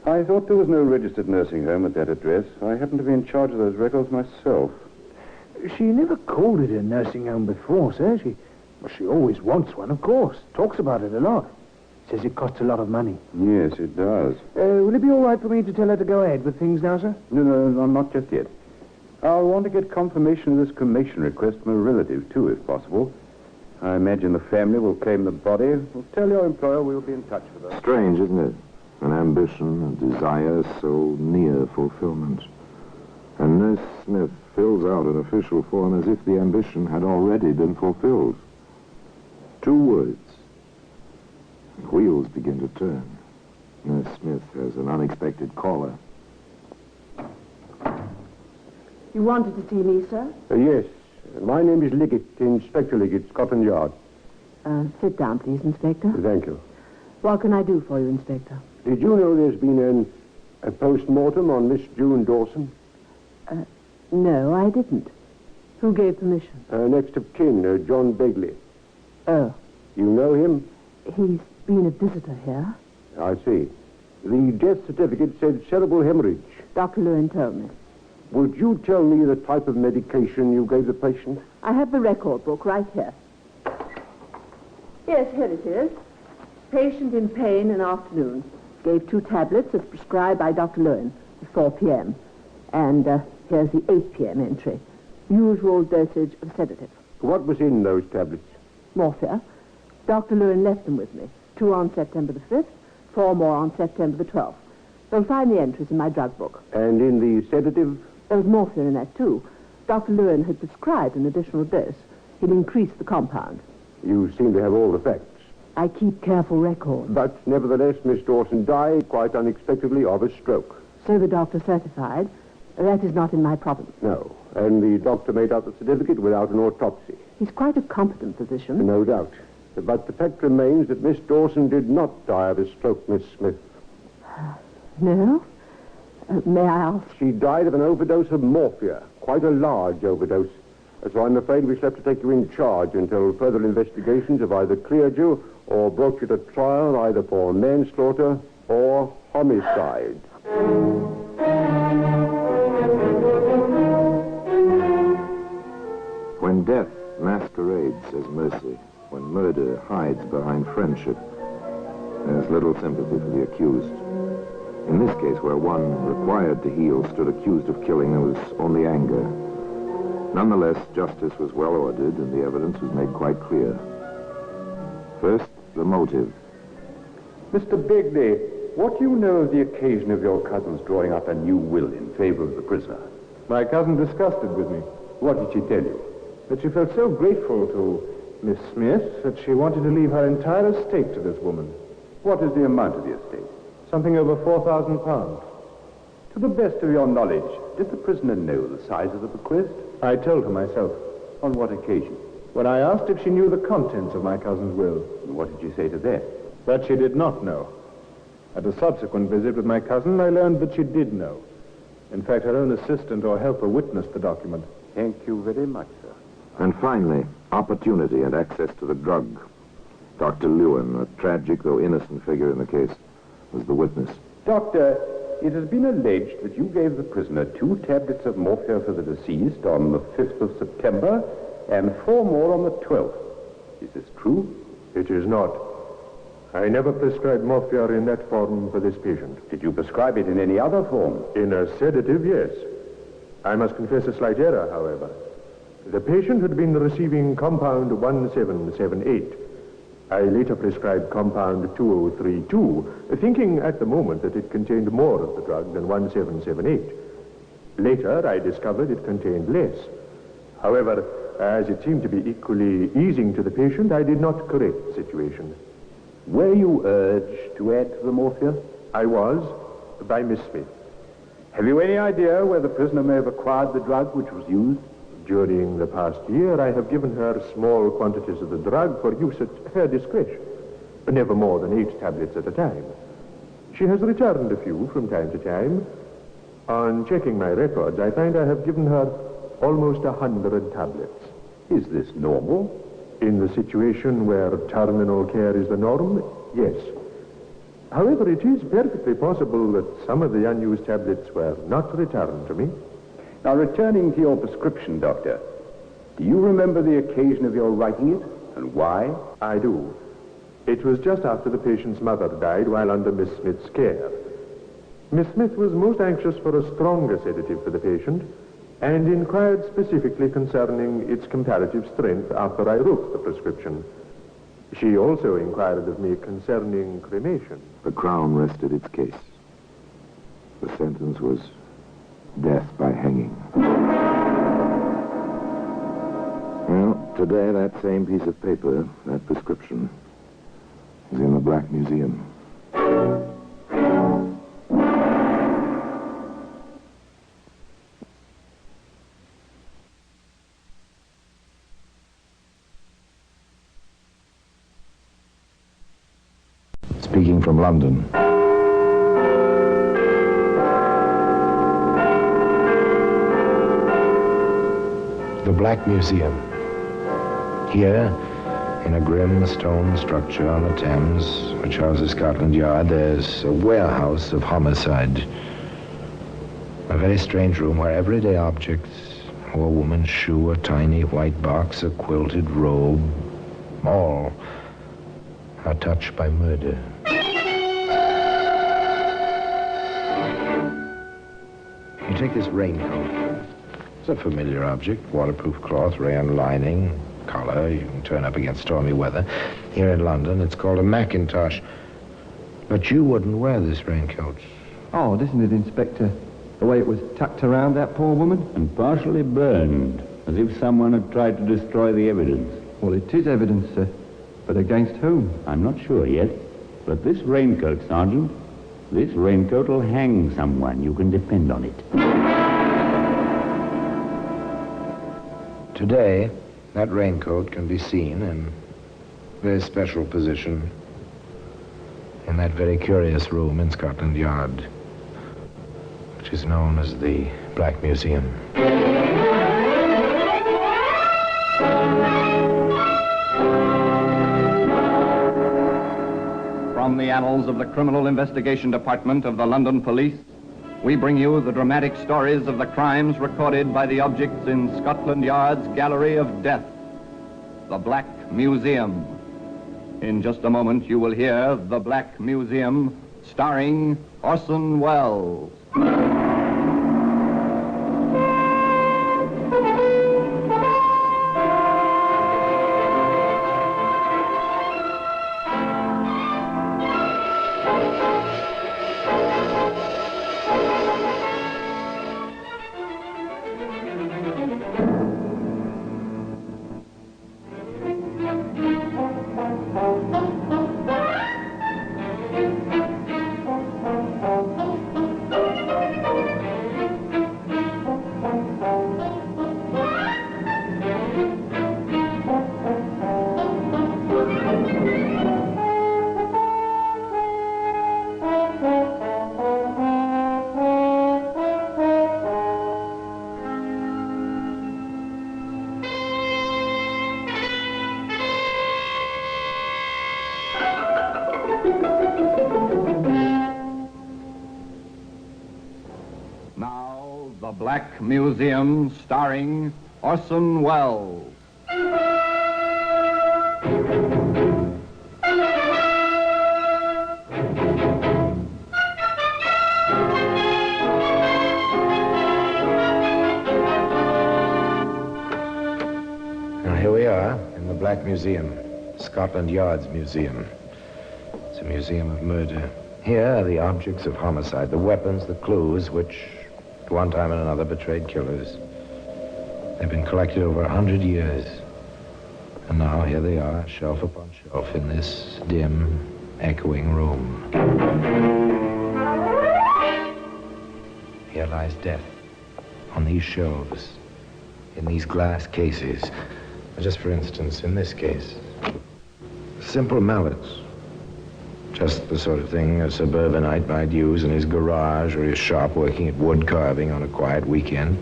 I thought there was no registered nursing home at that address. I happen to be in charge of those records myself. She never called it a nursing home before, sir. She always wants one, of course. Talks about it a lot. Says it costs a lot of money. Yes, it does. Will it be all right for me to tell her to go ahead with things now, sir? No, not just yet. I'll want to get confirmation of this cremation request from a relative, too, if possible. I imagine the family will claim the body. We'll tell your employer we'll be in touch with her. Strange, isn't it? An ambition, a desire so near fulfillment. And Nurse Smith fills out an official form as if the ambition had already been fulfilled. 2 words. Wheels begin to turn. Nurse Smith has an unexpected caller. You wanted to see me, sir? Yes. My name is Liggett, Inspector Liggett, Scotland Yard. Sit down, please, Inspector. Thank you. What can I do for you, Inspector? Did you know there's been a post-mortem on Miss June Dawson? No, I didn't. Who gave permission? Next of kin, John Begley. Oh. You know him? He's been a visitor here. I see. The death certificate said cerebral hemorrhage. Dr. Lewin told me. Would you tell me the type of medication you gave the patient? I have the record book right here. Yes, here it is. Patient in pain in afternoon. Gave 2 tablets as prescribed by Dr. Lewin at 4 p.m. And here's the 8 p.m. entry. Usual dosage of sedative. What was in those tablets? Morphia. Dr. Lewin left them with me. 2 on September the 5th, 4 more on September the 12th. They'll find the entries in my drug book. And in the sedative? There was morphine in that, too. Dr. Lewin had prescribed an additional dose. He'd increased the compound. You seem to have all the facts. I keep careful records. But nevertheless, Miss Dawson died quite unexpectedly of a stroke. So the doctor certified. That is not in my province. No. And the doctor made out the certificate without an autopsy. He's quite a competent physician. No doubt. But the fact remains that Miss Dawson did not die of a stroke, Miss Smith. No? May I ask? She died of an overdose of morphia. Quite a large overdose. So I'm afraid we shall have to take you in charge until further investigations have either cleared you or brought you to trial either for manslaughter or homicide. When death masquerades as mercy, when murder hides behind friendship, there's little sympathy for the accused. In this case, where one required to heal stood accused of killing, there was only anger. Nonetheless, justice was well ordered, and the evidence was made quite clear. First, the motive. Mr. Begley, what do you know of the occasion of your cousin's drawing up a new will in favor of the prisoner? My cousin discussed it with me. What did she tell you? That she felt so grateful to Miss Smith that she wanted to leave her entire estate to this woman. What is the amount of the estate? Something over £4,000. To the best of your knowledge, did the prisoner know the size of the bequest? I told her myself. On what occasion? When I asked if she knew the contents of my cousin's will. And what did you say to that? That she did not know. At a subsequent visit with my cousin, I learned that she did know. In fact, her own assistant or helper witnessed the document. Thank you very much, sir. And finally, opportunity and access to the drug. Dr. Lewin, a tragic though innocent figure in the case, was the witness. Doctor, it has been alleged that you gave the prisoner 2 tablets of morphia for the deceased on the 5th of September and 4 more on the 12th. Is this true? It is not. I never prescribed morphia in that form for this patient. Did you prescribe it in any other form? In a sedative, yes. I must confess a slight error, however. The patient had been receiving compound 1778. I later prescribed compound 2032, thinking at the moment that it contained more of the drug than 1778. Later, I discovered it contained less. However, as it seemed to be equally easing to the patient, I did not correct the situation. Were you urged to add to the morphia? I was, by Miss Smith. Have you any idea where the prisoner may have acquired the drug which was used? During the past year, I have given her small quantities of the drug for use at her discretion, never more than 8 tablets at a time. She has returned a few from time to time. On checking my records, I find I have given her almost 100 tablets. Is this normal? In the situation where terminal care is the norm, yes. However, it is perfectly possible that some of the unused tablets were not returned to me. Now, returning to your prescription, Doctor, do you remember the occasion of your writing it, and why? I do. It was just after the patient's mother died while under Miss Smith's care. Miss Smith was most anxious for a stronger sedative for the patient, and inquired specifically concerning its comparative strength after I wrote the prescription. She also inquired of me concerning cremation. The Crown rested its case. The sentence was death by hanging. Well, today that same piece of paper, that prescription, is in the Black Museum. Speaking from London. The Black Museum. Here, in a grim stone structure on the Thames, which houses Scotland Yard, there's a warehouse of homicide. A very strange room where everyday objects, a woman's shoe, a tiny white box, a quilted robe, all are touched by murder. You take this raincoat. It's a familiar object, waterproof cloth, rayon lining, collar. You can turn up against stormy weather. Here in London, it's called a Macintosh. But you wouldn't wear this raincoat. Odd, isn't it, Inspector? The way it was tucked around that poor woman? And partially burned, as if someone had tried to destroy the evidence. Well, it is evidence, sir. But against whom? I'm not sure yet. But this raincoat, Sergeant, this raincoat will hang someone. You can depend on it. Today, that raincoat can be seen in a very special position in that very curious room in Scotland Yard, which is known as the Black Museum. From the annals of the Criminal Investigation Department of the London Police, we bring you the dramatic stories of the crimes recorded by the objects in Scotland Yard's Gallery of Death, the Black Museum. In just a moment, you will hear The Black Museum, starring Orson Welles. Black Museum, starring Orson Welles. Now, here we are in the Black Museum, Scotland Yard's museum. It's a museum of murder. Here are the objects of homicide, the weapons, the clues, which at one time and another betrayed killers. They've been collected over 100 years. And now here they are, shelf upon shelf, in this dim, echoing room. Here lies death, on these shelves, in these glass cases. Just for instance, in this case, simple mallets. Just the sort of thing a suburbanite might use in his garage or his shop working at wood carving on a quiet weekend.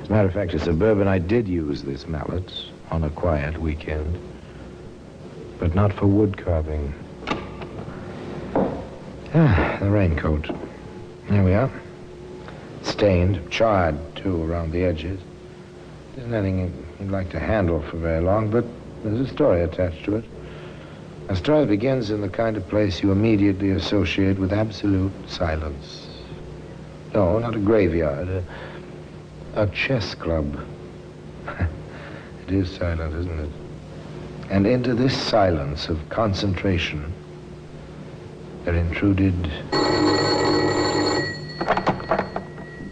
As a matter of fact, a suburbanite did use this mallet on a quiet weekend, but not for wood carving. Ah, the raincoat. Here we are. Stained, charred, too, around the edges. There's nothing you'd like to handle for very long, but there's a story attached to it. A story that begins in the kind of place you immediately associate with absolute silence. No, not a graveyard, a chess club. It is silent, isn't it? And into this silence of concentration, there intruded...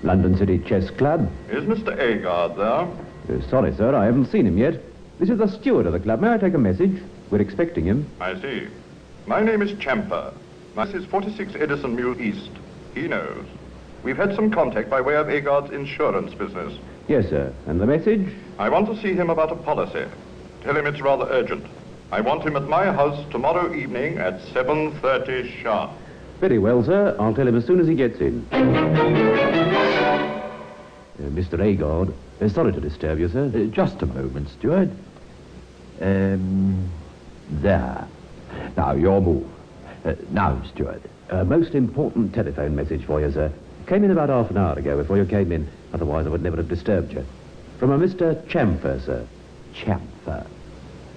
London City Chess Club. Is Mr. Agard there? Sorry, sir, I haven't seen him yet. This is the steward of the club. May I take a message? We're expecting him. I see. My name is Champer. This is 46 Edison Mule East. He knows. We've had some contact by way of Agard's insurance business. Yes, sir. And the message? I want to see him about a policy. Tell him it's rather urgent. I want him at my house tomorrow evening at 7:30 sharp. Very well, sir. I'll tell him as soon as he gets in. Mr. Agard, sorry to disturb you, sir. Just a moment, steward. There. Now, your move. Now, steward, a most important telephone message for you, sir. Came in about half an hour ago before you came in. Otherwise, I would never have disturbed you. From a Mr. Chamfer, sir. Chamfer.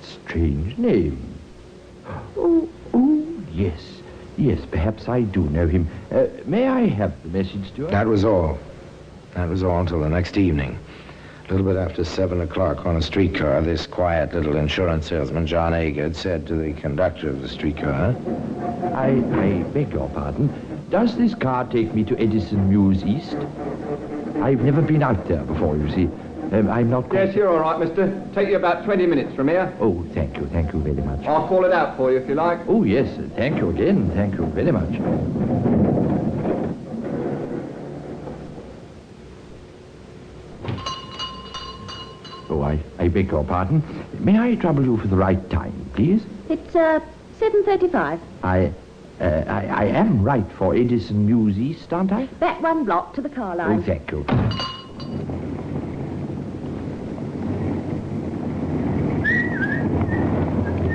Strange name. Oh, yes. Yes, perhaps I do know him. May I have the message, steward? That was all. That was all until the next evening. A little bit after 7 o'clock on a streetcar, this quiet little insurance salesman, John Agard, said to the conductor of the streetcar, I beg your pardon. Does this car take me to Edison Mews East? I've never been out there before, you see. I'm not... Yes, you're all right, mister. Take you about 20 minutes from here. Oh, thank you very much. I'll call it out for you if you like. Oh, yes, thank you again. Thank you very much. Oh, I beg your pardon. May I trouble you for the right time, please? It's 7:35. I am right for Edison Mews East, aren't I? That one block to the car line. Oh, thank you.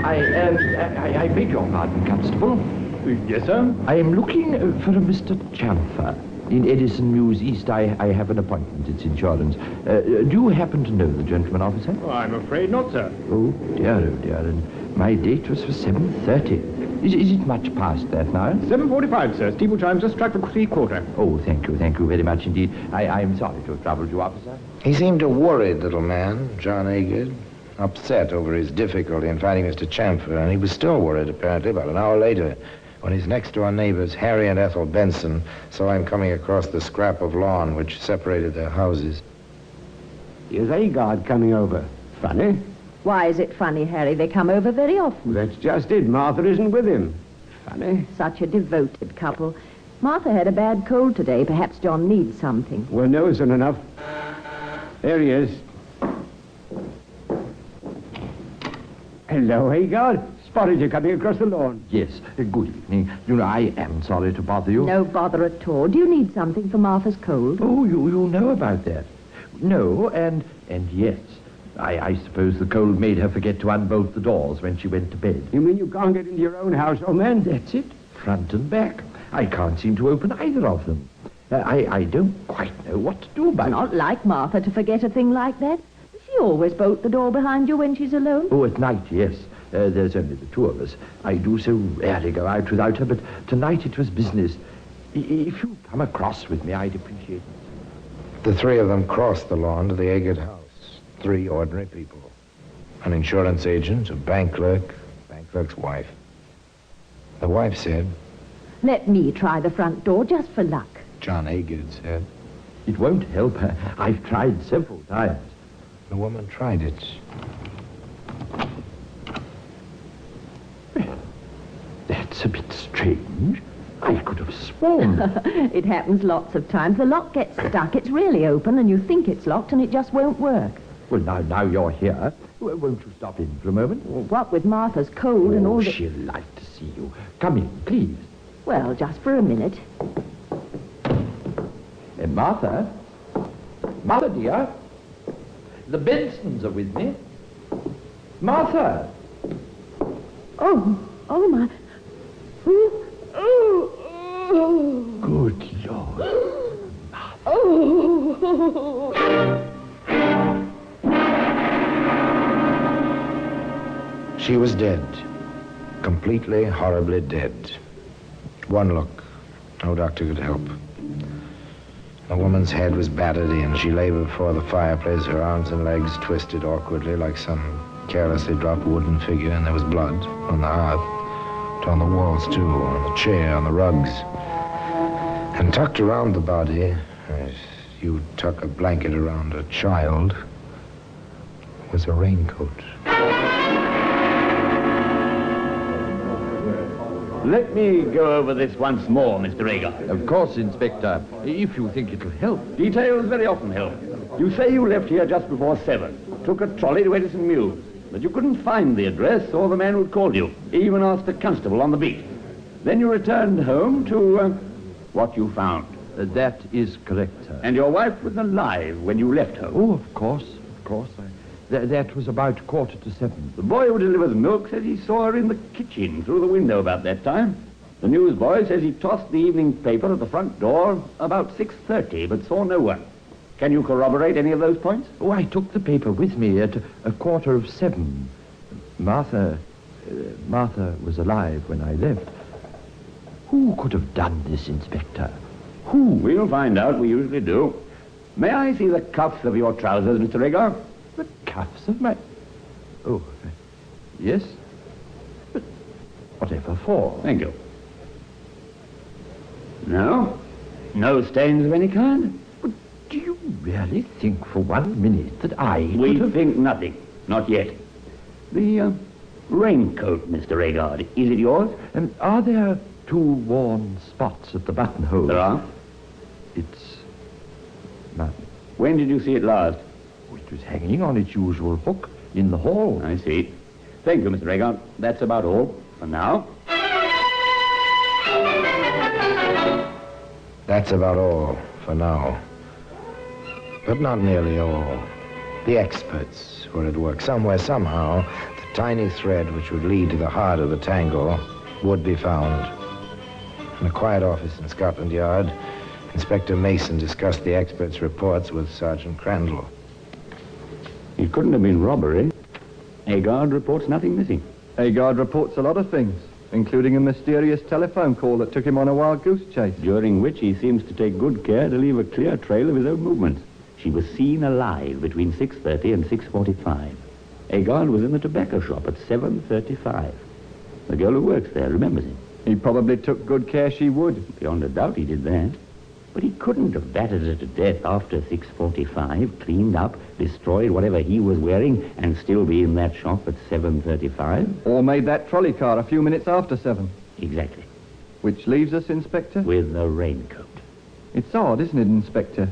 I beg your pardon, Constable. Yes, sir? I am looking for a Mr. Chamfer. In Edison Mews East, I have an appointment. It's insurance. Do you happen to know the gentleman, officer? Oh, I'm afraid not, sir. Oh, dear. And my date was for 7:30. Is it much past that now? 7:45, sir. Steeple chimes just struck the 3/4. Oh, thank you very much indeed. I'm sorry to have troubled you, officer. He seemed a worried little man, John Agard, upset over his difficulty in finding Mr. Chamfer, and he was still worried, apparently, about an hour later, when his next-door neighbors, Harry and Ethel Benson, saw him coming across the scrap of lawn which separated their houses. Here's Agard coming over. Funny. Why is it funny, Harry? They come over very often. That's just it. Martha isn't with him. Funny. Such a devoted couple. Martha had a bad cold today. Perhaps John needs something. Well, no isn't enough. There he is. Hello, Agard. Spotted you coming across the lawn. Yes, good evening. You know, I am sorry to bother you. No bother at all. Do you need something for Martha's cold? Oh, you know about that. No, and yes. I suppose the cold made her forget to unbolt the doors when she went to bed. You mean you can't get into your own house, oh man? That's it. Front and back. I can't seem to open either of them. I don't quite know what to do about it. Not like Martha to forget a thing like that. Does she always bolt the door behind you when she's alone? Oh, at night, yes. There's only the two of us. I do so rarely go out without her, but tonight it was business. If you come across with me, I'd appreciate it. The three of them crossed the lawn to the Agard house. 3 ordinary people. An insurance agent, a bank clerk's wife. The wife said, Let me try the front door just for luck. John Agard said. It won't help her. I've tried several times. The woman tried it. That's a bit strange. I could have sworn. It happens lots of times. The lock gets stuck. It's really open, and you think it's locked, and it just won't work. Well, now you're here. Won't you stop in for a moment? Well, what with Martha's cold and all that... she'll like to see you. Come in, please. Well, just for a minute. Martha? Martha, dear? The Bensons are with me. Martha! Oh, my... Good Lord. She was dead. Completely, horribly dead. One look. No doctor could help. The woman's head was battered in. She lay before the fireplace, her arms and legs twisted awkwardly like some carelessly dropped wooden figure, and there was blood on the hearth, on the walls, too, on the chair, on the rugs. And tucked around the body, as you tuck a blanket around a child, was a raincoat. Let me go over this once more, Mr. Agard. Of course, Inspector, if you think it'll help. Details very often help. You say you left here just before 7, took a trolley to Edison Mews, but you couldn't find the address or the man who'd called you, even asked a constable on the beat. Then you returned home to what you found. That is correct, sir. And your wife was alive when you left home? Oh, of course. That was about 7:15. The boy who delivers milk says he saw her in the kitchen through the window about that time. The newsboy says he tossed the evening paper at the front door about 6:30, but saw no one. Can you corroborate any of those points? Oh, I took the paper with me at 7:15. Martha was alive when I left. Who could have done this, Inspector? Who? We'll find out. We usually do. May I see the cuffs of your trousers, Mr. Agard? The cuffs of my... Oh, yes. But whatever for? Thank you. No? No stains of any kind? But do you really think for 1 minute that We think nothing. Not yet. The raincoat, Mr. Agard, is it yours? And are there 2 worn spots at the buttonhole? There are. It's... none. When did you see it last? It was hanging on its usual hook in the hall. I see. Thank you, Mr. Agard. That's about all for now. That's about all for now. But not nearly all. The experts were at work. Somewhere, somehow, the tiny thread which would lead to the heart of the tangle would be found. In a quiet office in Scotland Yard, Inspector Mason discussed the experts' reports with Sergeant Crandall. It couldn't have been robbery. Agard reports nothing missing. Agard reports a lot of things, including a mysterious telephone call that took him on a wild goose chase. During which he seems to take good care to leave a clear trail of his own movements. She was seen alive between 6:30 and 6:45. Agard was in the tobacco shop at 7:35. The girl who works there remembers him. He probably took good care she would. Beyond a doubt he did that. But he couldn't have battered her to death after 6:45, cleaned up, destroyed whatever he was wearing, and still be in that shop at 7:35. Or made that trolley car a few minutes after 7. Exactly. Which leaves us, Inspector? With a raincoat. It's odd, isn't it, Inspector?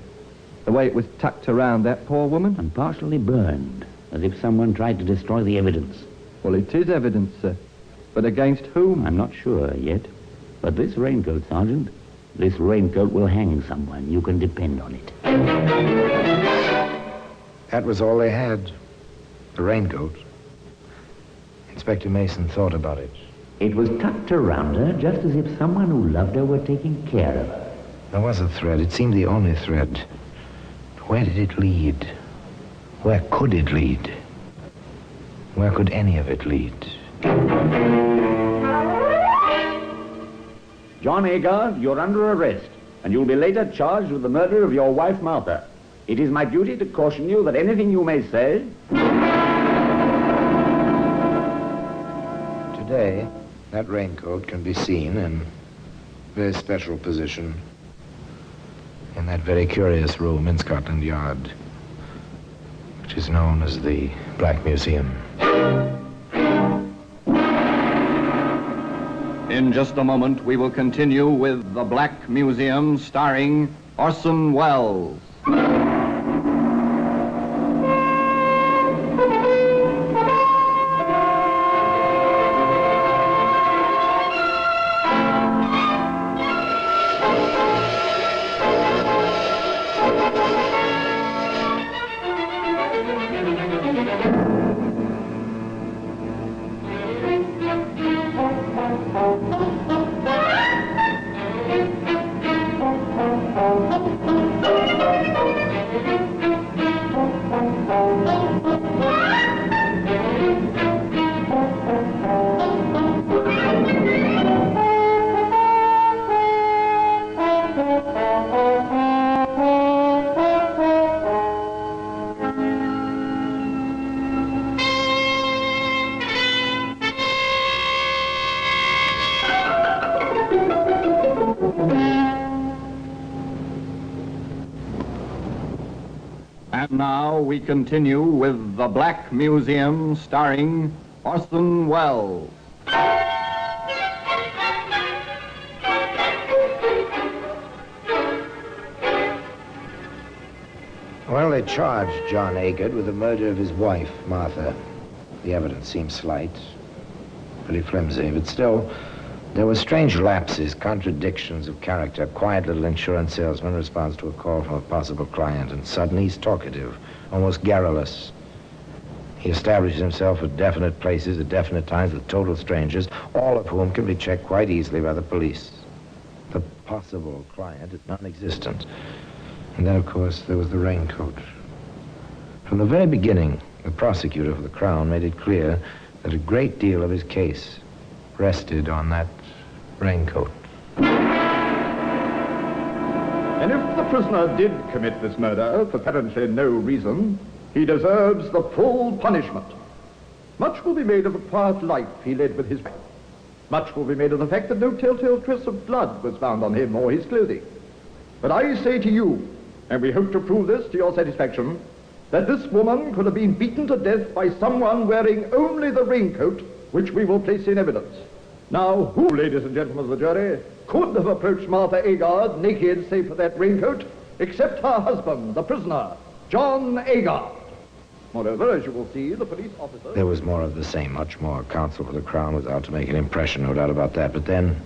The way it was tucked around that poor woman. And partially burned, as if someone tried to destroy the evidence. Well, it is evidence, sir. But against whom? I'm not sure yet. But this raincoat, Sergeant, this raincoat will hang someone. You can depend on it. That was all they had. The raincoat. Inspector Mason thought about it. It was tucked around her just as if someone who loved her were taking care of her. There was a thread. It seemed the only thread. Where did it lead? Where could it lead? Where could any of it lead? John Agard, you're under arrest, and you'll be later charged with the murder of your wife, Martha. It is my duty to caution you that anything you may say... Today, that raincoat can be seen in a very special position in that very curious room in Scotland Yard, which is known as the Black Museum. In just a moment, we will continue with The Black Museum, starring Orson Welles. And now we continue with The Black Museum, starring Orson Welles. Well, they charged John Agard with the murder of his wife, Martha. The evidence seems slight, pretty flimsy, but still, there were strange lapses, contradictions of character. Quiet little insurance salesman responds to a call from a possible client, and suddenly he's talkative, almost garrulous. He establishes himself at definite places at definite times with total strangers, all of whom can be checked quite easily by the police. The possible client is non-existent. And then, of course, there was the raincoat. From the very beginning, the prosecutor for the Crown made it clear that a great deal of his case rested on that raincoat. And if the prisoner did commit this murder for apparently no reason, he deserves the full punishment. Much will be made of the quiet life he led with his wife. Much will be made of the fact that no telltale trace of blood was found on him or his clothing. But I say to you, and we hope to prove this to your satisfaction, that this woman could have been beaten to death by someone wearing only the raincoat which we will place in evidence. Now, who, ladies and gentlemen of the jury, could have approached Martha Agard naked save for that raincoat, except her husband, the prisoner, John Agard? Moreover, as you will see, the police officer... There was more of the same, much more. Counsel for the Crown was out to make an impression, no doubt about that. But then,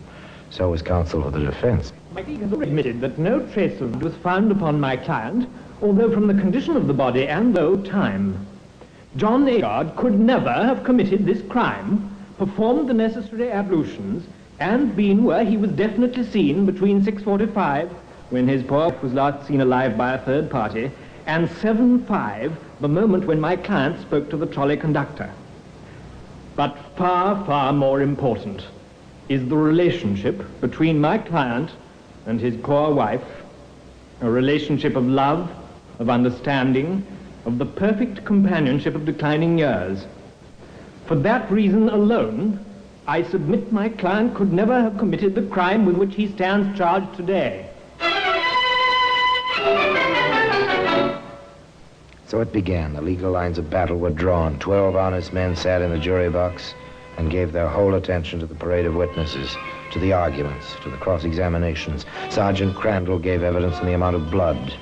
so was counsel for the defense. My client has admitted that no trace of blood was found upon my client, although from the condition of the body and low time. John Agard could never have committed this crime, performed the necessary ablutions, and been where he was definitely seen between 6:45, when his poor wife was last seen alive by a third party, and 7:05, the moment when my client spoke to the trolley conductor. But far, far more important is the relationship between my client and his poor wife, a relationship of love, of understanding, of the perfect companionship of declining years. For that reason alone, I submit my client could never have committed the crime with which he stands charged today. So it began. The legal lines of battle were drawn. 12 honest men sat in the jury box and gave their whole attention to the parade of witnesses, to the arguments, to the cross-examinations. Sergeant Crandall gave evidence on the amount of blood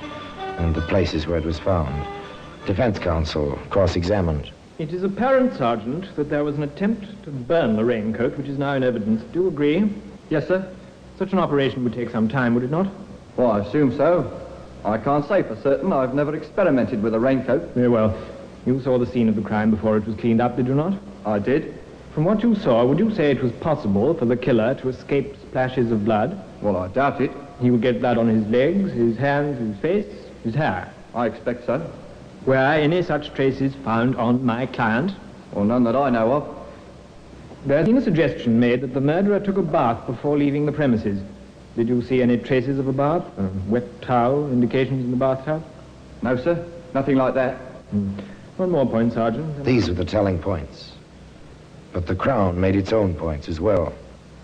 and the places where it was found. Defense counsel cross-examined. It is apparent, Sergeant, that there was an attempt to burn the raincoat, which is now in evidence. Do you agree? Yes, sir. Such an operation would take some time, would it not? Well, I assume so. I can't say for certain. I've never experimented with a raincoat. Very well. You saw the scene of the crime before it was cleaned up, did you not? I did. From what you saw, would you say it was possible for the killer to escape splashes of blood? Well, I doubt it. He would get blood on his legs, his hands, his face, his hair. I expect so. Were any such traces found on my client? Or none that I know of. There's been a suggestion made that the murderer took a bath before leaving the premises. Did you see any traces of a bath? A wet towel, indications in the bathtub? No, sir. Nothing like that. One more point, Sergeant. These were the telling points. But the Crown made its own points as well.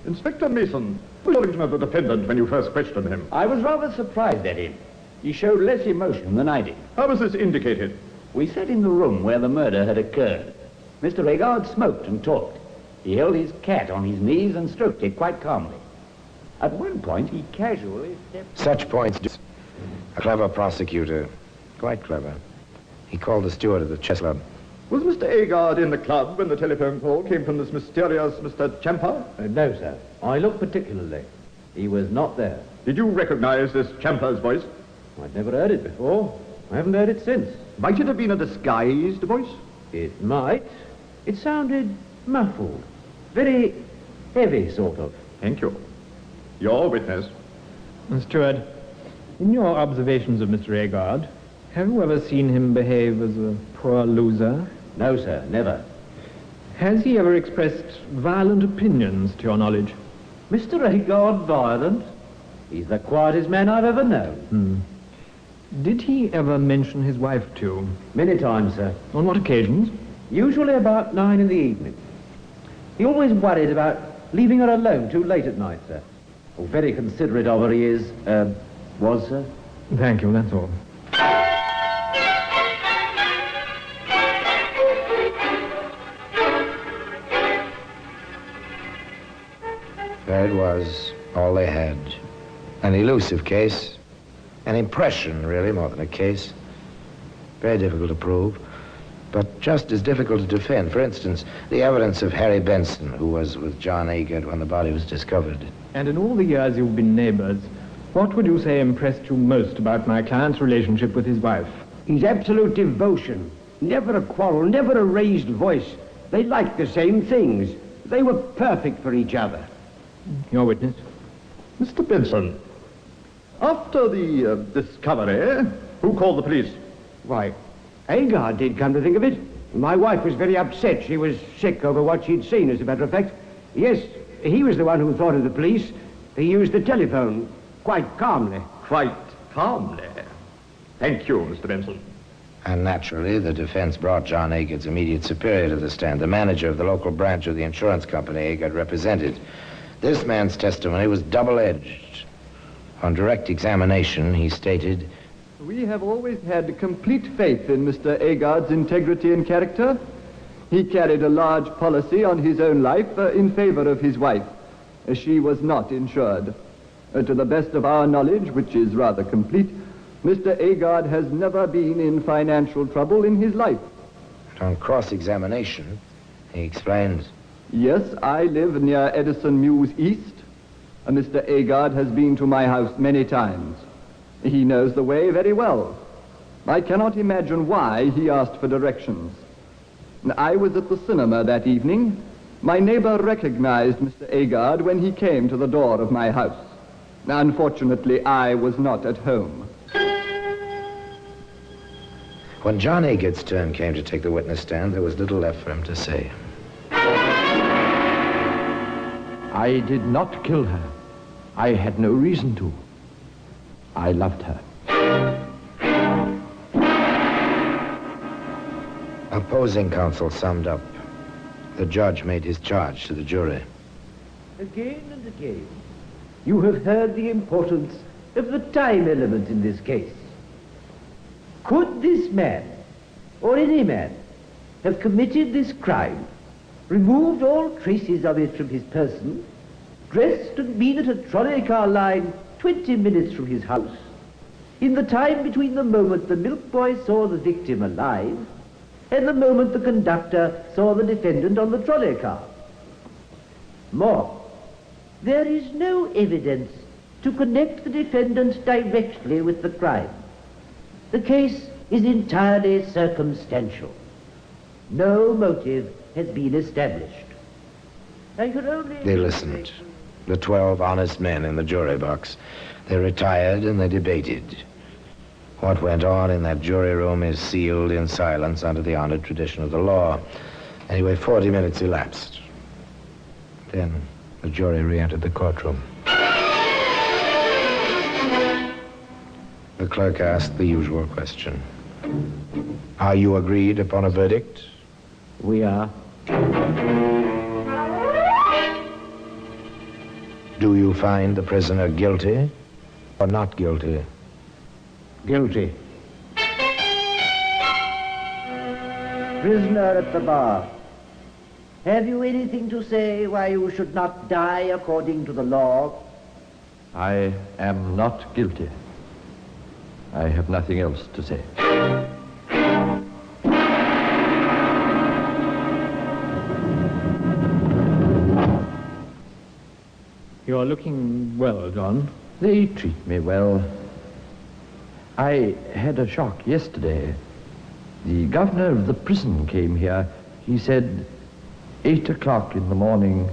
Inspector Mason, was your impression of the defendant when you first questioned him? I was rather surprised at him. He showed less emotion than I did. How was this indicated? We sat in the room where the murder had occurred. Mr. Agard smoked and talked. He held his cat on his knees and stroked it quite calmly. At one point, he casually stepped... Such points do. A clever prosecutor. Quite clever. He called the steward of the chess club. Was Mr. Agard in the club when the telephone call came from this mysterious Mr. Champa? No, sir. I looked particularly. He was not there. Did you recognize this Champa's voice? I'd never heard it before. I haven't heard it since. Might it have been a disguised voice? It might. It sounded muffled. Very heavy, sort of. Thank you. Your witness. Steward, in your observations of Mr. Agard, have you ever seen him behave as a poor loser? No, sir, never. Has he ever expressed violent opinions, to your knowledge? Mr. Agard violent? He's the quietest man I've ever known. Did he ever mention his wife to you? Many times, sir. On what occasions? Usually about 9 in the evening. He always worried about leaving her alone too late at night, sir. Oh, very considerate of her he is, was, sir. Thank you, that's all. There it was, all they had. An elusive case. An impression, really, more than a case. Very difficult to prove, but just as difficult to defend. For instance, the evidence of Harry Benson, who was with John Agard when the body was discovered. And in all the years you've been neighbors, what would you say impressed you most about my client's relationship with his wife? His absolute devotion. Never a quarrel, never a raised voice. They liked the same things. They were perfect for each other. Your witness? Mr. Benson, after the discovery, who called the police? Why, Agard did, come to think of it. My wife was very upset. She was sick over what she'd seen, as a matter of fact. Yes, he was the one who thought of the police. He used the telephone quite calmly. Quite calmly? Thank you, Mr. Benson. And naturally, the defense brought John Agard's immediate superior to the stand, the manager of the local branch of the insurance company Agard represented. This man's testimony was double-edged. On direct examination, he stated, We have always had complete faith in Mr. Agard's integrity and character. He carried a large policy on his own life in favor of his wife. She was not insured. To the best of our knowledge, which is rather complete, Mr. Agard has never been in financial trouble in his life. On cross-examination, he explained, Yes, I live near Edison Mews East. Mr. Agard has been to my house many times. He knows the way very well. I cannot imagine why he asked for directions. I was at the cinema that evening. My neighbor recognized Mr. Agard when he came to the door of my house. Unfortunately, I was not at home. When John Agard's turn came to take the witness stand, there was little left for him to say. I did not kill her. I had no reason to. I loved her. Opposing counsel summed up. The judge made his charge to the jury. Again and again, you have heard the importance of the time element in this case. Could this man, or any man, have committed this crime, removed all traces of it from his person, dressed and been at a trolley car line 20 minutes from his house, in the time between the moment the milk boy saw the victim alive and the moment the conductor saw the defendant on the trolley car? More, there is no evidence to connect the defendant directly with the crime. The case is entirely circumstantial. No motive has been established. I could only... They listened. the 12 honest men in the jury box. They retired and they debated. What went on in that jury room is sealed in silence under the honored tradition of the law. Anyway, 40 minutes elapsed. Then the jury re-entered the courtroom. The clerk asked the usual question. Are you agreed upon a verdict? We are. Do you find the prisoner guilty or not guilty? Guilty. Prisoner at the bar, have you anything to say why you should not die according to the law? I am not guilty. I have nothing else to say. You're looking well, John. They treat me well. I had a shock yesterday. The governor of the prison came here. He said 8 o'clock in the morning,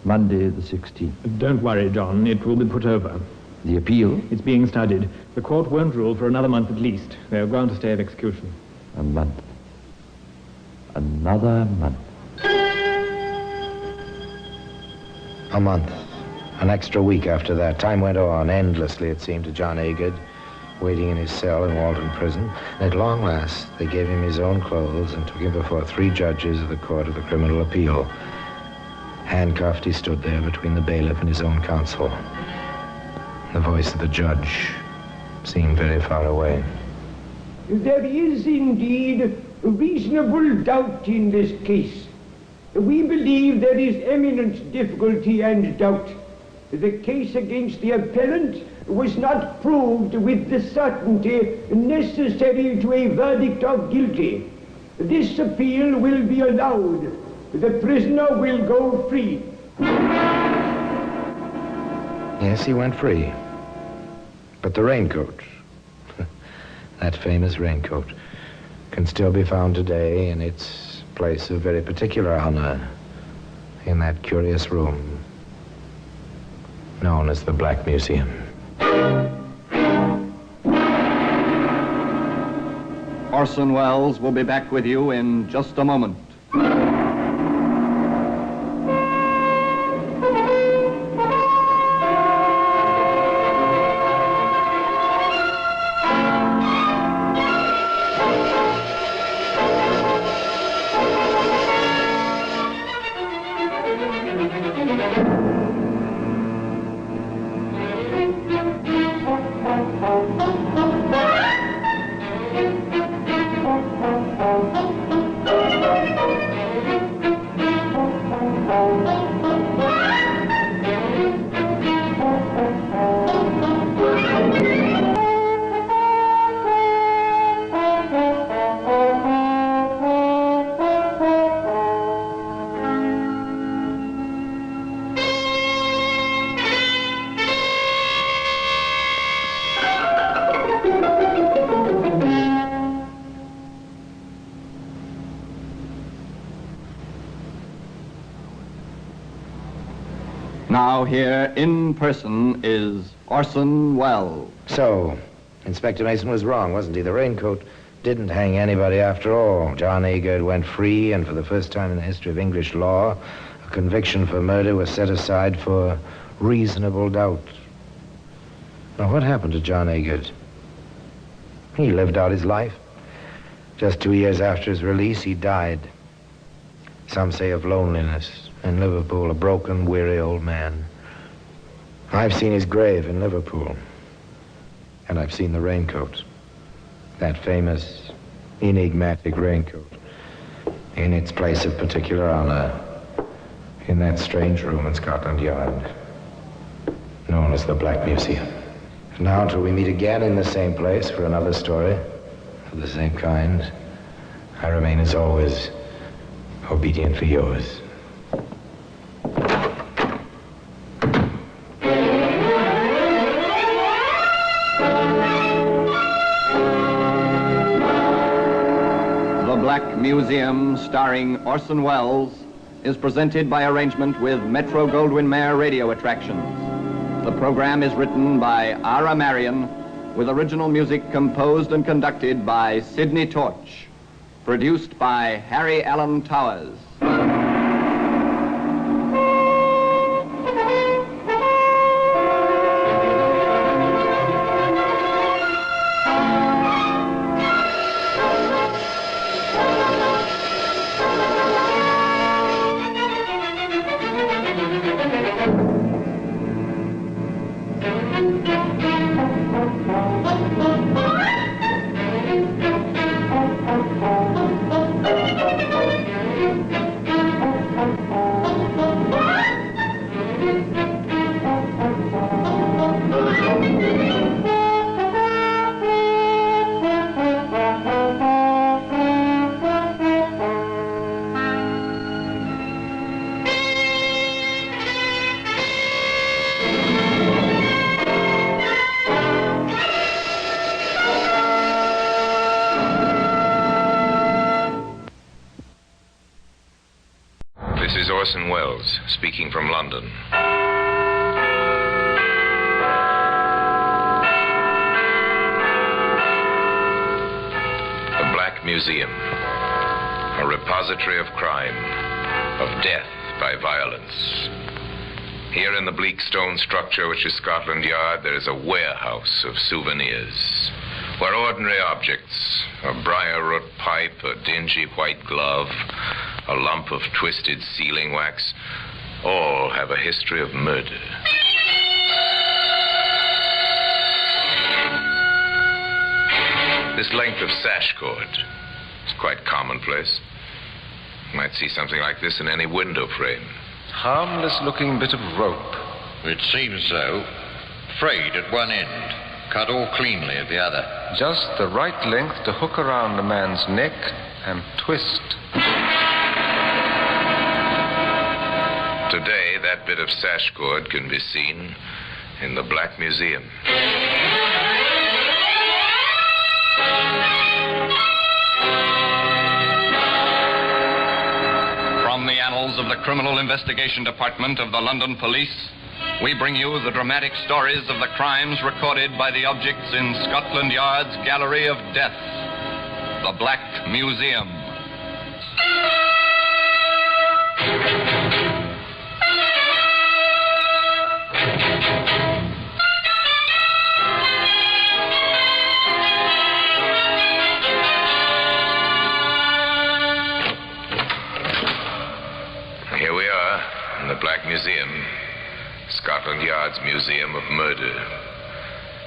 Monday the 16th. Don't worry, John. It will be put over. The appeal? It's being studied. The court won't rule for another month at least. They'll grant a stay of execution. A month. Another month. A month. An extra week after that. Time went on endlessly, it seemed, to John Agard, waiting in his cell in Walton Prison. And at long last, they gave him his own clothes and took him before 3 judges of the Court of the Criminal Appeal. Handcuffed, he stood there between the bailiff and his own counsel. The voice of the judge seemed very far away. There is indeed reasonable doubt in this case. We believe there is eminent difficulty and doubt. The case against the appellant was not proved with the certainty necessary to a verdict of guilty. This appeal will be allowed. The prisoner will go free. Yes, he went free. But the raincoat, that famous raincoat, can still be found today in its place of very particular honor in that curious room known as the Black Museum. Orson Welles will be back with you in just a moment. Now here in person is Orson Welles. So, Inspector Mason was wrong, wasn't he? The raincoat didn't hang anybody after all. John Agard went free, and for the first time in the history of English law, a conviction for murder was set aside for reasonable doubt. Now, what happened to John Agard? He lived out his life. Just 2 years after his release, he died. Some say of loneliness. In Liverpool, a broken, weary old man. I've seen his grave in Liverpool. And I've seen the raincoat. That famous, enigmatic raincoat. In its place of particular honor. In that strange room in Scotland Yard. Known as the Black Museum. Now, until we meet again in the same place for another story of the same kind, I remain as always obediently yours. The Black Museum, starring Orson Welles, is presented by arrangement with Metro-Goldwyn-Mayer Radio Attractions. The program is written by Ara Marion, with original music composed and conducted by Sidney Torch. Produced by Harry Allen Towers. This is Orson Welles, speaking from London. The Black Museum, a repository of crime, of death by violence. Here in the bleak stone structure which is Scotland Yard, there is a warehouse of souvenirs, where ordinary objects, a briar-root pipe, a dingy white glove, a lump of twisted sealing wax, all have a history of murder. This length of sash cord is quite commonplace. You might see something like this in any window frame. Harmless-looking bit of rope. It seems so. Frayed at one end, cut all cleanly at the other. Just the right length to hook around a man's neck and twist. Today, that bit of sash cord can be seen in the Black Museum. From the annals of the Criminal Investigation Department of the London Police, we bring you the dramatic stories of the crimes recorded by the objects in Scotland Yard's Gallery of Death, the Black Museum. Here we are in the Black Museum, Scotland Yard's Museum of Murder.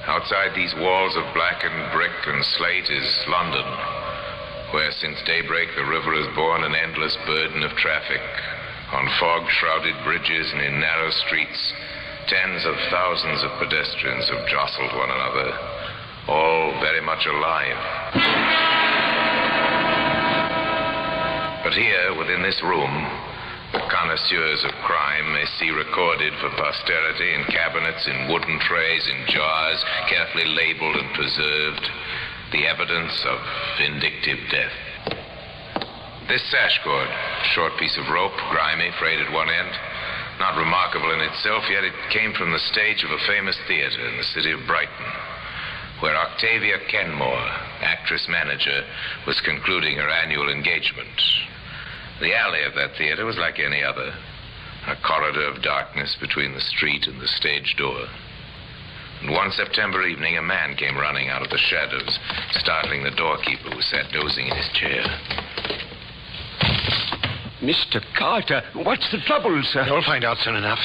Outside these walls of blackened brick and slate is London, where since daybreak the river has borne an endless burden of traffic. On fog-shrouded bridges and in narrow streets, tens of thousands of pedestrians have jostled one another, all very much alive. But here, within this room, the connoisseurs of crime may see recorded for posterity in cabinets, in wooden trays, in jars, carefully labeled and preserved, the evidence of vindictive death. This sash cord, a short piece of rope, grimy, frayed at one end, not remarkable in itself, yet it came from the stage of a famous theater in the city of Brighton, where Octavia Kenmore, actress-manager, was concluding her annual engagement. The alley of that theater was like any other, a corridor of darkness between the street and the stage door. And one September evening, a man came running out of the shadows, startling the doorkeeper who sat dozing in his chair. Mr. Carter, what's the trouble, sir? You'll find out soon enough.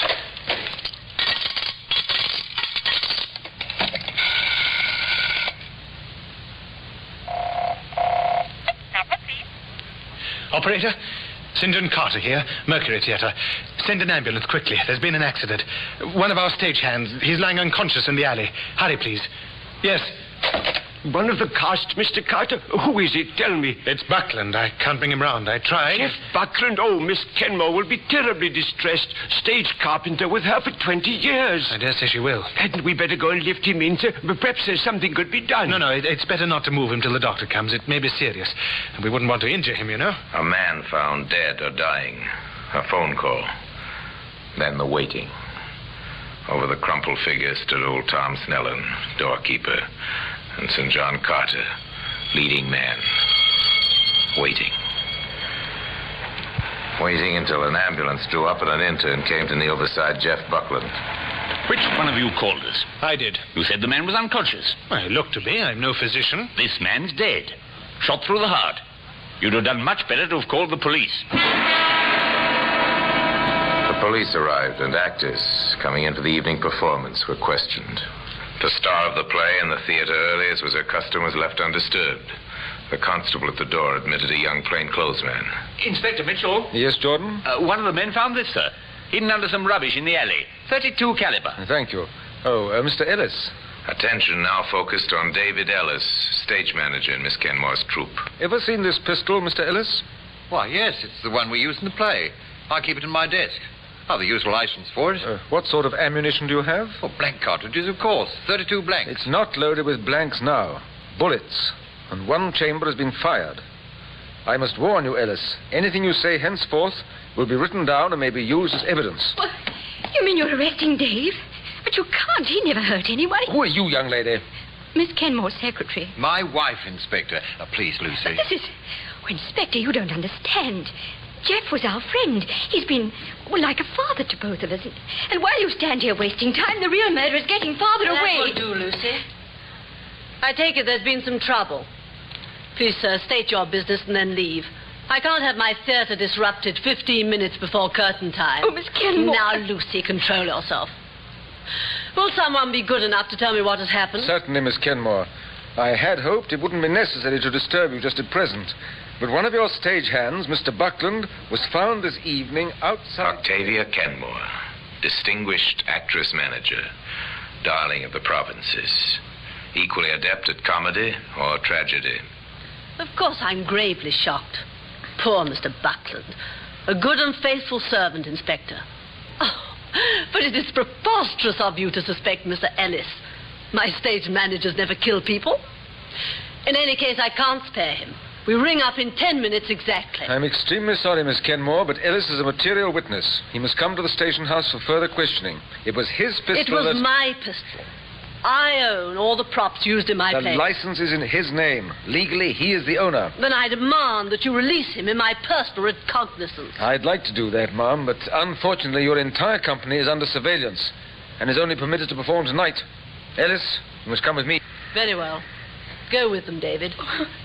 Operator, St. John Carter here, Mercury Theatre. Send an ambulance quickly. There's been an accident. One of our stagehands, he's lying unconscious in the alley. Hurry, please. Yes. One of the cast, Mr. Carter? Who is it? Tell me. It's Buckland. I can't bring him round. I tried. Jeff Buckland? Oh, Miss Kenmore will be terribly distressed. Stage carpenter with her for 20 years. I dare say she will. Hadn't we better go and lift him in, sir? Perhaps there's something could be done. No, it's better not to move him till the doctor comes. It may be serious. And we wouldn't want to injure him, you know. A man found dead or dying. A phone call. Then the waiting. Over the crumpled figure stood old Tom Snellen, doorkeeper, and St. John Carter, leading man. Waiting. Waiting until an ambulance drew up and an intern came to kneel beside Jeff Buckland. Which one of you called us? I did. You said the man was unconscious. Well, it looked to be. I'm no physician. This man's dead. Shot through the heart. You'd have done much better to have called the police. The police arrived, and actors coming into the evening performance were questioned. The star of the play in the theater early, as was her custom, was left undisturbed. The constable at the door admitted a young plainclothesman. Inspector Mitchell? Yes, Jordan? One of the men found this, sir. Hidden under some rubbish in the alley. .32 caliber. Thank you. Oh, Mr. Ellis. Attention now focused on David Ellis, stage manager in Miss Kenmore's troupe. Ever seen this pistol, Mr. Ellis? Why, yes, it's the one we used in the play. I keep it in my desk. I've the usual license for it. What sort of ammunition do you have? Oh, blank cartridges, of course. 32 blanks. It's not loaded with blanks now. Bullets. And one chamber has been fired. I must warn you, Ellis. Anything you say henceforth will be written down and may be used as evidence. Well, you mean you're arresting Dave? But you can't. He never hurt anyone. Who are you, young lady? Miss Kenmore's secretary. My wife, Inspector. Please, Lucy. But this is... Oh, Inspector, you don't understand. Jeff was our friend. He's been, well, like a father to both of us. And while you stand here wasting time, the real murderer's getting farther away. That will do, Lucy. I take it there's been some trouble. Please, sir, state your business and then leave. I can't have my theater disrupted 15 minutes before curtain time. Oh, Miss Kenmore. Now, Lucy, control yourself. Will someone be good enough to tell me what has happened? Certainly, Miss Kenmore. I had hoped it wouldn't be necessary to disturb you just at present. But one of your stage hands, Mr. Buckland, was found this evening outside... Octavia Kenmore, distinguished actress manager, darling of the provinces, equally adept at comedy or tragedy. Of course, I'm gravely shocked. Poor Mr. Buckland. A good and faithful servant, Inspector. Oh, but it is preposterous of you to suspect Mr. Ellis. My stage managers never kill people. In any case, I can't spare him. We ring up in 10 minutes exactly. I'm extremely sorry, Miss Kenmore, but Ellis is a material witness. He must come to the station house for further questioning. It was his pistol. It was my pistol. I own all the props used in my play. The license is in his name. Legally, he is the owner. Then I demand that you release him in my personal recognizance. I'd like to do that, ma'am, but unfortunately your entire company is under surveillance and is only permitted to perform tonight. Ellis, you must come with me. Very well. Go with them, David.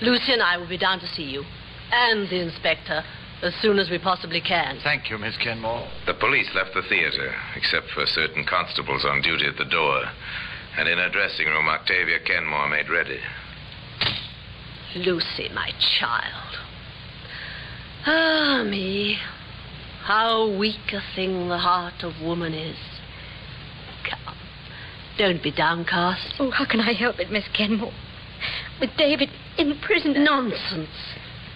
Lucy and I will be down to see you. And the inspector, as soon as we possibly can. Thank you, Miss Kenmore. The police left the theater, except for certain constables on duty at the door. And in her dressing room, Octavia Kenmore made ready. Lucy, my child. Ah, me. How weak a thing the heart of woman is. Come. Don't be downcast. Oh, how can I help it, Miss Kenmore? With David in prison. Nonsense.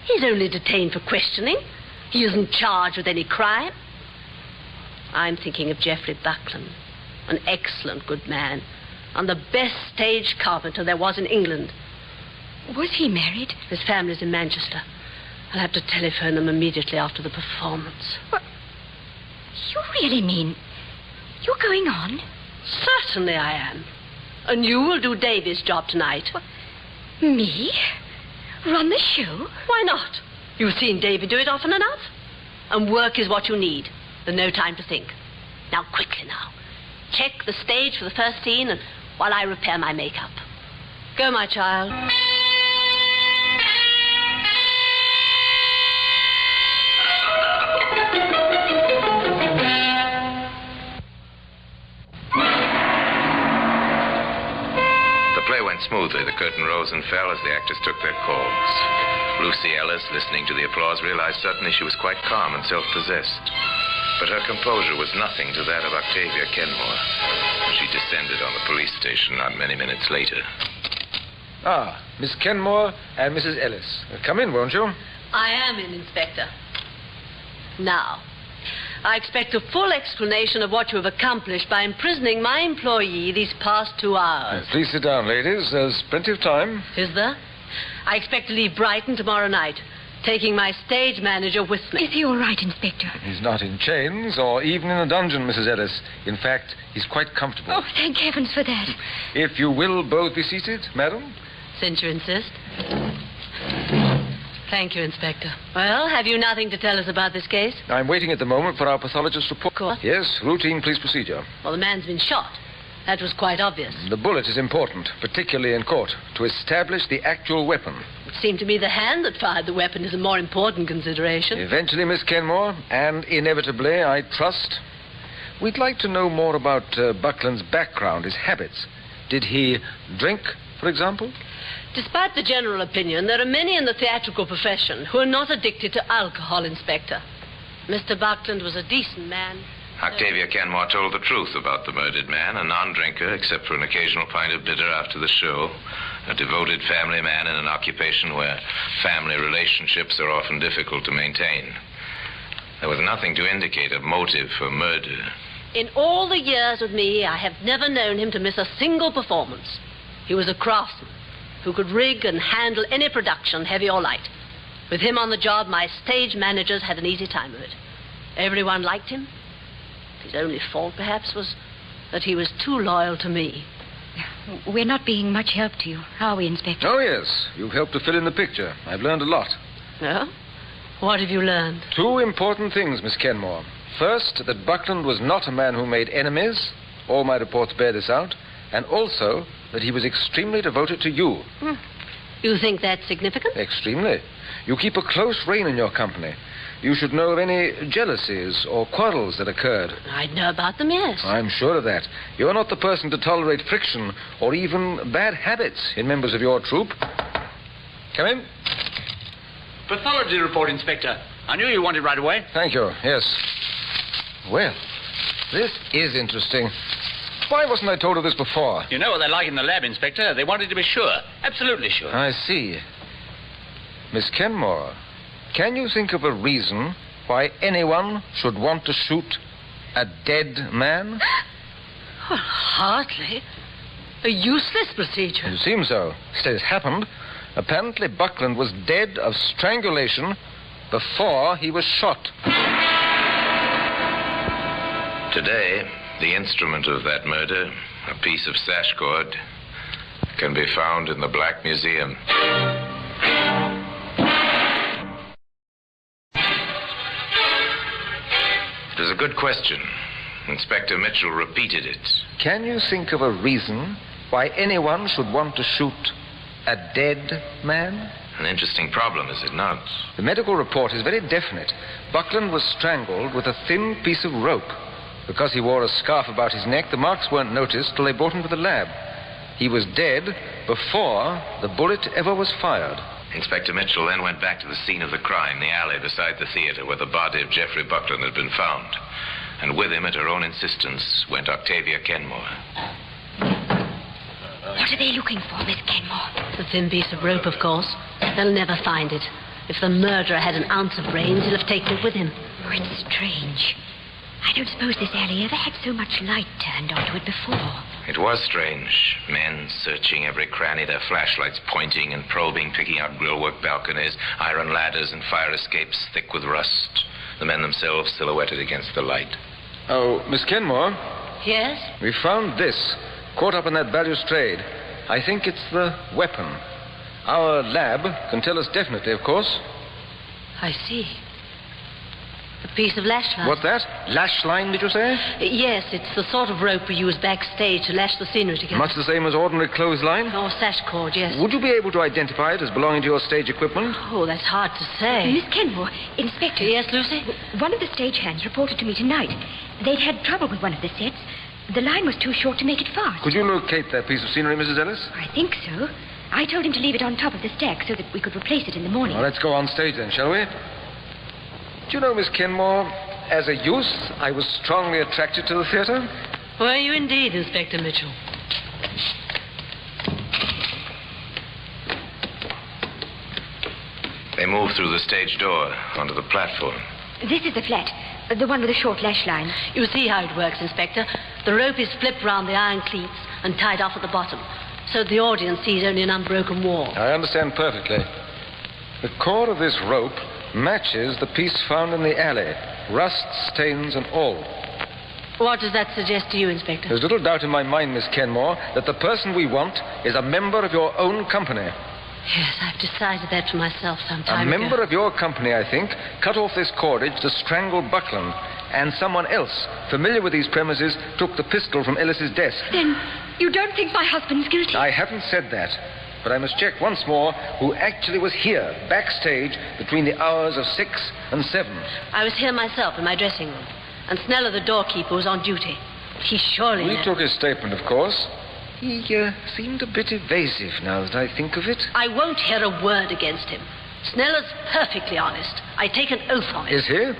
He's only detained for questioning. He isn't charged with any crime. I'm thinking of Geoffrey Buckland, an excellent good man, and the best stage carpenter there was in England. Was he married? His family's in Manchester. I'll have to telephone them immediately after the performance. What? You really mean you're going on? Certainly I am. And you will do Davy's job tonight. What? Me? Run the show? Why not? You've seen Davy do it often enough. And work is what you need. There's no time to think. Now, quickly now. Check the stage for the first scene and while I repair my makeup. Go, my child. The play went smoothly. The curtain rose and fell as the actors took their calls. Lucy Ellis, listening to the applause, realized suddenly she was quite calm and self-possessed. But her composure was nothing to that of Octavia Kenmore. She descended on the police station not many minutes later. Ah, Miss Kenmore and Mrs. Ellis. Come in, won't you? I am in, Inspector. Now, I expect a full explanation of what you have accomplished by imprisoning my employee these past 2 hours. Please sit down, ladies. There's plenty of time. Is there? I expect to leave Brighton tomorrow night. taking my stage manager with me. Is he all right, Inspector? He's not in chains or even in a dungeon, Mrs. Ellis. In fact, he's quite comfortable. Oh, thank heavens for that. If you will both be seated, madam. Since you insist. Thank you, Inspector. Well, have you nothing to tell us about this case? I'm waiting at the moment for our pathologist's report. Course. Yes, routine police procedure. Well, the man's been shot. That was quite obvious. The bullet is important, particularly in court, to establish the actual weapon. It seemed to me the hand that fired the weapon is a more important consideration. Eventually, Miss Kenmore, and inevitably, I trust, we'd like to know more about Buckland's background, his habits. Did he drink, for example? Despite the general opinion, there are many in the theatrical profession who are not addicted to alcohol, Inspector. Mr. Buckland was a decent man. Octavia Kenmore told the truth about the murdered man, a non-drinker except for an occasional pint of bitter after the show, a devoted family man in an occupation where family relationships are often difficult to maintain. There was nothing to indicate a motive for murder. In all the years with me, I have never known him to miss a single performance. He was a craftsman who could rig and handle any production, heavy or light. With him on the job, my stage managers had an easy time of it. Everyone liked him. His only fault, perhaps, was that he was too loyal to me. We're not being much help to you, are we, Inspector? Oh, yes. You've helped to fill in the picture. I've learned a lot. No? What have you learned? 2 important things, Miss Kenmore. First, that Buckland was not a man who made enemies. All my reports bear this out. And also, that he was extremely devoted to you. You think that's significant? Extremely. You keep a close rein in your company. You should know of any jealousies or quarrels that occurred. I'd know about them, yes. I'm sure of that. You're not the person to tolerate friction or even bad habits in members of your troupe. Come in. Pathology report, Inspector. I knew you wanted right away. Thank you, yes. Well, this is interesting. Why wasn't I told of this before? You know what they're like in the lab, Inspector. They wanted to be sure. Absolutely sure. I see. Miss Kenmore, can you think of a reason why anyone should want to shoot a dead man? Well, hardly. A useless procedure. It seems so. Still, it happened. Apparently, Buckland was dead of strangulation before he was shot. Today, the instrument of that murder, a piece of sash cord, can be found in the Black Museum. It was a good question. Inspector Mitchell repeated it. Can you think of a reason why anyone should want to shoot a dead man? An interesting problem, is it not? The medical report is very definite. Buckland was strangled with a thin piece of rope. Because he wore a scarf about his neck, the marks weren't noticed till they brought him to the lab. He was dead before the bullet ever was fired. Inspector Mitchell then went back to the scene of the crime, the alley beside the theater where the body of Jeffrey Buckland had been found. And with him, at her own insistence, went Octavia Kenmore. What are they looking for, Miss Kenmore? The thin piece of rope, of course. They'll never find it. If the murderer had an ounce of brains, he'll have taken it with him. Oh, it's strange. I don't suppose this alley ever had so much light turned onto it before. It was strange. Men searching every cranny, their flashlights pointing and probing, picking out grillwork balconies, iron ladders and fire escapes thick with rust. The men themselves silhouetted against the light. Oh, Miss Kenmore? Yes? We found this, caught up in that balustrade. I think it's the weapon. Our lab can tell us definitely, of course. I see. A piece of lash line. What's that? Lash line, did you say? Yes, it's the sort of rope we use backstage to lash the scenery together. Much the same as ordinary clothesline? Or sash cord, yes. Would you be able to identify it as belonging to your stage equipment? Oh, that's hard to say. Miss Kenmore, Inspector. Yes, Lucy? One of the stagehands reported to me tonight. They'd had trouble with one of the sets. The line was too short to make it fast. Could you locate that piece of scenery, Mrs. Ellis? I think so. I told him to leave it on top of the stack so that we could replace it in the morning. Well, let's go on stage then, shall we? Do you know, Miss Kenmore, as a youth, I was strongly attracted to the theater. Were you indeed, Inspector Mitchell? They moved through the stage door onto the platform. This is the flat, the one with the short lash line. You see how it works, Inspector. The rope is flipped round the iron cleats and tied off at the bottom, so the audience sees only an unbroken wall. I understand perfectly. The cord of this rope matches the piece found in the alley. Rust, stains, and all. What does that suggest to you, Inspector? There's little doubt in my mind, Miss Kenmore, that the person we want is a member of your own company. Yes, I've decided that for myself some time A ago. member of your company, I think, cut off this cordage to strangle Buckland. And someone else, familiar with these premises, took the pistol from Ellis's desk. Then you don't think my husband's guilty? I haven't said that. But I must check once more who actually was here, backstage, between the hours of 6 and 7. I was here myself in my dressing room. And Sneller, the doorkeeper, was on duty. He surely... We took his statement, of course. He seemed a bit evasive now that I think of it. I won't hear a word against him. Sneller's perfectly honest. I take an oath on it. Is he?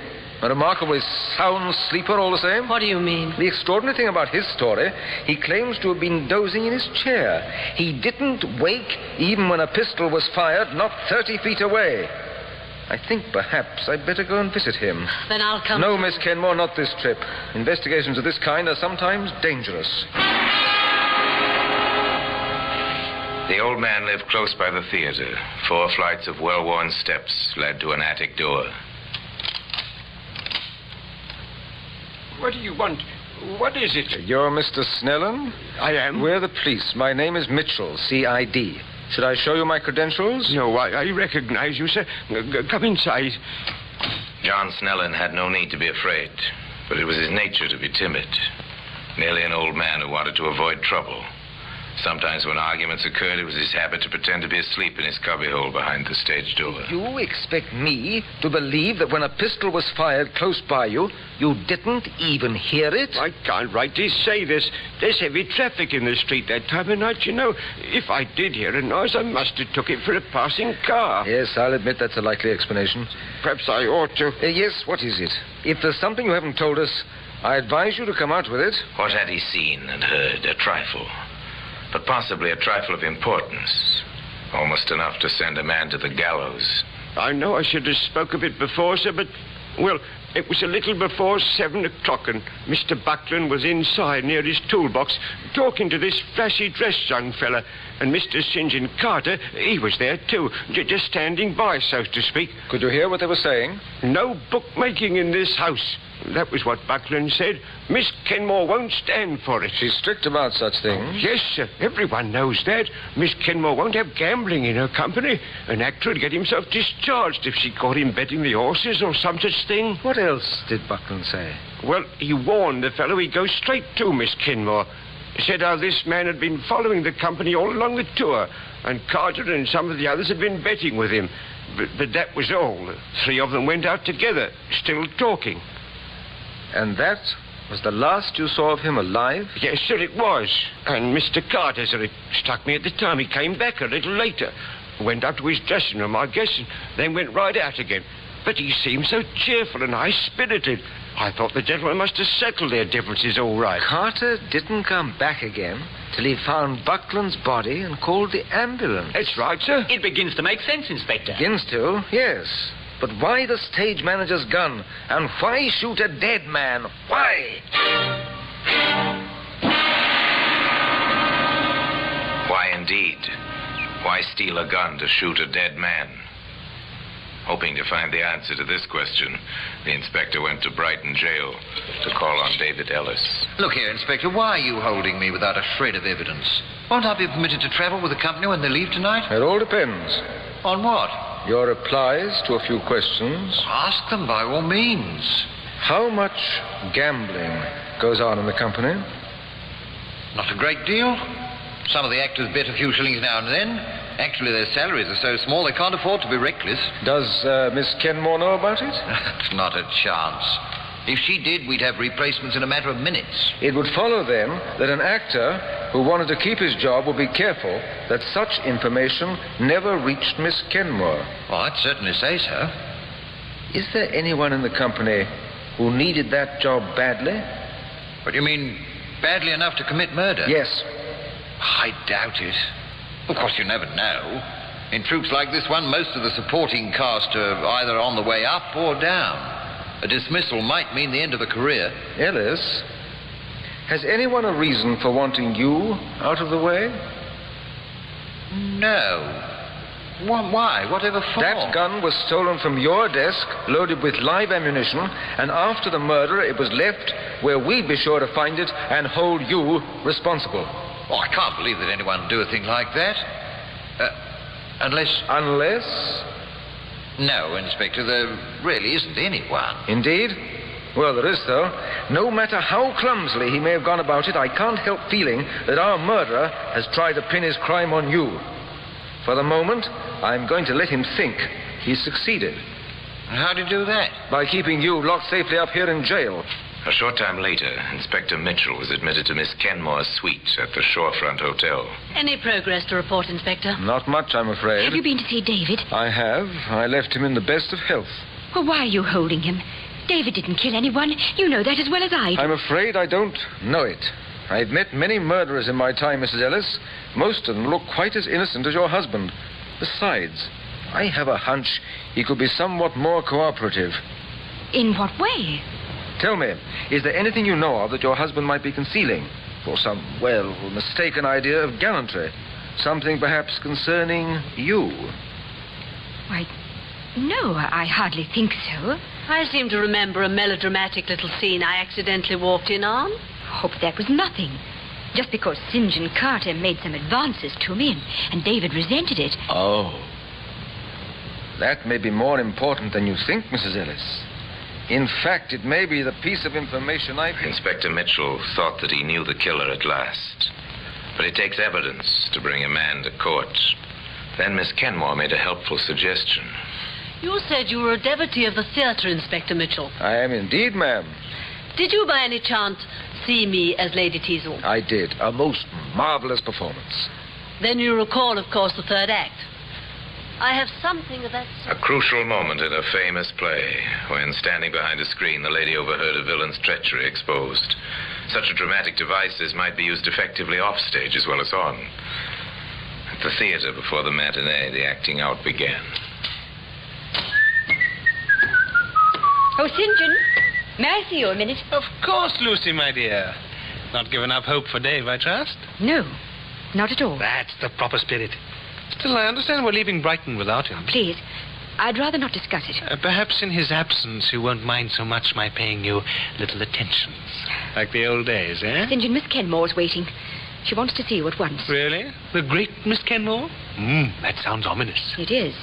A remarkably sound sleeper all the same? What do you mean? The extraordinary thing about his story, he claims to have been dozing in his chair. He didn't wake even when a pistol was fired not 30 feet away. I think perhaps I'd better go and visit him. Then I'll come... No, Miss Kenmore, not this trip. Investigations of this kind are sometimes dangerous. The old man lived close by the theater. 4 flights of well-worn steps led to an attic door. What do you want? What is it? You're Mr. Snellen? I am. We're the police. My name is Mitchell, C.I.D. Should I show you my credentials? No, I recognize you, sir. Come inside. John Snellen had no need to be afraid, but it was his nature to be timid. Merely an old man who wanted to avoid trouble. Sometimes when arguments occurred, it was his habit to pretend to be asleep in his cubbyhole behind the stage door. You expect me to believe that when a pistol was fired close by you, you didn't even hear it? I can't rightly say this. There's heavy traffic in the street that time of night, you know. If I did hear a noise, I must have took it for a passing car. Yes, I'll admit that's a likely explanation. Perhaps I ought to. Yes, what is it? If there's something you haven't told us, I advise you to come out with it. What had he seen and heard? A trifle. But possibly a trifle of importance. Almost enough to send a man to the gallows. I know I should have spoke of it before, sir, but, well, it was a little before 7 o'clock, and Mr. Buckland was inside near his toolbox talking to this flashy-dressed young fella. And Mr. St. John Carter, he was there, too, just standing by, so to speak. Could you hear what they were saying? No bookmaking in this house. That was what Buckland said. Miss Kenmore won't stand for it. She's strict about such things. Yes, sir. Everyone knows that. Miss Kenmore won't have gambling in her company. An actor would get himself discharged if she caught him betting the horses or some such thing. What else did Buckland say? Well, he warned the fellow he'd go straight to Miss Kenmore. Said how this man had been following the company all along the tour, and Carter and some of the others had been betting with him. But that was all. The 3 of them went out together, still talking. And that was the last you saw of him alive? Yes, sir, it was. And Mr. Carter, sir, it struck me at the time. He came back a little later. Went up to his dressing room, I guess, and then went right out again. But he seemed so cheerful and high-spirited. I thought the gentlemen must have settled their differences all right. Carter didn't come back again till he found Buckland's body and called the ambulance. That's right, sir. It begins to make sense, Inspector. Begins to, yes. But why the stage manager's gun? And why shoot a dead man? Why? Why indeed? Why steal a gun to shoot a dead man? Hoping to find the answer to this question, the inspector went to Brighton jail to call on David Ellis. Look here, Inspector, why are you holding me without a shred of evidence? Won't I be permitted to travel with the company when they leave tonight? It all depends. On what? Your replies to a few questions. Ask them by all means. How much gambling goes on in the company? Not a great deal. Some of the actors bet a few shillings now and then. Actually, their salaries are so small they can't afford to be reckless. Does Miss Kenmore know about it? Not a chance. If she did, we'd have replacements in a matter of minutes. It would follow, then, that an actor who wanted to keep his job would be careful that such information never reached Miss Kenmore. Well, I'd certainly say so. Is there anyone in the company who needed that job badly? What do you mean, badly enough to commit murder? Yes. I doubt it. Of course, you never know. In troops like this one, most of the supporting cast are either on the way up or down. A dismissal might mean the end of a career. Ellis, has anyone a reason for wanting you out of the way? No. Why? Whatever for? That gun was stolen from your desk, loaded with live ammunition, and after the murder, it was left where we'd be sure to find it and hold you responsible. Oh, I can't believe that anyone would do a thing like that. Unless... Unless? No, Inspector, there really isn't anyone. Indeed? Well, there is, though. No matter how clumsily he may have gone about it, I can't help feeling that our murderer has tried to pin his crime on you. For the moment, I'm going to let him think he's succeeded. How did he do that? By keeping you locked safely up here in jail. A short time later, Inspector Mitchell was admitted to Miss Kenmore's suite at the Shorefront Hotel. Any progress to report, Inspector? Not much, I'm afraid. Have you been to see David? I have. I left him in the best of health. Well, why are you holding him? David didn't kill anyone. You know that as well as I do. I'm afraid I don't know it. I've met many murderers in my time, Mrs. Ellis. Most of them look quite as innocent as your husband. Besides, I have a hunch he could be somewhat more cooperative. In what way? Tell me, is there anything you know of that your husband might be concealing? Or some, well, mistaken idea of gallantry? Something perhaps concerning you? Why, no, I hardly think so. I seem to remember a melodramatic little scene I accidentally walked in on. I hope that was nothing. Just because St. John Carter made some advances to me and David resented it. Oh. That may be more important than you think, Mrs. Ellis. In fact, it may be the piece of information Inspector Mitchell thought that he knew the killer at last. But it takes evidence to bring a man to court. Then Miss Kenmore made a helpful suggestion. You said you were a devotee of the theatre, Inspector Mitchell. I am indeed, ma'am. Did you by any chance see me as Lady Teazle? I did. A most marvelous performance. Then you recall, of course, the third act. I have something of that sort. A crucial moment in a famous play, when standing behind a screen, the lady overheard a villain's treachery exposed. Such a dramatic device as might be used effectively off stage as well as on. At the theater before the matinee, the acting out began. Oh, St. John, may I see you a minute? Of course, Lucy, my dear. Not given up hope for Dave, I trust? No, not at all. That's the proper spirit. Still, I understand we're leaving Brighton without him. Please, I'd rather not discuss it. Perhaps in his absence you won't mind so much my paying you little attentions. Like the old days, eh? St. John, Miss Kenmore's waiting. She wants to see you at once. Really? The great Miss Kenmore? That sounds ominous. It is.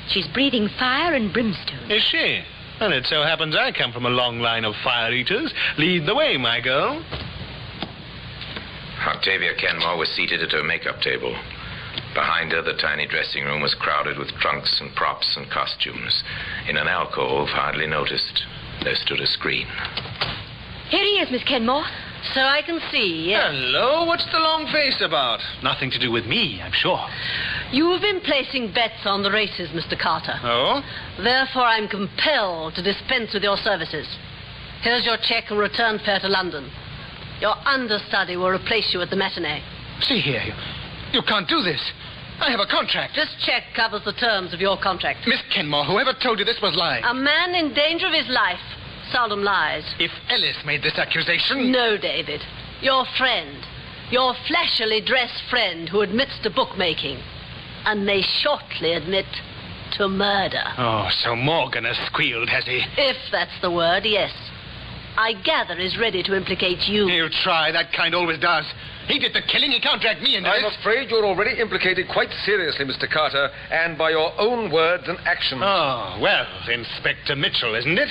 She's breathing fire and brimstone. Is she? Well, it so happens I come from a long line of fire-eaters. Lead the way, my girl. Octavia Kenmore was seated at her makeup table. Behind her, the tiny dressing room was crowded with trunks and props and costumes. In an alcove, hardly noticed, there stood a screen. Here he is, Miss Kenmore. So I can see, yes. Hello, what's the long face about? Nothing to do with me, I'm sure. You've been placing bets on the races, Mr. Carter. Oh? Therefore, I'm compelled to dispense with your services. Here's your check and return fare to London. Your understudy will replace you at the matinee. See here, you can't do this. I have a contract. This check covers the terms of your contract. Miss Kenmore, whoever told you this was lying? A man in danger of his life seldom lies. If Ellis made this accusation... No, David. Your friend. Your flashily dressed friend who admits to bookmaking and may shortly admit to murder. Oh, so Morgan has squealed, has he? If that's the word, yes. I gather is ready to implicate you. He'll try. That kind always does. He did the killing. He can't drag me into I'm this. afraid you're already implicated quite seriously, Mr. Carter, and by your own words and actions. Oh, well, Inspector Mitchell, isn't it?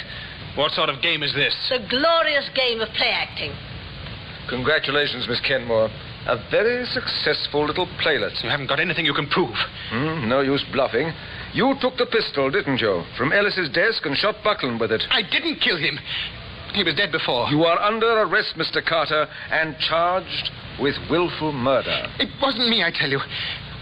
What sort of game is this? The glorious game of play acting. Congratulations, Miss Kenmore. A very successful little playlet. You haven't got anything you can prove. No use bluffing. You took the pistol, didn't you, from Ellis's desk and shot Buckland with it? I didn't kill him. He was dead before. You are under arrest, Mr. Carter, and charged with willful murder. It wasn't me, I tell you.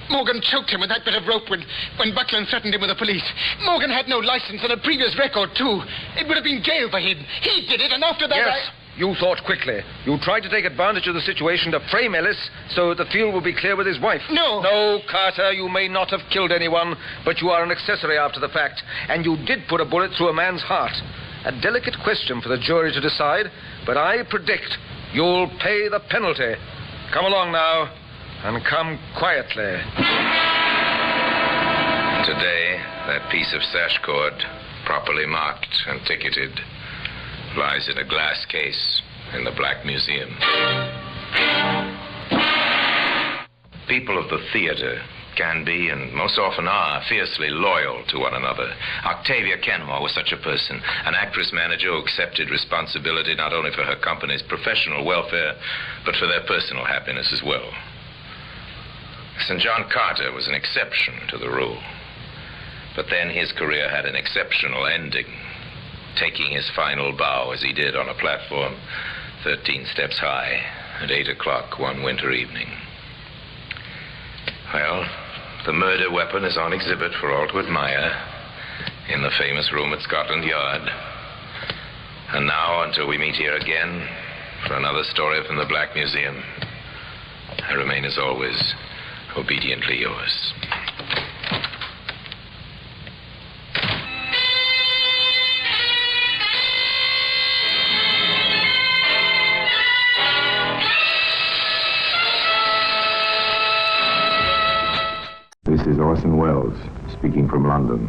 Morgan choked him with that bit of rope when Buckland threatened him with the police. Morgan had no license and a previous record, too. It would have been jail for him. He did it, and after that Yes, you thought quickly. You tried to take advantage of the situation to frame Ellis so that the field would be clear with his wife. No. No, Carter, you may not have killed anyone, but you are an accessory after the fact, and you did put a bullet through a man's heart. A delicate question for the jury to decide, but I predict you'll pay the penalty. Come along now, and come quietly. Today, that piece of sash cord, properly marked and ticketed, lies in a glass case in the Black Museum. People of the theater can be, and most often are, fiercely loyal to one another. Octavia Kenmore was such a person, an actress-manager who accepted responsibility not only for her company's professional welfare, but for their personal happiness as well. St. John Carter was an exception to the rule. But then his career had an exceptional ending, taking his final bow as he did on a platform 13 steps high at 8 o'clock one winter evening. Well, the murder weapon is on exhibit for all to admire in the famous room at Scotland Yard. And now, until we meet here again for another story from the Black Museum, I remain, as always, obediently yours. This is Orson Welles, speaking from London.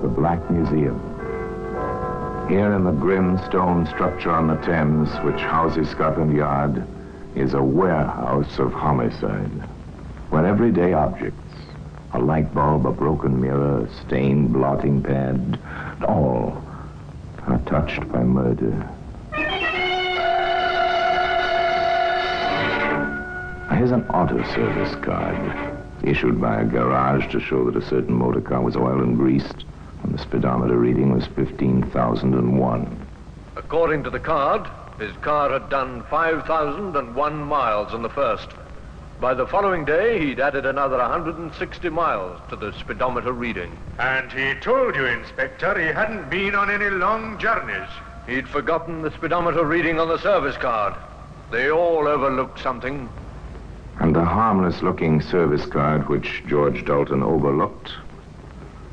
The Black Museum. Here in the grim stone structure on the Thames, which houses Scotland Yard, is a warehouse of homicide, where everyday objects, a light bulb, a broken mirror, a stained blotting pad, all are touched by murder. Here's an auto service card, issued by a garage to show that a certain motor car was oiled and greased, and the speedometer reading was 15,001. According to the card, his car had done 5,001 miles on the first. By the following day, he'd added another 160 miles to the speedometer reading. And he told you, Inspector, he hadn't been on any long journeys. He'd forgotten the speedometer reading on the service card. They all overlooked something. And the harmless-looking service card, which George Dalton overlooked,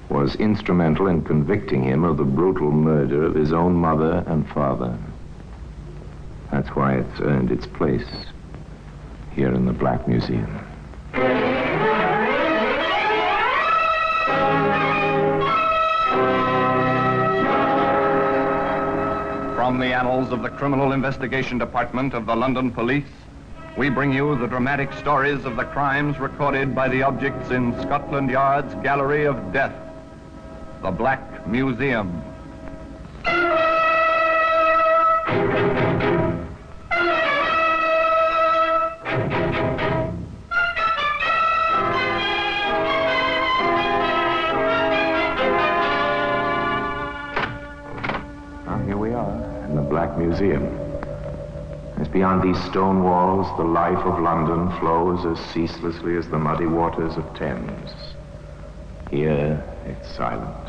was instrumental in convicting him of the brutal murder of his own mother and father. That's why it's earned its place here in the Black Museum. From the annals of the Criminal Investigation Department of the London Police, we bring you the dramatic stories of the crimes recorded by the objects in Scotland Yard's Gallery of Death, the Black Museum. Well, here we are in the Black Museum. As beyond these stone walls, the life of London flows as ceaselessly as the muddy waters of Thames. Here, it's silent.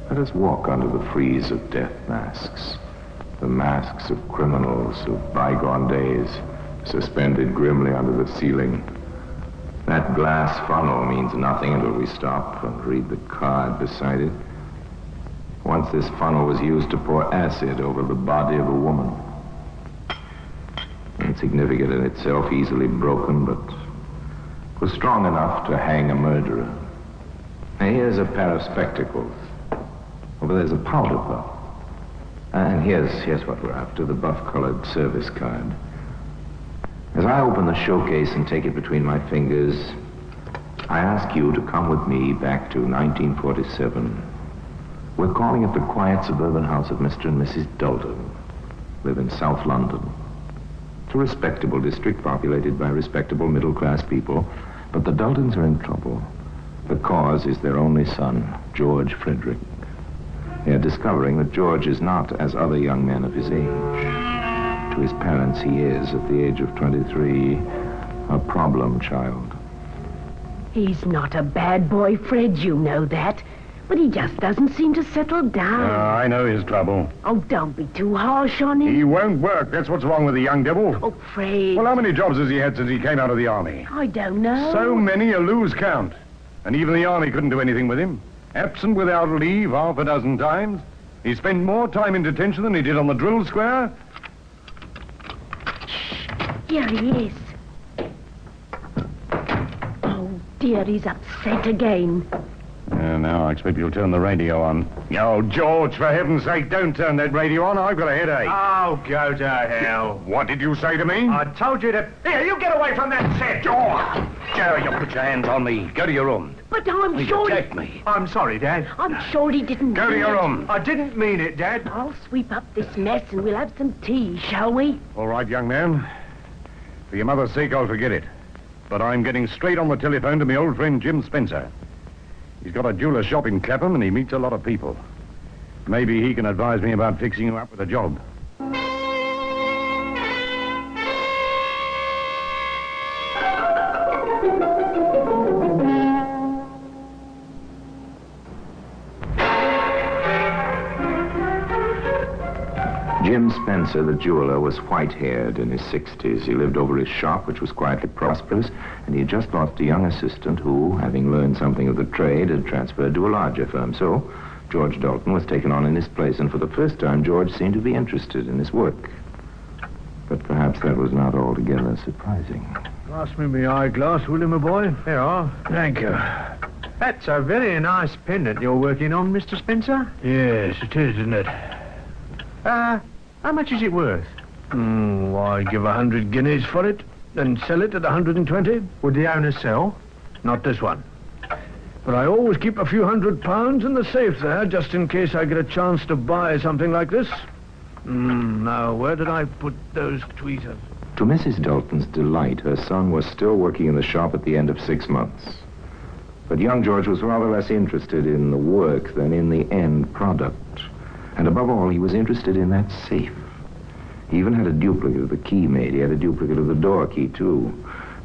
Let us walk under the frieze of death masks, the masks of criminals of bygone days, suspended grimly under the ceiling. That glass funnel means nothing until we stop and read the card beside it. Once this funnel was used to pour acid over the body of a woman. Insignificant in itself, easily broken, but was strong enough to hang a murderer. Now, here's a pair of spectacles. Over there's a powder puff. And here's what we're after, the buff-colored service card. As I open the showcase and take it between my fingers, I ask you to come with me back to 1947. We're calling at the quiet suburban house of Mr. and Mrs. Dalton, live in South London. It's a respectable district populated by respectable middle-class people, but the Daltons are in trouble. The cause is their only son, George Frederick. They are discovering that George is not as other young men of his age. To his parents, he is, at the age of 23, a problem child. He's not a bad boy, Fred, you know that. But he just doesn't seem to settle down. I know his trouble. Oh, don't be too harsh on him. He won't work. That's what's wrong with the young devil. Oh, Fred. Well, how many jobs has he had since he came out of the army? I don't know. So many you lose count. And even the army couldn't do anything with him. Absent without leave half a dozen times. He spent more time in detention than he did on the drill square. Here he is. Oh, dear, he's upset again. Now I expect you'll turn the radio on. Oh, George, for heaven's sake, don't turn that radio on. I've got a headache. Oh, go to hell. What did you say to me? I told you to... Here, you get away from that set. Jerry, you put your hands on me. Go to your room. But I'm sure... Protect me. I'm sorry, Dad. I'm sure he didn't Go to mean your it. room. I didn't mean it, Dad. I'll sweep up this mess and we'll have some tea, shall we? All right, young man. For your mother's sake, I'll forget it. But I'm getting straight on the telephone to my old friend Jim Spencer. He's got a jeweler's shop in Clapham and he meets a lot of people. Maybe he can advise me about fixing you up with a job. Jim Spencer, the jeweler, was white-haired in his 60s. He lived over his shop, which was quietly prosperous, and he had just lost a young assistant who, having learned something of the trade, had transferred to a larger firm. So George Dalton was taken on in his place, and for the first time, George seemed to be interested in his work. But perhaps that was not altogether surprising. Pass me my eyeglass, will you, my boy? Here you are. Thank you. That's a very nice pendant you're working on, Mr. Spencer. Yes, it is, isn't it? How much is it worth? I give 100 guineas for it, then sell it at 120. Would the owner sell? Not this one. But I always keep a few £100 in the safe there, just in case I get a chance to buy something like this. Now, where did I put those tweezers? To Mrs. Dalton's delight, her son was still working in the shop at the end of 6 months. But young George was rather less interested in the work than in the end product. And above all, he was interested in that safe. He even had a duplicate of the key made. He had a duplicate of the door key, too.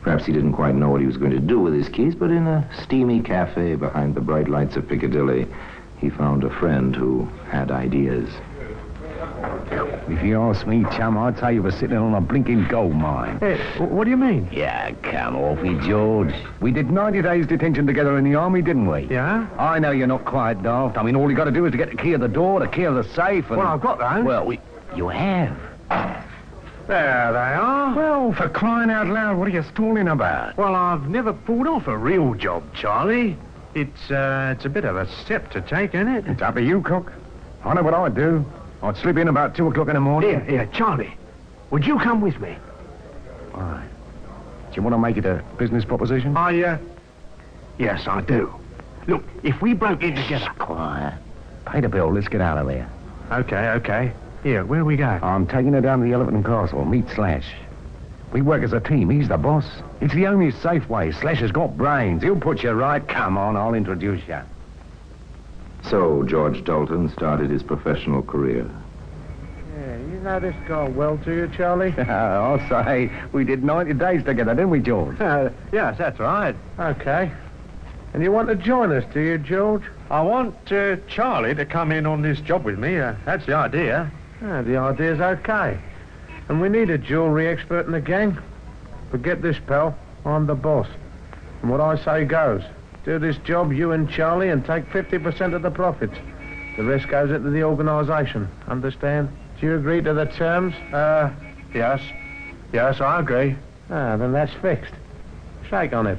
Perhaps he didn't quite know what he was going to do with his keys, but in a steamy cafe behind the bright lights of Piccadilly, he found a friend who had ideas. If you ask me, chum, I'd say you were sitting on a blinking gold mine. Hey, what do you mean? Yeah, come off me, George. We did 90 days detention together in the army, didn't we? Yeah? I know you're not quite daft. I mean, all you got to do is to get the key of the door, the key of the safe, and... Well, I've got those. Well, you have. There they are. Well, for crying out loud, what are you stalling about? Well, I've never pulled off a real job, Charlie. It's a bit of a step to take, isn't it? It's up to you, Cook. I know what I'd do. I'd slip in about 2 o'clock in the morning. Here, Charlie. Would you come with me? All right. Do you want to make it a business proposition? Yes, I do. Look, if we broke in together... Quiet. Pay the bill. Let's get out of here. Okay. Here, where we go? I'm taking her down to the Elephant and Castle. Meet Slash. We work as a team. He's the boss. It's the only safe way. Slash has got brains. He'll put you right. Come on, I'll introduce you. So George Dalton started his professional career. Yeah, you know this guy well, do you, Charlie? I'll say we did 90 days together, didn't we, George? Yes, that's right. Okay. And you want to join us, do you, George? I want Charlie to come in on this job with me. That's the idea. The idea's okay. And we need a jewellery expert in the gang. Forget this, pal. I'm the boss. And what I say goes. Do this job, you and Charlie, and take 50% of the profits. The rest goes into the organisation. Understand? Do you agree to the terms? Yes. Yes, I agree. Then that's fixed. Shake on it.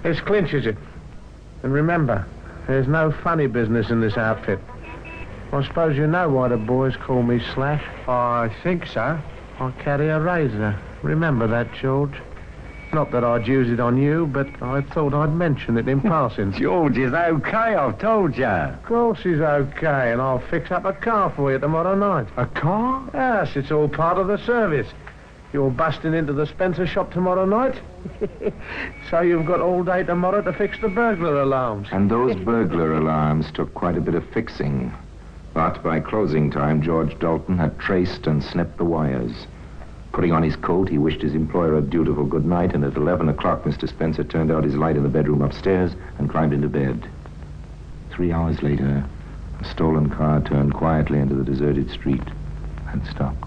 This clinches it. And remember, there's no funny business in this outfit. I suppose you know why the boys call me Slash. I think so. I carry a razor. Remember that, George. Not that I'd use it on you, but I thought I'd mention it in passing. George is okay, I've told you. Of course he's okay, and I'll fix up a car for you tomorrow night. A car? Yes, it's all part of the service. You're busting into the Spencer shop tomorrow night. So you've got all day tomorrow to fix the burglar alarms. And those burglar alarms took quite a bit of fixing. But by closing time, George Dalton had traced and snipped the wires. Putting on his coat, he wished his employer a dutiful good night, and at 11 o'clock, Mr. Spencer turned out his light in the bedroom upstairs and climbed into bed. 3 hours later, a stolen car turned quietly into the deserted street and stopped.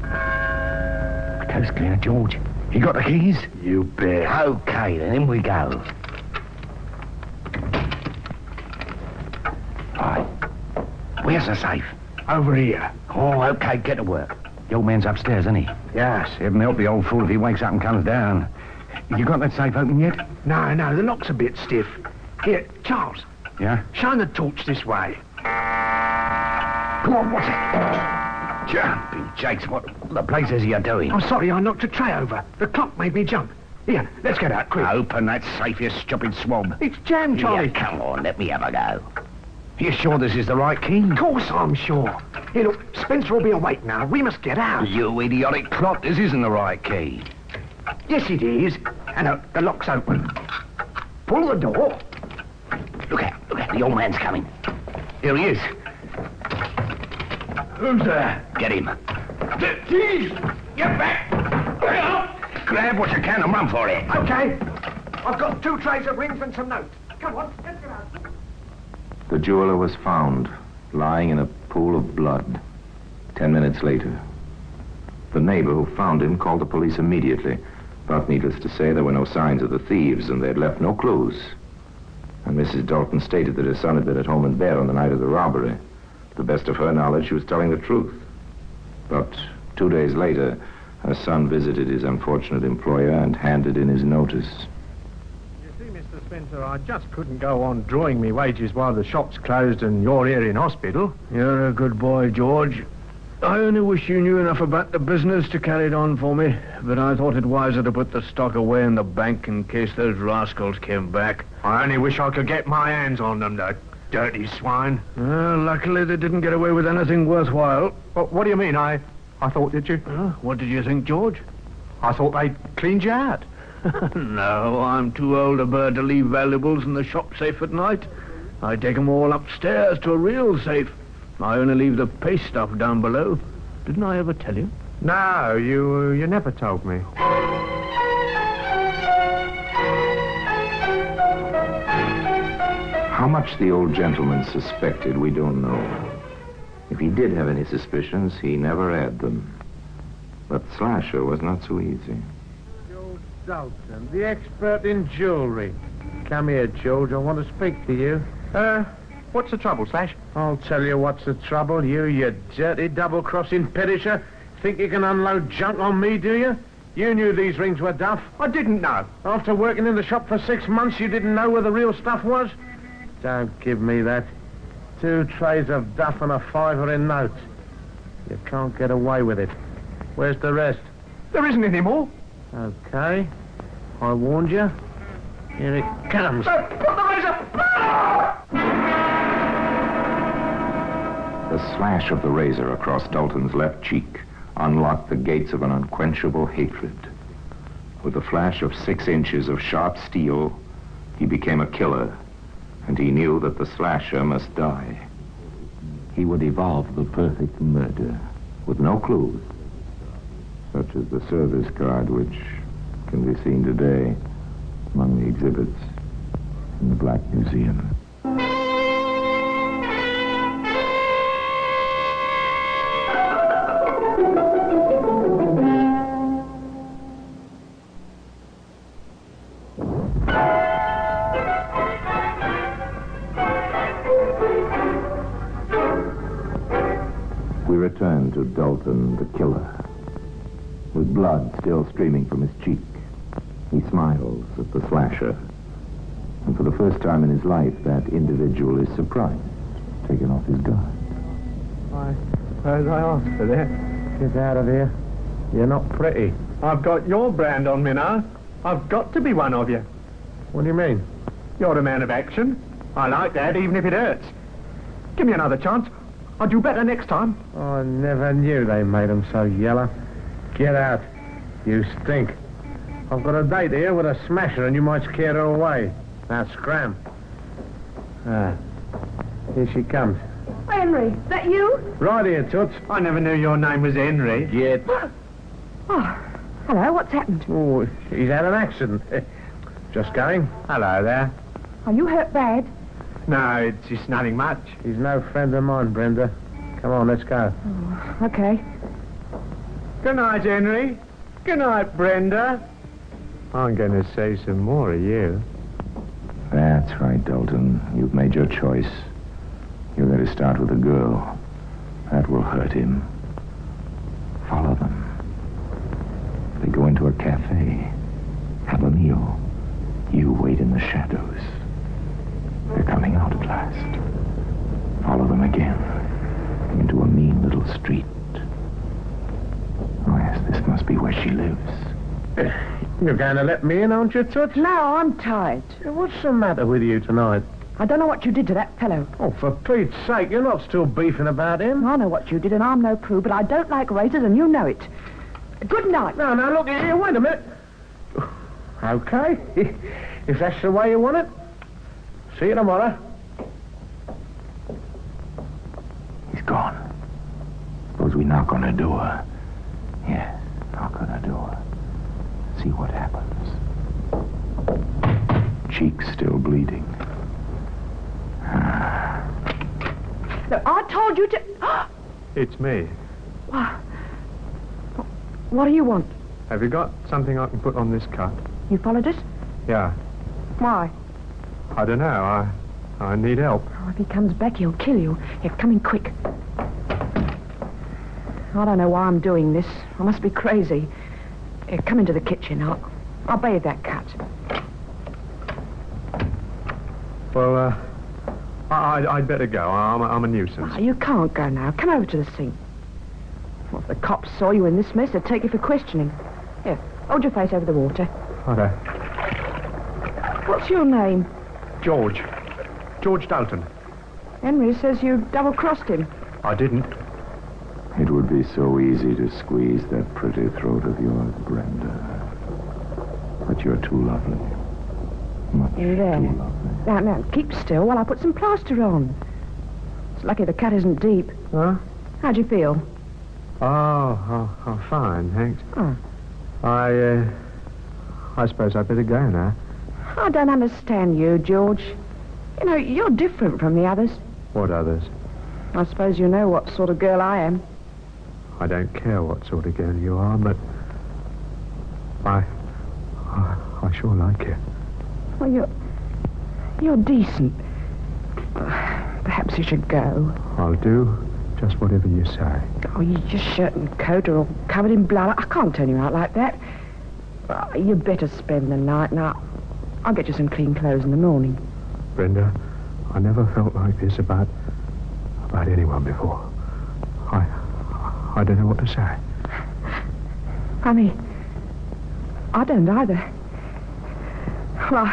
The coast clear, George. You got the keys? You bet. Okay, then in we go. Right. Where's the safe? Over here. Oh, okay, get to work. The old man's upstairs, isn't he? Yes, heaven help the old fool if he wakes up and comes down. You got that safe open yet? No, the lock's a bit stiff. Here, Charles. Yeah? Shine the torch this way. Come on, what's it? Jumping jakes, what the blazes are you doing? I'm sorry, I knocked a tray over. The clock made me jump. Here, let's get out, quick. Open that safe, you stupid swab. It's jammed, Charlie. Here, come on, let me have a go. You sure this is the right key? Of course I'm sure. Here, look, Spencer will be awake now. We must get out. You idiotic clot, this isn't the right key. Yes, it is. And the lock's open. Pull the door. Look out, the old man's coming. Here he is. Who's there? Get him. Jeez! Get back! Grab what you can and run for it. Okay. I've got 2 trays of rings and some notes. Come on, let's get out. The jeweler was found, lying in a pool of blood. 10 minutes later. The neighbor who found him called the police immediately. But needless to say, there were no signs of the thieves, and they had left no clues. And Mrs. Dalton stated that her son had been at home in bed on the night of the robbery. To the best of her knowledge, she was telling the truth. But 2 days later, her son visited his unfortunate employer and handed in his notice. You see, Mr. Spencer, I just couldn't go on drawing me wages while the shop's closed and you're here in hospital. You're a good boy, George. I only wish you knew enough about the business to carry it on for me, but I thought it wiser to put the stock away in the bank in case those rascals came back. I only wish I could get my hands on them, the dirty swine. Well, luckily they didn't get away with anything worthwhile. What do you mean? I thought, did you? What did you think, George? I thought they'd cleaned you out. No, I'm too old a bird to leave valuables in the shop safe at night. I take them all upstairs to a real safe. I only leave the paste stuff down below. Didn't I ever tell you? No, you never told me. How much the old gentleman suspected, we don't know. If he did have any suspicions, he never had them. But Slasher was not so easy. George Dalton, the expert in jewelry. Come here, George. I want to speak to you. What's the trouble, Slash? I'll tell you what's the trouble. You dirty double-crossing perisher. Think you can unload junk on me, do you? You knew these rings were duff. I didn't know. After working in the shop for 6 months, you didn't know where the real stuff was? Don't give me that. 2 trays of duff and a $5 in notes. You can't get away with it. Where's the rest? There isn't any more. Okay. I warned you. Here it comes. Put the razor! The slash of the razor across Dalton's left cheek unlocked the gates of an unquenchable hatred. With a flash of 6 inches of sharp steel, he became a killer, and he knew that the slasher must die. He would evolve the perfect murder with no clues, such as the service card which can be seen today among the exhibits in the Black Museum. We return to Dalton, the killer, with blood still streaming from his cheek. He smiles at the slasher, and for the first time in his life, that individual is surprised, taken off his guard. I suppose I asked for that. Get out of here. You're not pretty. I've got your brand on me now. I've got to be one of you. What do you mean? You're a man of action. I like that, even if it hurts. Give me another chance. I'll do better next time. I never knew they made them so yellow. Get out. You stink. I've got a date here with a smasher and you might scare her away. Now scram. Here she comes. Henry, that you? Right here, Toots. I never knew your name was Henry. Yet. Oh, hello, what's happened? Oh, he's had an accident. Just going. Hello there. Are you hurt bad? No, it's just nothing much. He's no friend of mine, Brenda. Come on, let's go. Oh, okay. Good night, Henry. Good night, Brenda. I'm going to say some more of you. That's right, Dalton. You've made your choice. You're going to start with a girl. That will hurt him. Follow them. They go into a cafe. Have a meal. You wait in the shadows. They're coming out at last. Follow them again. Into a mean little street. Oh, yes, this must be where she lives. You're going to let me in, aren't you, Toots? No, I'm tired. What's the matter with you tonight? I don't know what you did to that fellow. Oh, for Pete's sake, you're not still beefing about him. I know what you did, and I'm no prude, but I don't like raiders, and you know it. Good night. No, look here, wait a minute. Okay, if that's the way you want it. See you tomorrow. He's gone. Suppose we knock on her door. Yes, knock on her door. See what happens. Cheeks still bleeding. Look, I told you to... It's me. What do you want? Have you got something I can put on this cut? You followed us? Yeah. Why? I don't know. I need help. Oh, if he comes back, he'll kill you. Here, come in quick. I don't know why I'm doing this. I must be crazy. Here, come into the kitchen. I'll bathe that cut. Well, I'd better go. I'm a nuisance. Oh, you can't go now. Come over to the sink. Well, if the cops saw you in this mess, they'd take you for questioning. Here, hold your face over the water. Righto. What's your name? George Dalton. Henry says you double-crossed him. I didn't. It would be so easy to squeeze that pretty throat of yours, Brenda. But you're too lovely. Much there. too lovely. Now, keep still while I put some plaster on. It's lucky the cut isn't deep. Huh? How'd you feel? Oh, fine, thanks. Oh. I suppose I'd better go now. I don't understand you, George. You know, you're different from the others. What others? I suppose you know what sort of girl I am. I don't care what sort of girl you are, but I sure like you. Well, you're decent. Perhaps you should go. I'll do just whatever you say. Oh, your shirt and coat are all covered in blood. I can't turn you out like that. You better spend the night. Now, I'll get you some clean clothes in the morning. Brenda, I never felt like this about anyone before. I don't know what to say. Honey, I don't either. Well,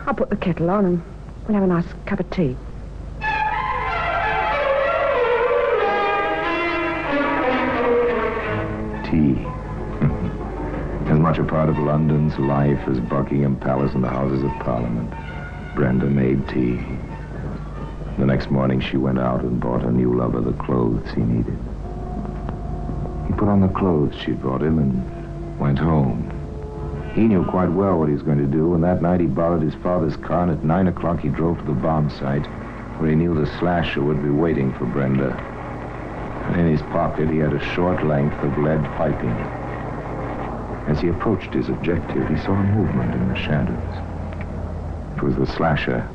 I'll put the kettle on and we'll have a nice cup of tea. Tea. As much a part of London's life as Buckingham Palace and the Houses of Parliament. Brenda made tea. The next morning she went out and bought her new lover the clothes he needed. He put on the clothes she'd brought him and went home. He knew quite well what he was going to do, and that night he borrowed his father's car, and at 9 o'clock he drove to the bomb site, where he knew the slasher would be waiting for Brenda. And in his pocket he had a short length of lead piping. As he approached his objective, he saw a movement in the shadows. It was the slasher.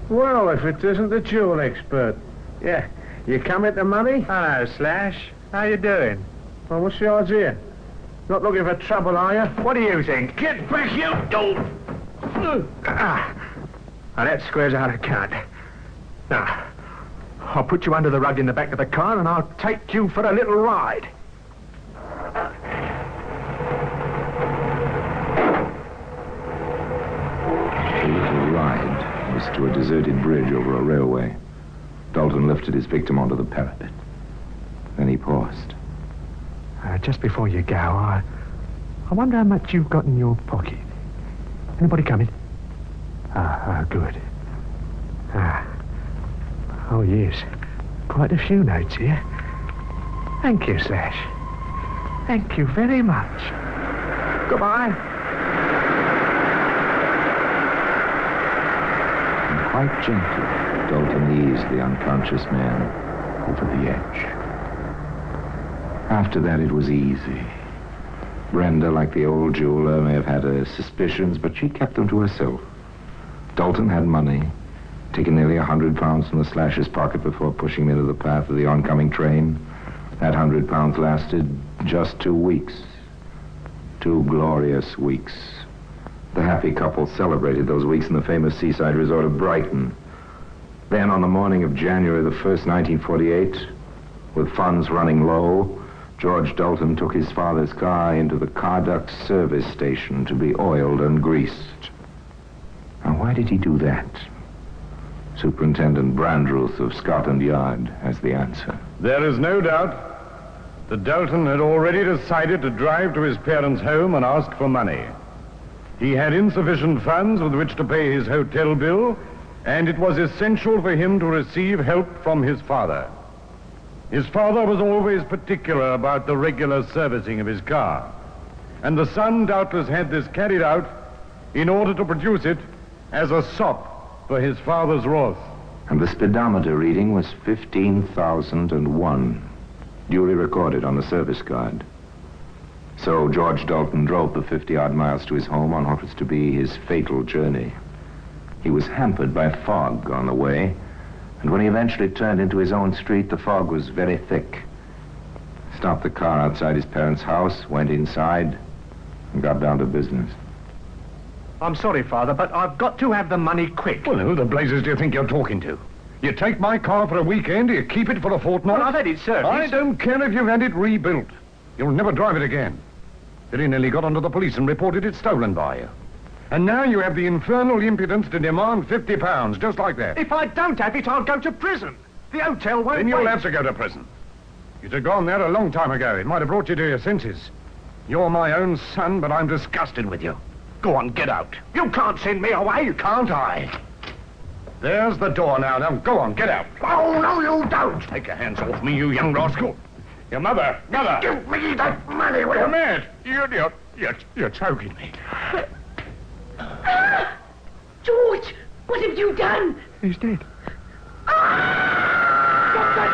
Well, if it isn't the jewel expert. Yeah, you come into money? Hello, Slash. How you doing? Well, what's the idea? Not looking for trouble, are you? What do you think? Get back, you dope! Now, that squares out a count. Now, I'll put you under the rug in the back of the car and I'll take you for a little ride. The little ride was to a deserted bridge over a railway. Dalton lifted his victim onto the parapet. Then he paused. Just before you go, I wonder how much you've got in your pocket. Anybody coming? Good. Oh, yes. Quite a few notes here. Thank you, Slash. Thank you very much. Goodbye. And quite gently, Dalton eased the unconscious man over the edge. After that, it was easy. Brenda, like the old jeweler, may have had her suspicions, but she kept them to herself. Dalton had money. taken nearly 100 pounds from the slasher's pocket before pushing them into the path of the oncoming train. That 100 pounds lasted just 2 weeks. 2 glorious weeks. The happy couple celebrated those weeks in the famous seaside resort of Brighton. Then, on the morning of January the 1st, 1948, with funds running low, George Dalton took his father's car into the Carduck service station to be oiled and greased. Now, why did he do that? Superintendent Brandruth of Scotland Yard has the answer. There is no doubt that Dalton had already decided to drive to his parents' home and ask for money. He had insufficient funds with which to pay his hotel bill, and it was essential for him to receive help from his father. His father was always particular about the regular servicing of his car, and the son doubtless had this carried out in order to produce it as a sop for his father's wrath. And the speedometer reading was 15,001, duly recorded on the service card. So George Dalton drove the 50-odd miles to his home on what was to be his fatal journey. He was hampered by fog on the way, and when he eventually turned into his own street, the fog was very thick. Stopped the car outside his parents' house, went inside, and got down to business. I'm sorry, Father, but I've got to have the money quick. Well, who the blazes do you think you're talking to? You take my car for a weekend, you keep it for a fortnight? Well, I've had it serviced. I don't care if you've had it rebuilt. You'll never drive it again. Billy nearly got onto the police and reported it stolen by you. And now you have the infernal impudence to demand £50, just like that. If I don't have it, I'll go to prison. The hotel won't Then you'll wait. have to go to prison. You'd have gone there a long time ago. It might have brought you to your senses. You're my own son, but I'm disgusted with you. Go on, get out. You can't send me away. Can't I? There's the door now. Now, go on, get out. Oh, no, you don't. Take your hands off me, you young rascal. Your mother. Give me that money, will you? You're mad. You're choking me. George, what have you done? He's dead. Stop that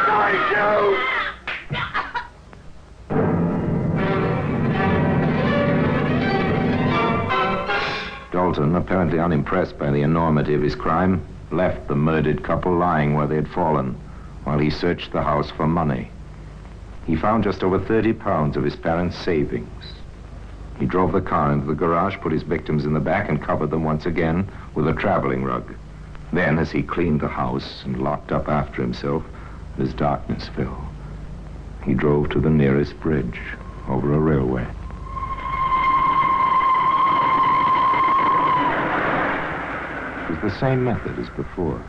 Dalton, apparently unimpressed by the enormity of his crime, left the murdered couple lying where they had fallen while he searched the house for money. He found just over £30 of his parents' savings. He drove the car into the garage, put his victims in the back, and covered them once again with a traveling rug. Then, as he cleaned the house and locked up after himself, as darkness fell, he drove to the nearest bridge over a railway. It was the same method as before.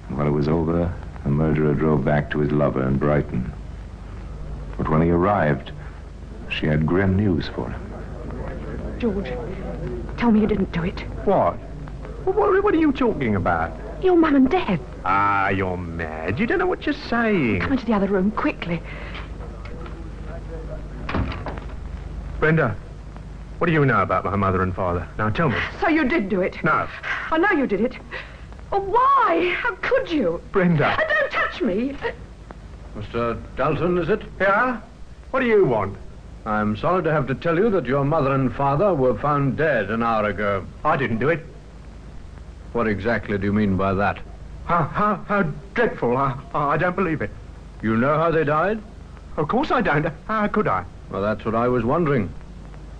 And when it was over, the murderer drove back to his lover in Brighton. But when he arrived, she had grim news for him. George, tell me you didn't do it. What? What are you talking about? Your mum and dad. Ah, you're mad. You don't know what you're saying. Come into the other room, quickly. Brenda, what do you know about my mother and father? Now, tell me. So you did do it? No. I know you did it. Oh, why? How could you? Brenda. Don't touch me. Mr. Dalton, is it? Yeah? What do you want? I'm sorry to have to tell you that your mother and father were found dead an hour ago. I didn't do it. What exactly do you mean by that? How dreadful. I don't believe it. You know how they died? Of course I don't. How could I? Well, that's what I was wondering.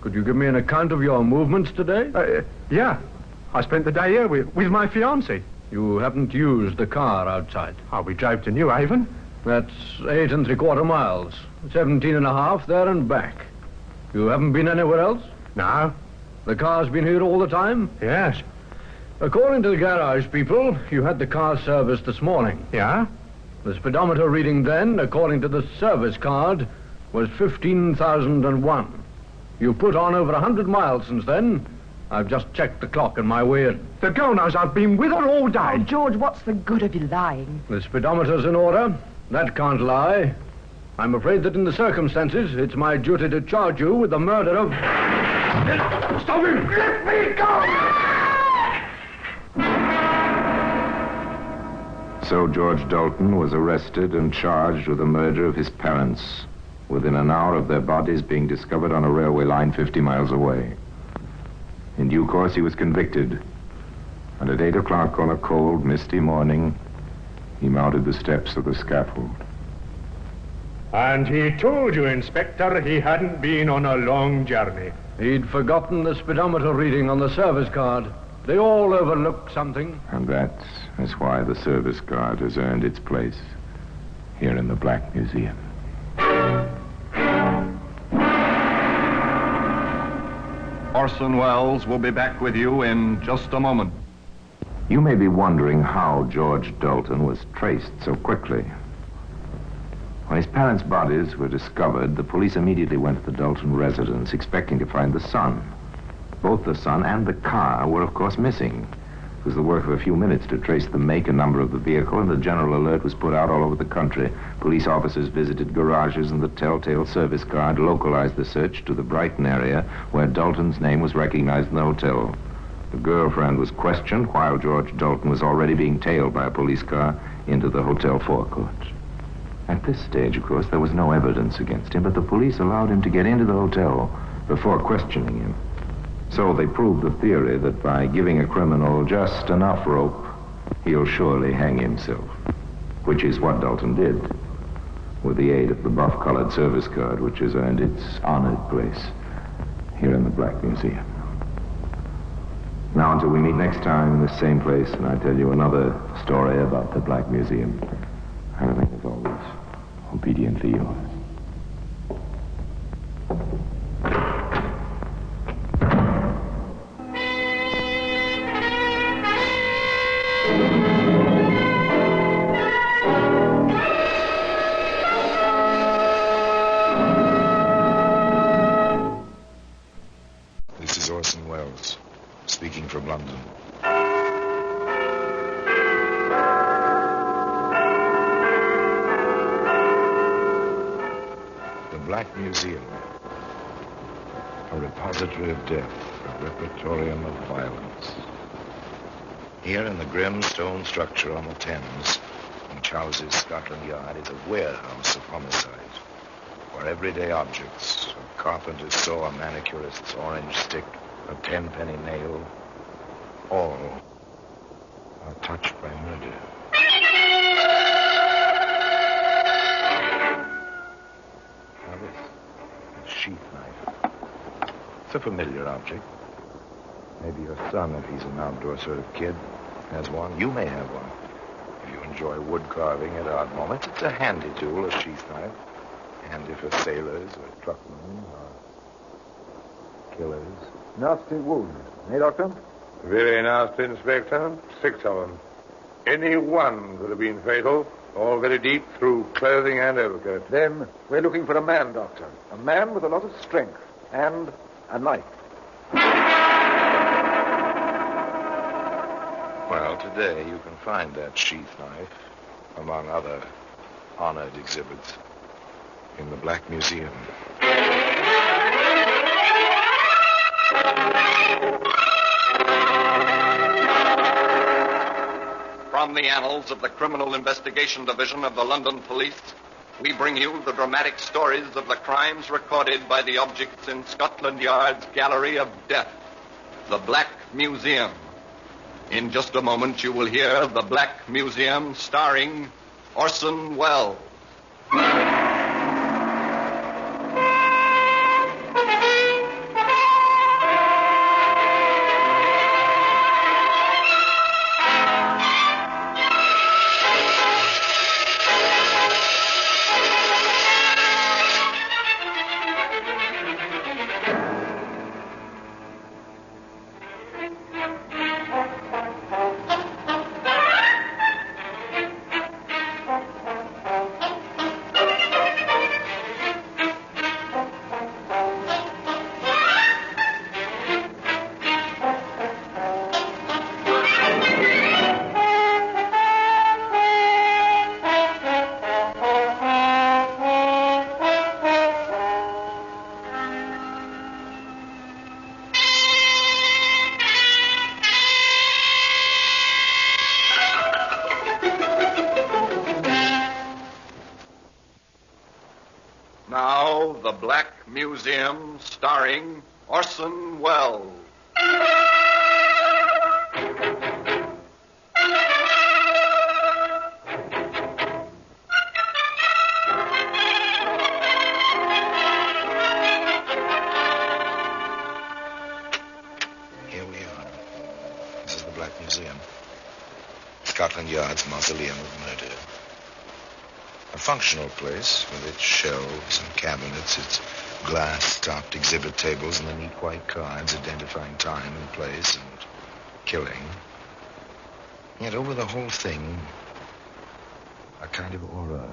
Could you give me an account of your movements today? Yeah. I spent the day here with my fiancée. You haven't used the car outside? Oh, we drove to New Haven. That's 8 3/4 miles. 17.5 there and back. You haven't been anywhere else? No. The car's been here all the time? Yes. According to the garage people, you had the car serviced this morning. Yeah? The speedometer reading then, according to the service card, was 15,001. You've put on over 100 miles since then. I've just checked the clock on my way in. The girl knows I've been with her all day. Oh, George, what's the good of you lying? The speedometer's in order. That can't lie. I'm afraid that in the circumstances, it's my duty to charge you with the murder of... Stop him! Let me go! So George Dalton was arrested and charged with the murder of his parents, within an hour of their bodies being discovered on a railway line 50 miles away. In due course, he was convicted And at 8 o'clock on a cold, misty morning, he mounted the steps of the scaffold. And he told you, Inspector, he hadn't been on a long journey. He'd forgotten the speedometer reading on the service card. They all overlook something. And that is why the service card has earned its place here in the Black Museum. Orson Welles will be back with you in just a moment. You may be wondering how George Dalton was traced so quickly. When his parents' bodies were discovered, the police immediately went to the Dalton residence, expecting to find the son. Both the son and the car were, of course, missing. It was the work of a few minutes to trace the make and number of the vehicle, and the general alert was put out all over the country. Police officers visited garages, and the telltale service card localized the search to the Brighton area, where Dalton's name was recognized in the hotel. The girlfriend was questioned while George Dalton was already being tailed by a police car into the hotel forecourt. At this stage, of course, there was no evidence against him, but the police allowed him to get into the hotel before questioning him. So they proved the theory that by giving a criminal just enough rope, he'll surely hang himself, which is what Dalton did, with the aid of the buff-colored service card, which has earned its honored place here in the Black Museum. Now, until we meet next time in this same place, and I tell you another story about the Black Museum, I remain, as always, obediently yours. This is Orson Welles, speaking from London. The Black Museum, a repository of death, a repertorium of violence. Here in the grim stone structure on the Thames, which houses Scotland Yard, is a warehouse of homicide, where everyday objects, a carpenter's saw, a manicurist's orange stick, a 10-penny nail, all are touched by murder. Now this sheath knife. It's a familiar object. Maybe your son, if he's an outdoor sort of kid, has one. You may have one. If you enjoy wood carving at odd moments, it's a handy tool, a sheath knife. Handy for sailors or truckmen or killers. Nasty wound, eh, Doctor? Very nasty, Inspector. 6 of them. Any one could have been fatal. All very deep through clothing and overcoat. Then we're looking for a man, Doctor. A man with a lot of strength and a knife. Well, today you can find that sheath knife, among other honored exhibits, in the Black Museum. From the annals of the Criminal Investigation Division of the London Police, we bring you the dramatic stories of the crimes recorded by the objects in Scotland Yard's Gallery of Death, the Black Museum. In just a moment, you will hear The Black Museum starring Orson Welles. Now, The Black Museum, starring Orson Welles. Black Museum. Scotland Yard's mausoleum of murder. A functional place with its shelves and cabinets, its glass-topped exhibit tables, and the neat white cards identifying time and place and killing. Yet over the whole thing, a kind of aura,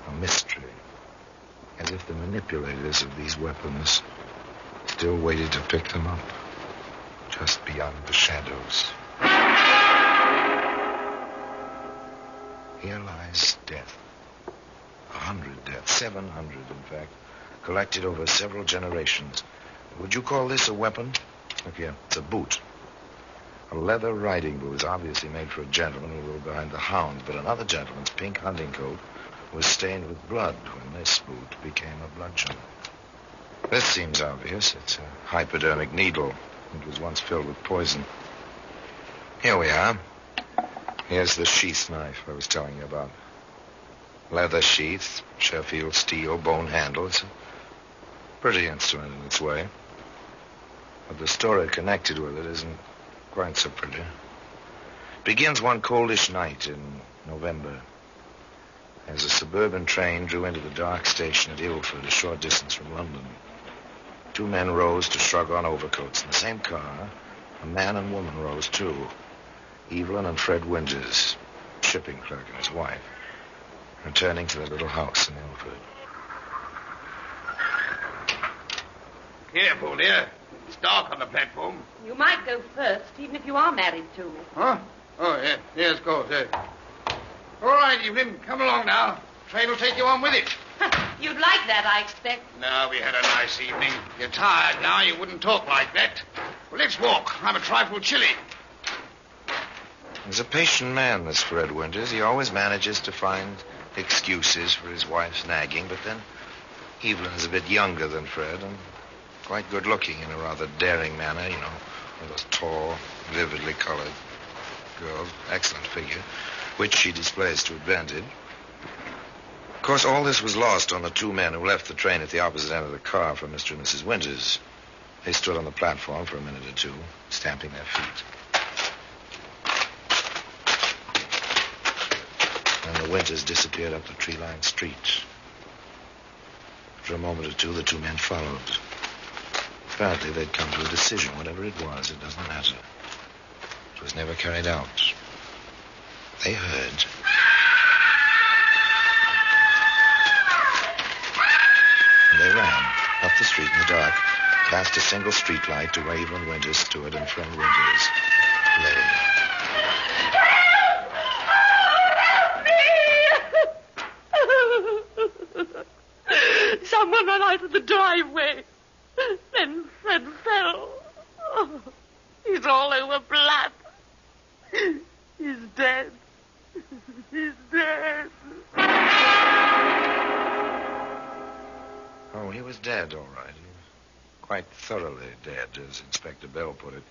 a mystery, as if the manipulators of these weapons still waited to pick them up, just beyond the shadows. Here lies death. 100 deaths, 700 in fact, collected over several generations. Would you call this a weapon? Look here, it's a boot. A leather riding boot, obviously made for a gentleman who rode behind the hounds, but another gentleman's pink hunting coat was stained with blood when this boot became a bludgeon. This seems obvious. It's a hypodermic needle. It was once filled with poison. Here we are. Here's the sheath knife I was telling you about. Leather sheath, Sheffield steel, bone handle. It's a pretty instrument in its way. But the story connected with it isn't quite so pretty. It begins one coldish night in November, as a suburban train drew into the dark station at Ilford, a short distance from London. Two men rose to shrug on overcoats. In the same car, a man and woman rose too. Evelyn and Fred Winters, shipping clerk and his wife, returning to their little house in Ilford. Careful, dear. It's dark on the platform. You might go first, even if you are married to me. Huh? Oh, yeah. Yes, of course, yeah. All right, Evelyn, come along now. Train will take you on with it. You'd like that, I expect. No, we had a nice evening. You're tired now. You wouldn't talk like that. Well, let's walk. I'm a trifle chilly. He's a patient man, this Fred Winters. He always manages to find excuses for his wife's nagging, but then Evelyn is a bit younger than Fred and quite good-looking in a rather daring manner, you know, with those tall, vividly colored girls, excellent figure, which she displays to advantage. Of course, all this was lost on the two men who left the train at the opposite end of the car from Mr. and Mrs. Winters. They stood on the platform for a minute or two, stamping their feet. And the Winters disappeared up the tree-lined street. For a moment or two, the two men followed. Apparently, they'd come to a decision. Whatever it was, it doesn't matter. It was never carried out. They heard. And they ran up the street in the dark, past a single streetlight to where Evelyn Winters stood and Fred Winters lay. Someone ran out of the driveway. Then Fred fell. Oh, he's all over blood. He's dead. He's dead. Oh, he was dead, all right. He was quite thoroughly dead, as Inspector Bell put it.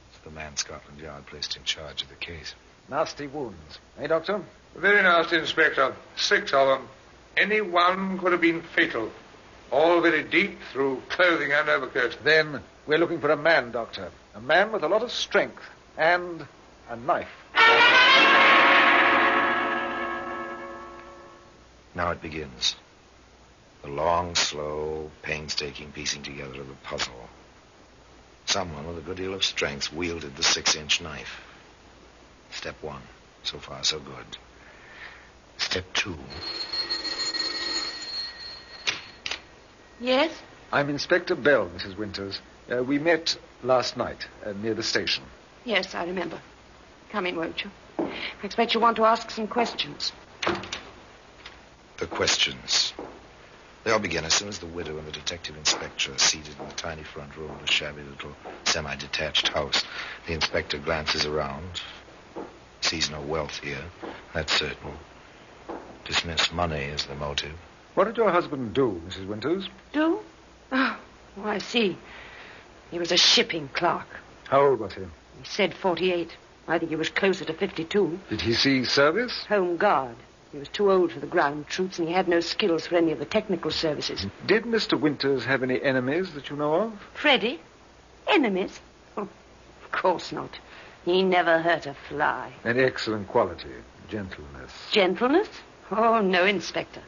It's the man Scotland Yard placed in charge of the case. Nasty wounds. Eh, Doctor? Very nasty, Inspector. 6 of them. Any one could have been fatal. All very deep through clothing and overcoat. Then we're looking for a man, Doctor. A man with a lot of strength and a knife. Now it begins. The long, slow, painstaking piecing together of the puzzle. Someone with a good deal of strength wielded the 6-inch knife. Step 1. So far, so good. Step 2. Yes? I'm Inspector Bell, Mrs. Winters. We met last night near the station. Yes, I remember. Come in, won't you? I expect you want to ask some questions. The questions. They all begin as soon as the widow and the detective inspector are seated in the tiny front room of a shabby little semi-detached house. The inspector glances around, sees no wealth here, that's certain. Dismissed money is the motive. What did your husband do, Mrs. Winters? Do? Oh, I see. He was a shipping clerk. How old was he? He said 48. I think he was closer to 52. Did he see service? Home guard. He was too old for the ground troops, and he had no skills for any of the technical services. Did Mr. Winters have any enemies that you know of? Freddie? Enemies? Oh, of course not. He never hurt a fly. An excellent quality, gentleness. Gentleness? Oh, no, Inspector.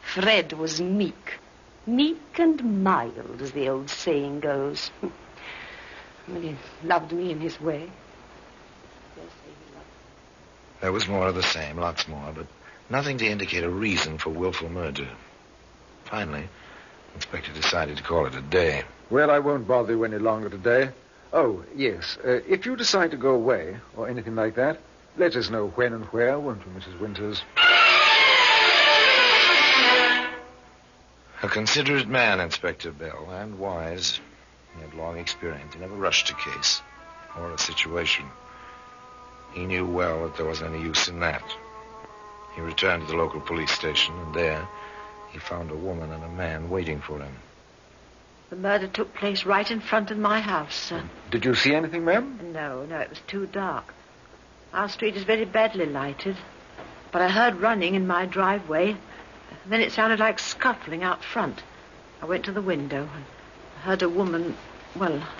Fred was meek. Meek and mild, as the old saying goes. But he loved me in his way. There was more of the same, lots more, but nothing to indicate a reason for willful murder. Finally, the inspector decided to call it a day. Well, I won't bother you any longer today. Oh, yes. If you decide to go away, or anything like that, let us know when and where, won't you, Mrs. Winters? A considerate man, Inspector Bell, and wise. He had long experience. He never rushed a case or a situation. He knew well that there wasn't any use in that. He returned to the local police station, and there he found a woman and a man waiting for him. The murder took place right in front of my house, sir. Did you see anything, ma'am? No, it was too dark. Our street is very badly lighted. But I heard running in my driveway. Then it sounded like scuffling out front. I went to the window and heard a woman,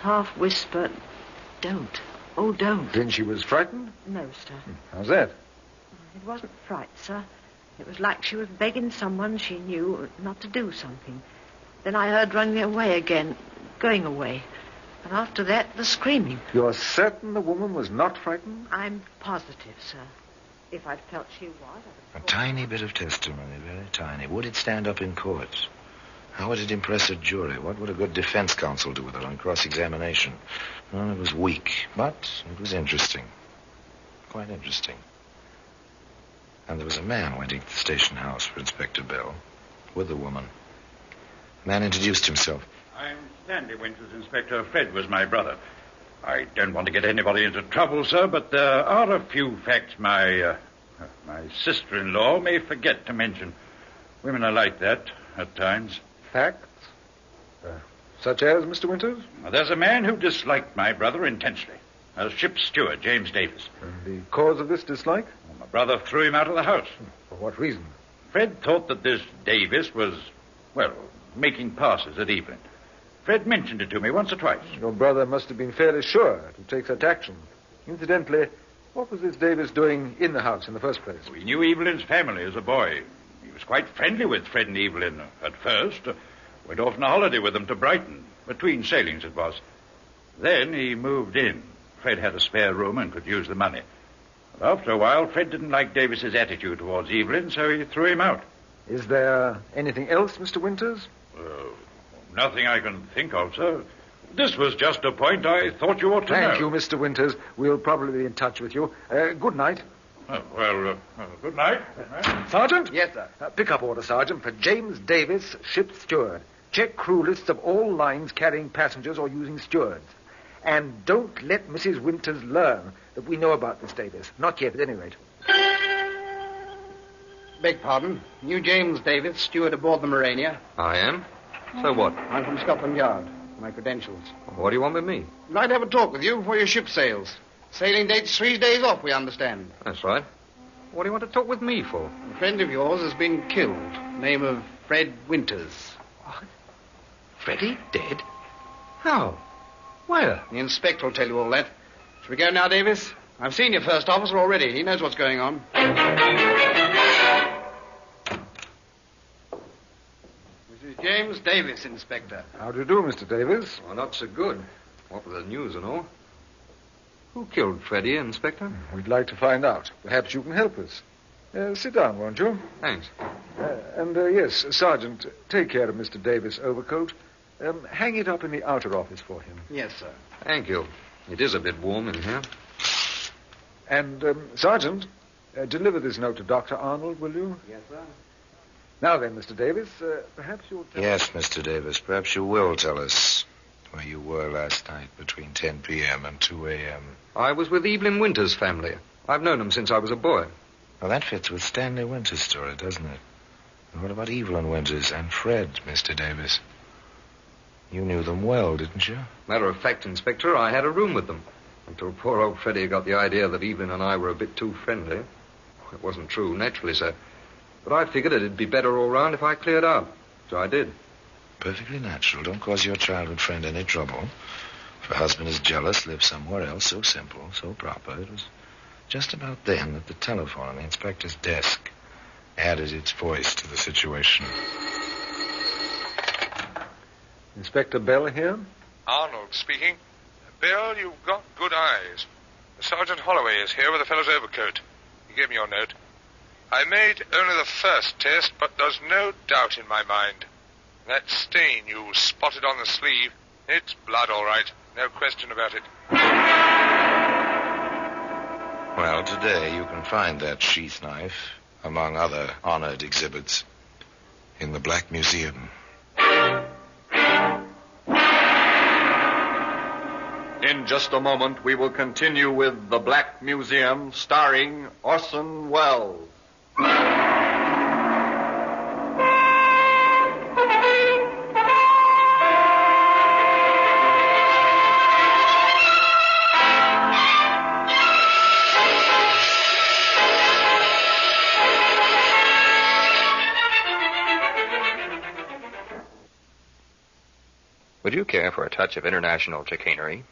half whisper, "Don't. Oh, don't." Then she was frightened? No, sir. How's that? It wasn't fright, sir. It was like she was begging someone she knew not to do something. Then I heard running away again, going away. And after that, the screaming. You're certain the woman was not frightened? I'm positive, sir. If I'd felt she was, A tiny bit of testimony, very tiny. Would it stand up in court? How would it impress a jury? What would a good defense counsel do with it on cross-examination? Well, it was weak, but it was interesting. Quite interesting. And there was a man waiting at the station house for Inspector Bell with a woman. The man introduced himself. I'm Stanley Winters, Inspector. Fred was my brother. I don't want to get anybody into trouble, sir, but there are a few facts my sister-in-law may forget to mention. Women are like that at times. Facts? Such as, Mr. Winters? There's a man who disliked my brother intensely. A ship's steward, James Davis. And the cause of this dislike? Well, my brother threw him out of the house. For what reason? Fred thought that this Davis was, making passes at Evelyn. Fred mentioned it to me once or twice. Your brother must have been fairly sure to take such action. Incidentally, what was this Davis doing in the house in the first place? We knew Evelyn's family as a boy. He was quite friendly with Fred and Evelyn at first. Went off on a holiday with them to Brighton. Between sailings it was. Then he moved in. Fred had a spare room and could use the money. But after a while, Fred didn't like Davis's attitude towards Evelyn, so he threw him out. Is there anything else, Mr. Winters? Nothing I can think of, sir. This was just a point I thought you ought to know. Thank you, Mr. Winters. We'll probably be in touch with you. Good night. Good night. Sergeant? Yes, sir. Pick up order, Sergeant, for James Davis, ship's steward. Check crew lists of all lines carrying passengers or using stewards. And don't let Mrs. Winters learn that we know about this Davis. Not yet, at any rate. Beg pardon. You James Davis, steward aboard the Morania? I am. So what? I'm from Scotland Yard. My credentials. What do you want with me? I'd like to have a talk with you before your ship sails. Sailing date's 3 days off, we understand. That's right. What do you want to talk with me for? A friend of yours has been killed. Name of Fred Winters. What? Freddie dead? How? Where? The inspector will tell you all that. Shall we go now, Davis? I've seen your first officer already. He knows what's going on. This is James Davis, Inspector. How do you do, Mr. Davis? Well, not so good. What with the news and all. Who killed Freddie, Inspector? We'd like to find out. Perhaps you can help us. Sit down, won't you? Thanks. Yes, Sergeant, take care of Mr. Davis' overcoat. Hang it up in the outer office for him. Yes, sir. Thank you. It is a bit warm in here. And, Sergeant, deliver this note to Dr. Arnold, will you? Yes, sir. Now then, Mr. Davis, perhaps you'll tell Yes, Mr. Davis, perhaps you will tell us where you were last night between 10 p.m. and 2 a.m. I was with Evelyn Winters' family. I've known them since I was a boy. Well, that fits with Stanley Winters' story, doesn't it? And what about Evelyn Winters and Fred, Mr. Davis? You knew them well, didn't you? Matter of fact, Inspector, I had a room with them. Until poor old Freddie got the idea that Evelyn and I were a bit too friendly. It wasn't true, naturally, sir. But I figured it'd be better all round if I cleared out. So I did. Perfectly natural. Don't cause your childhood friend any trouble. For husband is jealous, lives somewhere else, so simple, so proper. It was just about then that the telephone on the inspector's desk added its voice to the situation. Inspector Bell here? Arnold speaking. Bill, you've got good eyes. Sergeant Holloway is here with a fellow's overcoat. He gave me your note. I made only the first test, but there's no doubt in my mind. That stain you spotted on the sleeve, it's blood, all right. No question about it. Well, today you can find that sheath knife, among other honored exhibits, in the Black Museum. In just a moment, we will continue with The Black Museum, starring Orson Welles. Would you care for a touch of international chicanery?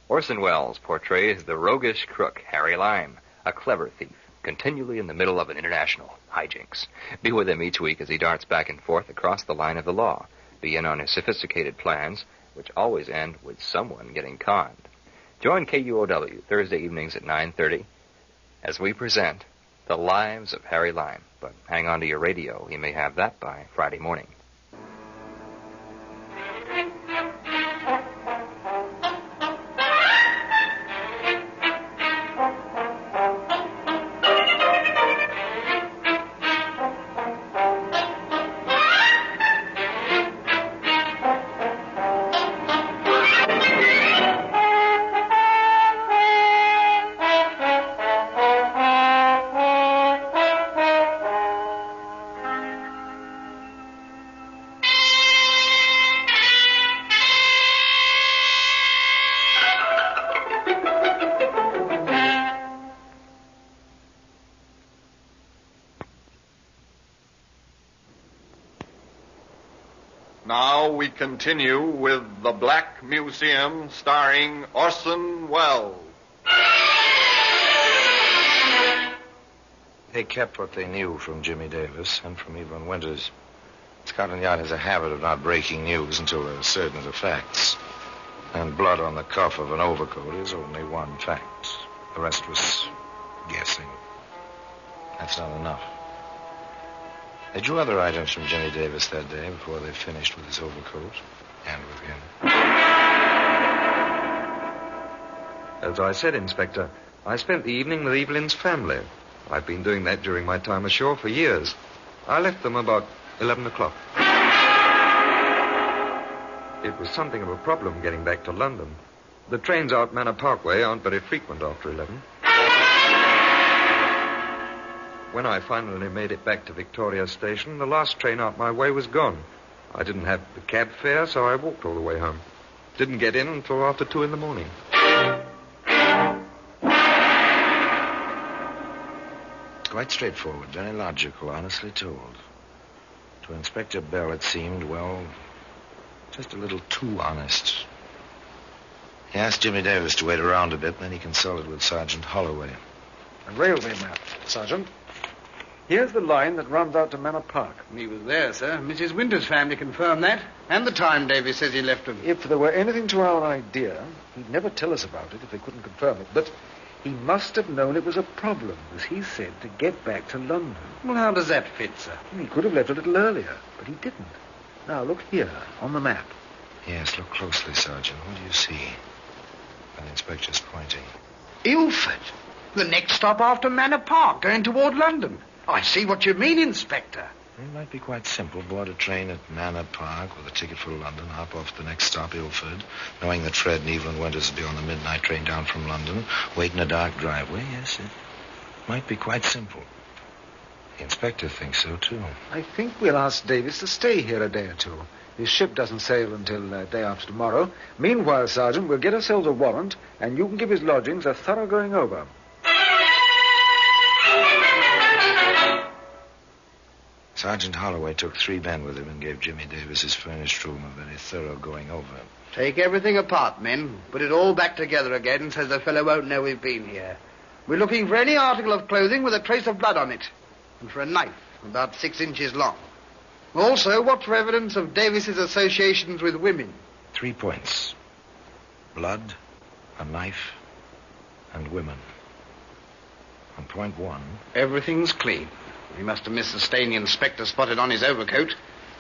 Orson Welles portrays the roguish crook Harry Lime, a clever thief, continually in the middle of an international hijinks. Be with him each week as he darts back and forth across the line of the law. Be in on his sophisticated plans, which always end with someone getting conned. Join KUOW Thursday evenings at 9:30 as we present The Lives of Harry Lime. But hang on to your radio. You may have that by Friday morning. Now we continue with The Black Museum, starring Orson Welles. They kept what they knew from Jimmy Davis and from Evelyn Winters. Scotland Yard has a habit of not breaking news until they're certain of the facts. And blood on the cuff of an overcoat is only one fact. The rest was guessing. That's not enough. They drew other items from Jimmy Davis that day before they finished with his overcoat and with him. As I said, Inspector, I spent the evening with Evelyn's family. I've been doing that during my time ashore for years. I left them about 11 o'clock. It was something of a problem getting back to London. The trains out Manor Parkway aren't very frequent after 11. When I finally made it back to Victoria Station, the last train out my way was gone. I didn't have the cab fare, so I walked all the way home. Didn't get in until after 2 in the morning. Quite straightforward, very logical, honestly told. To Inspector Bell, it seemed, well, just a little too honest. He asked Jimmy Davis to wait around a bit, then he consulted with Sergeant Holloway. A railway map, Sergeant. Here's the line that runs out to Manor Park. He was there, sir. Mrs. Winter's family confirmed that. And the time Davies says he left them. If there were anything to our idea, he'd never tell us about it if they couldn't confirm it. But he must have known it was a problem, as he said, to get back to London. Well, how does that fit, sir? He could have left a little earlier, but he didn't. Now, look here, on the map. Yes, look closely, Sergeant. What do you see? The inspector's pointing. Ilford. The next stop after Manor Park, going toward London. I see what you mean, Inspector. It might be quite simple. Board a train at Manor Park with a ticket for London, hop off the next stop, Ilford, knowing that Fred and Evelyn Winters will be on the midnight train down from London, wait in a dark driveway. Yes, it might be quite simple. The inspector thinks so, too. I think we'll ask Davis to stay here a day or two. His ship doesn't sail until day after tomorrow. Meanwhile, Sergeant, we'll get ourselves a warrant, and you can give his lodgings a thorough going over. Sergeant Holloway took 3 men with him and gave Jimmy Davis his furnished room a very thorough going over. Take everything apart, men. Put it all back together again so the fellow won't know we've been here. We're looking for any article of clothing with a trace of blood on it. And for a knife about 6 inches long. Also, watch for evidence of Davis's associations with women. 3 points. Blood, a knife, and women. On point 1. Everything's clean. He must have missed the stain the inspector spotted on his overcoat.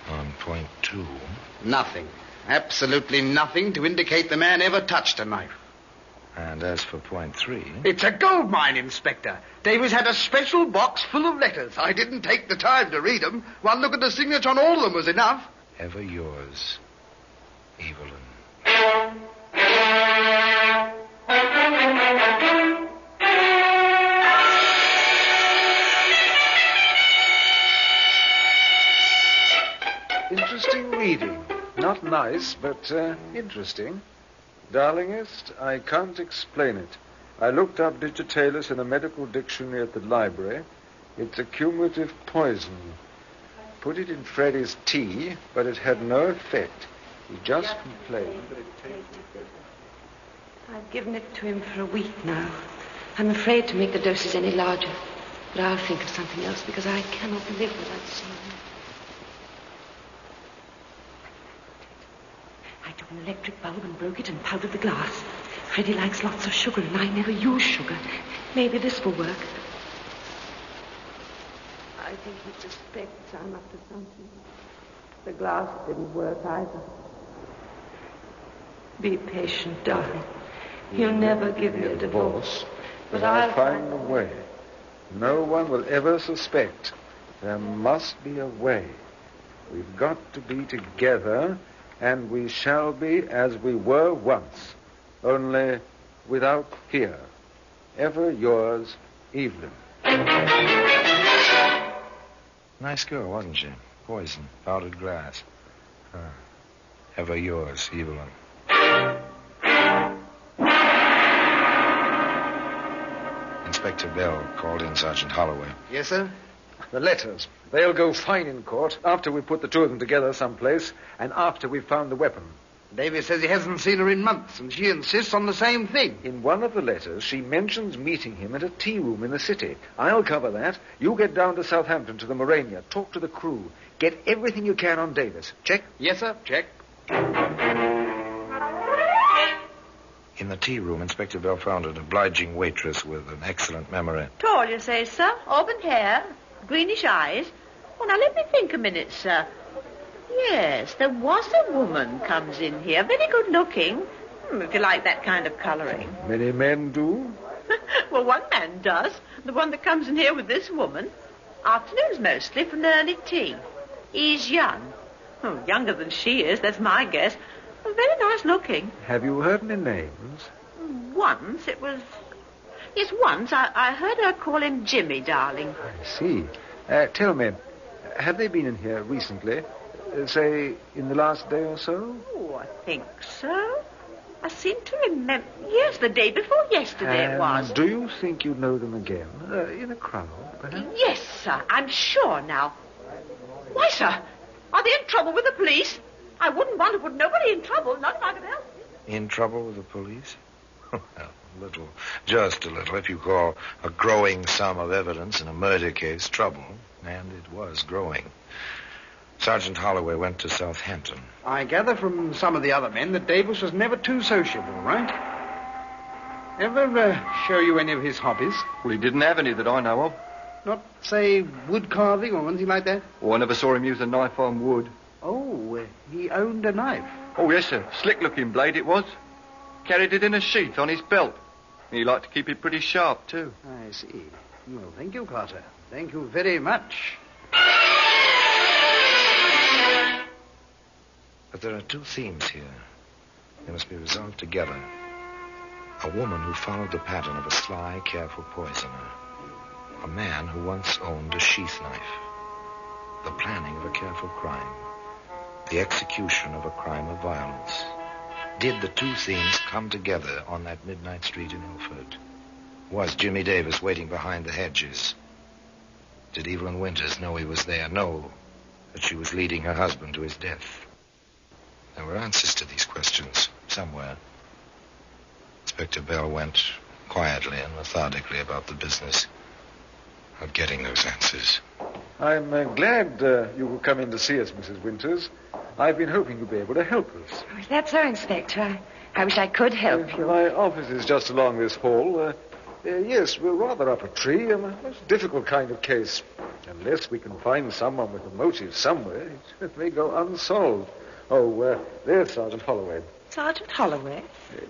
On point 2. Nothing. Absolutely nothing to indicate the man ever touched a knife. And as for point 3... It's a gold mine, Inspector. Davis had a special box full of letters. I didn't take the time to read them. One look at the signature on all of them was enough. Ever yours, Evelyn. Interesting reading. Not nice, but interesting. Darlingest, I can't explain it. I looked up digitalis in a medical dictionary at the library. It's a cumulative poison. Put it in Freddy's tea, but it had no effect. He just complained that it tasted bitter. I've given it to him for a week now. I'm afraid to make the doses any larger. But I'll think of something else because I cannot live without seeing him. I took an electric bulb and broke it and powdered the glass. Freddie likes lots of sugar, and I never use sugar. Maybe this will work. I think he suspects I'm up to something. The glass didn't work either. Be patient, darling. He'll never give me a divorce. But I'll find a way. No one will ever suspect. There must be a way. We've got to be together, and we shall be as we were once, only without fear. Ever yours, Evelyn. Nice girl, wasn't she? Poison, powdered glass. Ever yours, Evelyn. Inspector Bell called in Sergeant Holloway. Yes, sir? The letters. They'll go fine in court after we put the 2 of them together someplace and after we've found the weapon. Davis says he hasn't seen her in months, and she insists on the same thing. In one of the letters, she mentions meeting him at a tea room in the city. I'll cover that. You get down to Southampton to the Morania. Talk to the crew. Get everything you can on Davis. Check? Yes, sir. Check. In the tea room, Inspector Bell found an obliging waitress with an excellent memory. Tall, you say, sir? Auburn hair? Greenish eyes? Oh, now let me think a minute, sir. Yes, there was a woman comes in here, very good looking. If you like that kind of colouring. Many men do? Well, one man does. The one that comes in here with this woman. Afternoons mostly, for an early tea. He's young. Oh, younger than she is, that's my guess. Well, very nice looking. Have you heard any names? Once it was... Yes, once I heard her call him Jimmy, darling. I see. Tell me, have they been in here recently? Say, in the last day or so? Oh, I think so. I seem to remember... Yes, the day before yesterday it was. Do you think you'd know them again? In a crowd, perhaps? Yes, sir. I'm sure now. Why, sir? Are they in trouble with the police? I wouldn't want to put nobody in trouble, not if I could help it. In trouble with the police? Well, a little. Just a little. If you call a growing sum of evidence in a murder case trouble. And it was growing. Sergeant Holloway went to Southampton. I gather from some of the other men that Davis was never too sociable, right? Ever show you any of his hobbies? Well, he didn't have any that I know of. Not, say, wood carving or anything like that? Oh, I never saw him use a knife on wood. Oh, he owned a knife. Oh, yes, sir. Slick-looking blade it was. Carried it in a sheath on his belt. He liked to keep it pretty sharp, too. I see. Well, thank you, Carter. Thank you very much. But there are 2 themes here. They must be resolved together. A woman who followed the pattern of a sly, careful poisoner. A man who once owned a sheath knife. The planning of a careful crime. The execution of a crime of violence. Did the 2 themes come together on that midnight street in Ilford? Was Jimmy Davis waiting behind the hedges? Did Evelyn Winters know he was there? Know that she was leading her husband to his death? There were answers to these questions somewhere. Inspector Bell went quietly and methodically about the business of getting those answers. I'm glad you could come in to see us, Mrs. Winters. I've been hoping you'd be able to help us. Oh, is that so, Inspector? I wish I could help you. My office is just along this hall. Yes, we're rather up a tree. A most difficult kind of case. Unless we can find someone with a motive somewhere, it may go unsolved. Oh, there's Sergeant Holloway. Sergeant Holloway?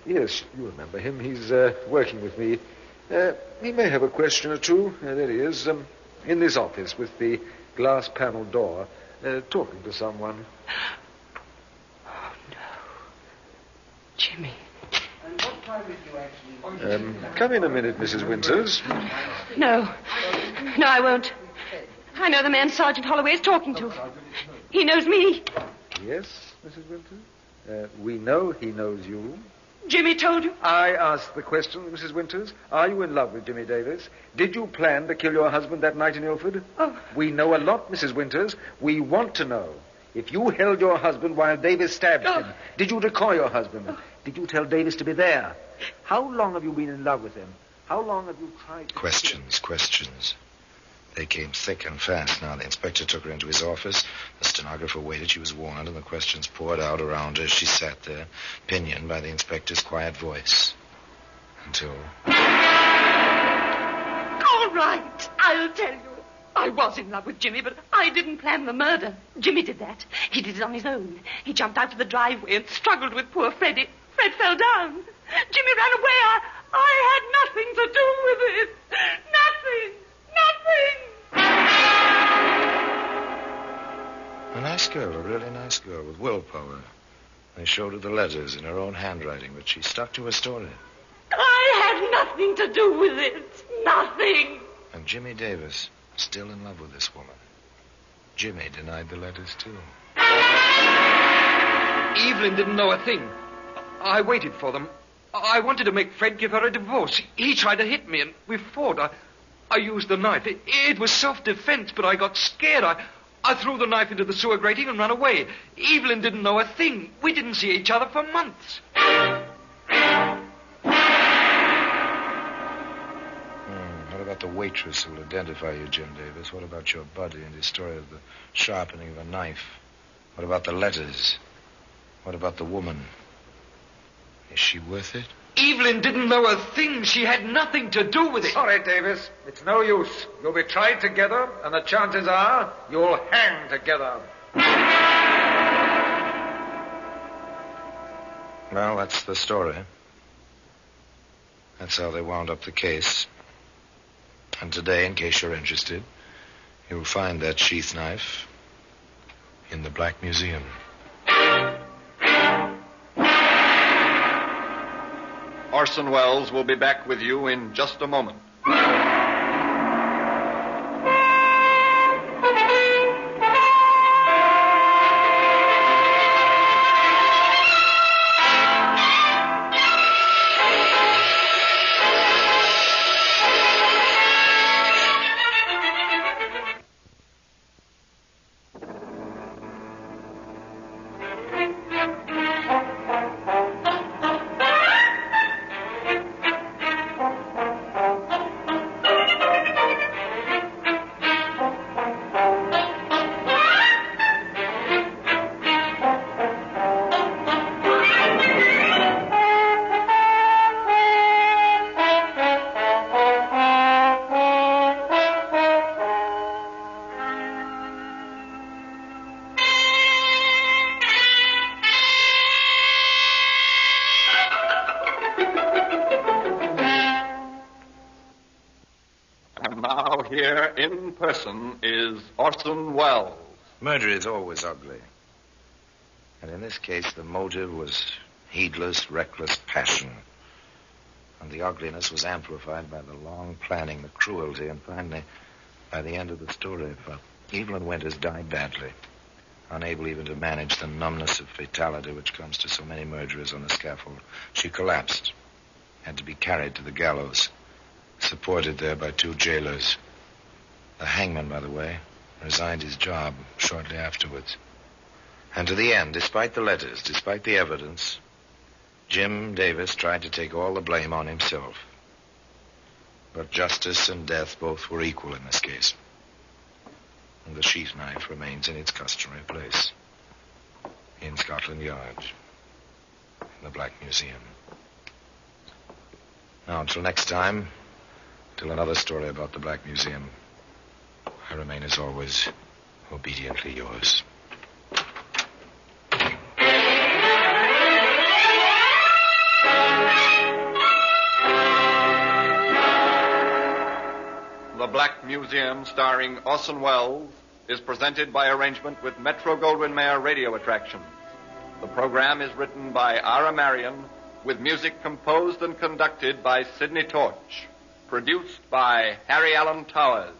Yes, you remember him. He's working with me. He may have a question or two. There he is, in this office with the glass panel door, talking to someone. Oh, no. Jimmy. And what time did you actually... Come in a minute, Mrs. Winters. No. No, I won't. I know the man Sergeant Holloway is talking to. He knows me. Yes, Mrs. Winters? We know he knows you. Jimmy told you? I asked the question, Mrs. Winters. Are you in love with Jimmy Davis? Did you plan to kill your husband that night in Ilford? Oh. We know a lot, Mrs. Winters. We want to know. If you held your husband while Davis stabbed him, did you decoy your husband? Did you tell Davis to be there? How long have you been in love with him? How long have you tried to... Questions. They came thick and fast. Now, the inspector took her into his office. The stenographer waited. She was warned, and the questions poured out around her as she sat there, pinioned by the inspector's quiet voice. Until... All right, I'll tell you. I was in love with Jimmy, but I didn't plan the murder. Jimmy did that. He did it on his own. He jumped out to the driveway and struggled with poor Freddie. Fred fell down. Jimmy ran away. I had nothing to do with it. Nothing. A nice girl, a really nice girl with willpower. They showed her the letters in her own handwriting, but she stuck to her story. I had nothing to do with it. Nothing. And Jimmy Davis, still in love with this woman. Jimmy denied the letters, too. Evelyn didn't know a thing. I waited for them. I wanted to make Fred give her a divorce. He tried to hit me, and we fought. I used the knife. It was self-defense, but I got scared. I threw the knife into the sewer grating and ran away. Evelyn didn't know a thing. We didn't see each other for months. What about the waitress who will identify you, Jim Davis? What about your buddy and his story of the sharpening of a knife? What about the letters? What about the woman? Is she worth it? Evelyn didn't know a thing. She had nothing to do with it. Sorry, Davis. It's no use. You'll be tried together, and the chances are you'll hang together. Well, that's the story. That's how they wound up the case. And today, in case you're interested, you'll find that sheath knife in the Black Museum. Orson Welles will be back with you in just a moment. Now here in person is Orson Welles. Murder is always ugly. And in this case, the motive was heedless, reckless passion. And the ugliness was amplified by the long planning, the cruelty, and finally, by the end of the story, Evelyn Winters died badly, unable even to manage the numbness of fatality which comes to so many murderers on the scaffold. She collapsed, had to be carried to the gallows, supported there by two jailers. The hangman, by the way, resigned his job shortly afterwards. And to the end, despite the letters, despite the evidence, Jim Davis tried to take all the blame on himself. But justice and death both were equal in this case. And the sheath knife remains in its customary place. In Scotland Yard. In the Black Museum. Now, until next time, till another story about the Black Museum, I remain, as always, obediently yours. The Black Museum, starring Orson Welles, is presented by arrangement with Metro-Goldwyn-Mayer Radio Attractions. The program is written by Ira Marion, with music composed and conducted by Sidney Torch. Produced by Harry Allen Towers.